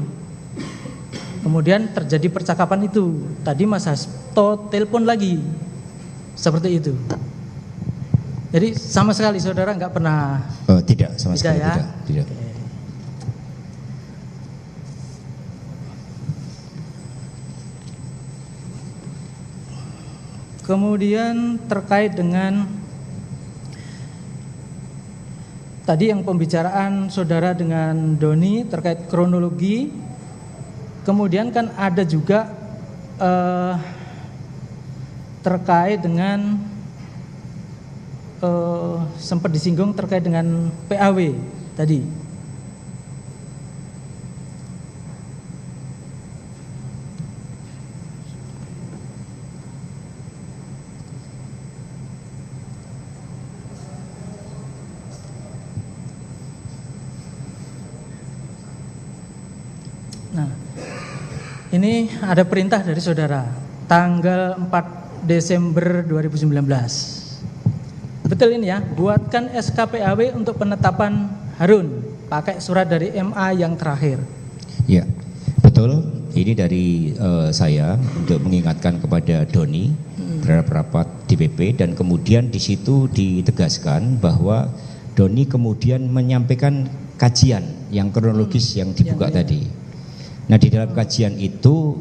S5: Kemudian terjadi percakapan itu. Tadi Mas Hasto telepon lagi. Seperti itu. Jadi sama sekali saudara nggak pernah.
S2: Tidak, sama sekali
S5: ya?
S2: tidak.
S5: Oke. Kemudian terkait dengan tadi yang pembicaraan saudara dengan Doni terkait kronologi, kemudian kan ada juga terkait dengan sempat disinggung terkait dengan PAW tadi. Nah, ini ada perintah dari saudara tanggal 4 Desember 2019. Betul ini ya, buatkan SKPAW untuk penetapan Harun pakai surat dari MA yang terakhir.
S2: Ya, betul. Ini dari saya untuk mengingatkan kepada Doni terhadap rapat DPP dan kemudian di situ ditegaskan bahwa Doni kemudian menyampaikan kajian yang kronologis yang dibuka tadi. Nah, di dalam kajian itu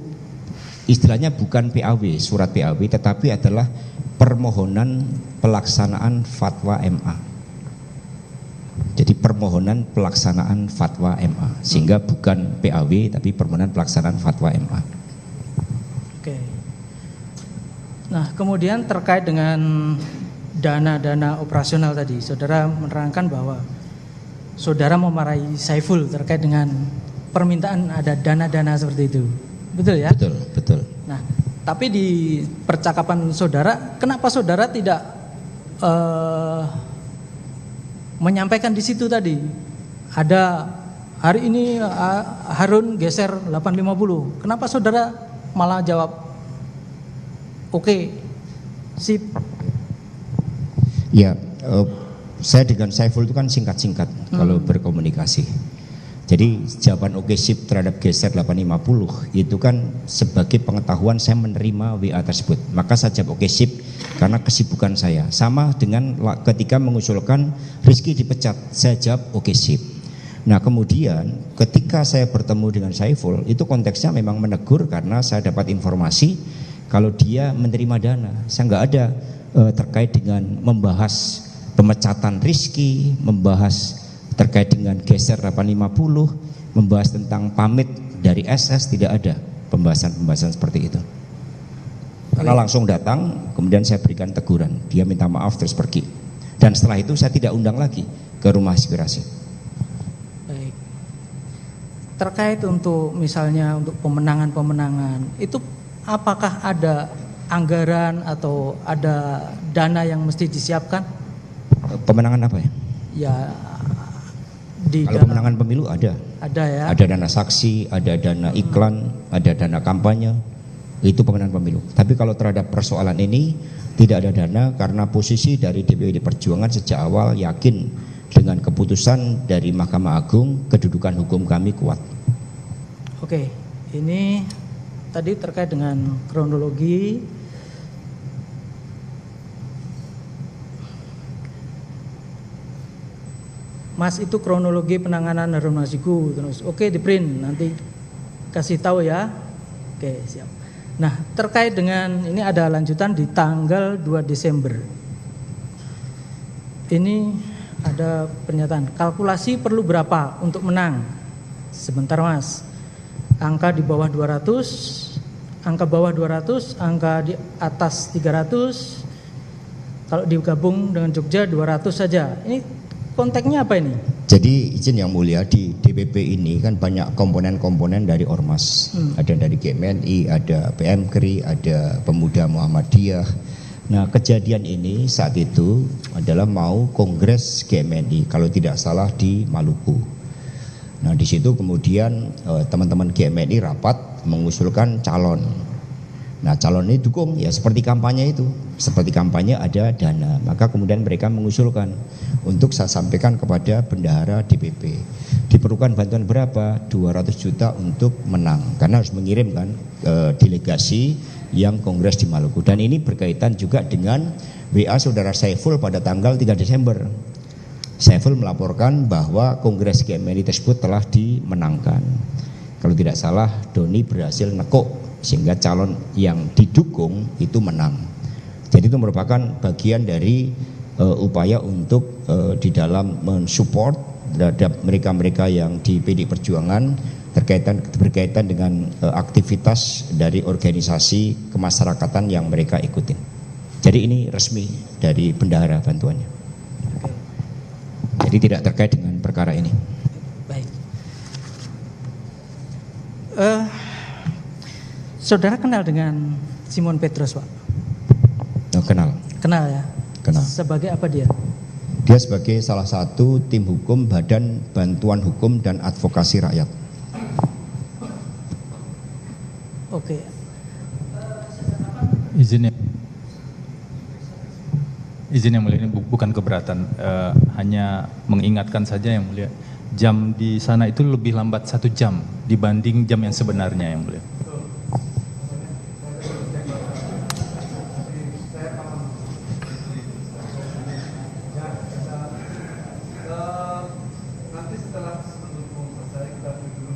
S2: istilahnya bukan PAW, surat PAW, tetapi adalah permohonan pelaksanaan fatwa MA. Jadi permohonan pelaksanaan fatwa MA, sehingga bukan PAW tapi permohonan pelaksanaan fatwa MA.
S5: Oke. Nah, kemudian terkait dengan dana-dana operasional tadi, saudara menerangkan bahwa saudara memarahi Saiful terkait dengan permintaan ada dana-dana seperti itu. Betul ya?
S2: Betul, betul.
S5: Nah, tapi di percakapan saudara, kenapa saudara tidak menyampaikan di situ tadi? Ada hari ini Harun geser 850. Kenapa saudara malah jawab oke, sip?
S2: Ya, saya dengan Saiful itu kan singkat-singkat kalau berkomunikasi. Jadi jawaban oke sip terhadap geser 850 itu kan sebagai pengetahuan saya menerima WA tersebut. Maka saya jawab oke sip karena kesibukan saya. Sama dengan ketika mengusulkan Rizky dipecat, saya jawab oke sip. Nah, kemudian ketika saya bertemu dengan Saiful, itu konteksnya memang menegur karena saya dapat informasi kalau dia menerima dana. Saya nggak ada terkait dengan membahas pemecatan Rizky, membahas terkait dengan geser 850, membahas tentang pamit dari SS, tidak ada pembahasan-pembahasan seperti itu. Karena langsung datang, kemudian saya berikan teguran, dia minta maaf terus pergi. Dan setelah itu saya tidak undang lagi ke rumah aspirasi.
S5: Baik. Terkait untuk misalnya untuk pemenangan-pemenangan, itu apakah ada anggaran atau ada dana yang mesti disiapkan?
S2: Pemenangan apa ya?
S5: Ya di
S2: Kalau pemenangan pemilu ada.
S5: Ada ya.
S2: Ada dana saksi, ada dana iklan, ada dana kampanye. Itu pemenangan pemilu. Tapi kalau terhadap persoalan ini tidak ada dana karena posisi dari DPD Perjuangan sejak awal yakin dengan keputusan dari Mahkamah Agung, kedudukan hukum kami kuat.
S5: Oke, ini tadi terkait dengan kronologi. Mas, itu kronologi penanganan Harun Masiku terus. Oke, di print nanti kasih tahu ya. Oke, siap. Nah, terkait dengan ini ada lanjutan di tanggal 2 Desember. Ini ada pernyataan, kalkulasi perlu berapa untuk menang? Sebentar Mas. Angka di bawah 200, angka bawah 200, angka di atas 300. Kalau digabung dengan Jogja 200 saja. Ini konteksnya apa ini?
S2: Jadi izin yang mulia, di DPP ini kan banyak komponen-komponen dari Ormas. Ada dari GMNI, ada PMKRI, ada Pemuda Muhammadiyah. Nah, kejadian ini saat itu adalah mau kongres GMNI kalau tidak salah di Maluku. Nah, di situ kemudian teman-teman GMNI rapat mengusulkan calon. Nah, calon ini dukung ya seperti kampanye itu. Seperti kampanye ada dana. Maka kemudian mereka mengusulkan untuk saya sampaikan kepada bendahara DPP. Diperlukan bantuan berapa? 200 juta untuk menang. Karena harus mengirimkan delegasi yang kongres di Maluku. Dan ini berkaitan juga dengan WA saudara Saiful pada tanggal 3 Desember. Saiful melaporkan bahwa kongres GMNI tersebut telah dimenangkan. Kalau tidak salah Doni berhasil nekuk sehingga calon yang didukung itu menang. Jadi itu merupakan bagian dari upaya untuk di dalam mensupport terhadap mereka-mereka yang di PD Perjuangan berkaitan dengan aktivitas dari organisasi kemasyarakatan yang mereka ikutin. Jadi ini resmi dari bendahara bantuannya. Jadi tidak terkait dengan perkara ini.
S5: Baik. Saudara kenal dengan Simon Petrus, Pak?
S2: Oh, kenal.
S5: Kenal ya?
S2: Kenal.
S5: Sebagai apa dia?
S2: Dia sebagai salah satu tim hukum Badan Bantuan Hukum dan Advokasi Rakyat.
S5: Oke.
S9: Izin yang mulia, ini bukan keberatan, hanya mengingatkan saja yang mulia, jam di sana itu lebih lambat 1 jam dibanding jam yang sebenarnya yang mulia.
S4: Nanti setelah mendukung selesai kita dulu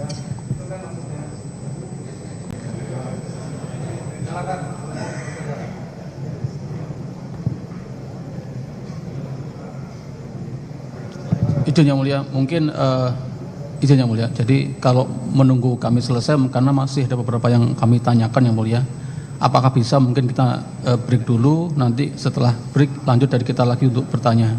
S4: ya, itu kan maksudnya. Silakan.
S10: Izin yang mulia, mungkin izin yang mulia. Jadi kalau menunggu kami selesai, karena masih ada beberapa yang kami tanyakan yang mulia. Apakah bisa mungkin kita break dulu, nanti setelah break lanjut dari kita lagi untuk bertanya.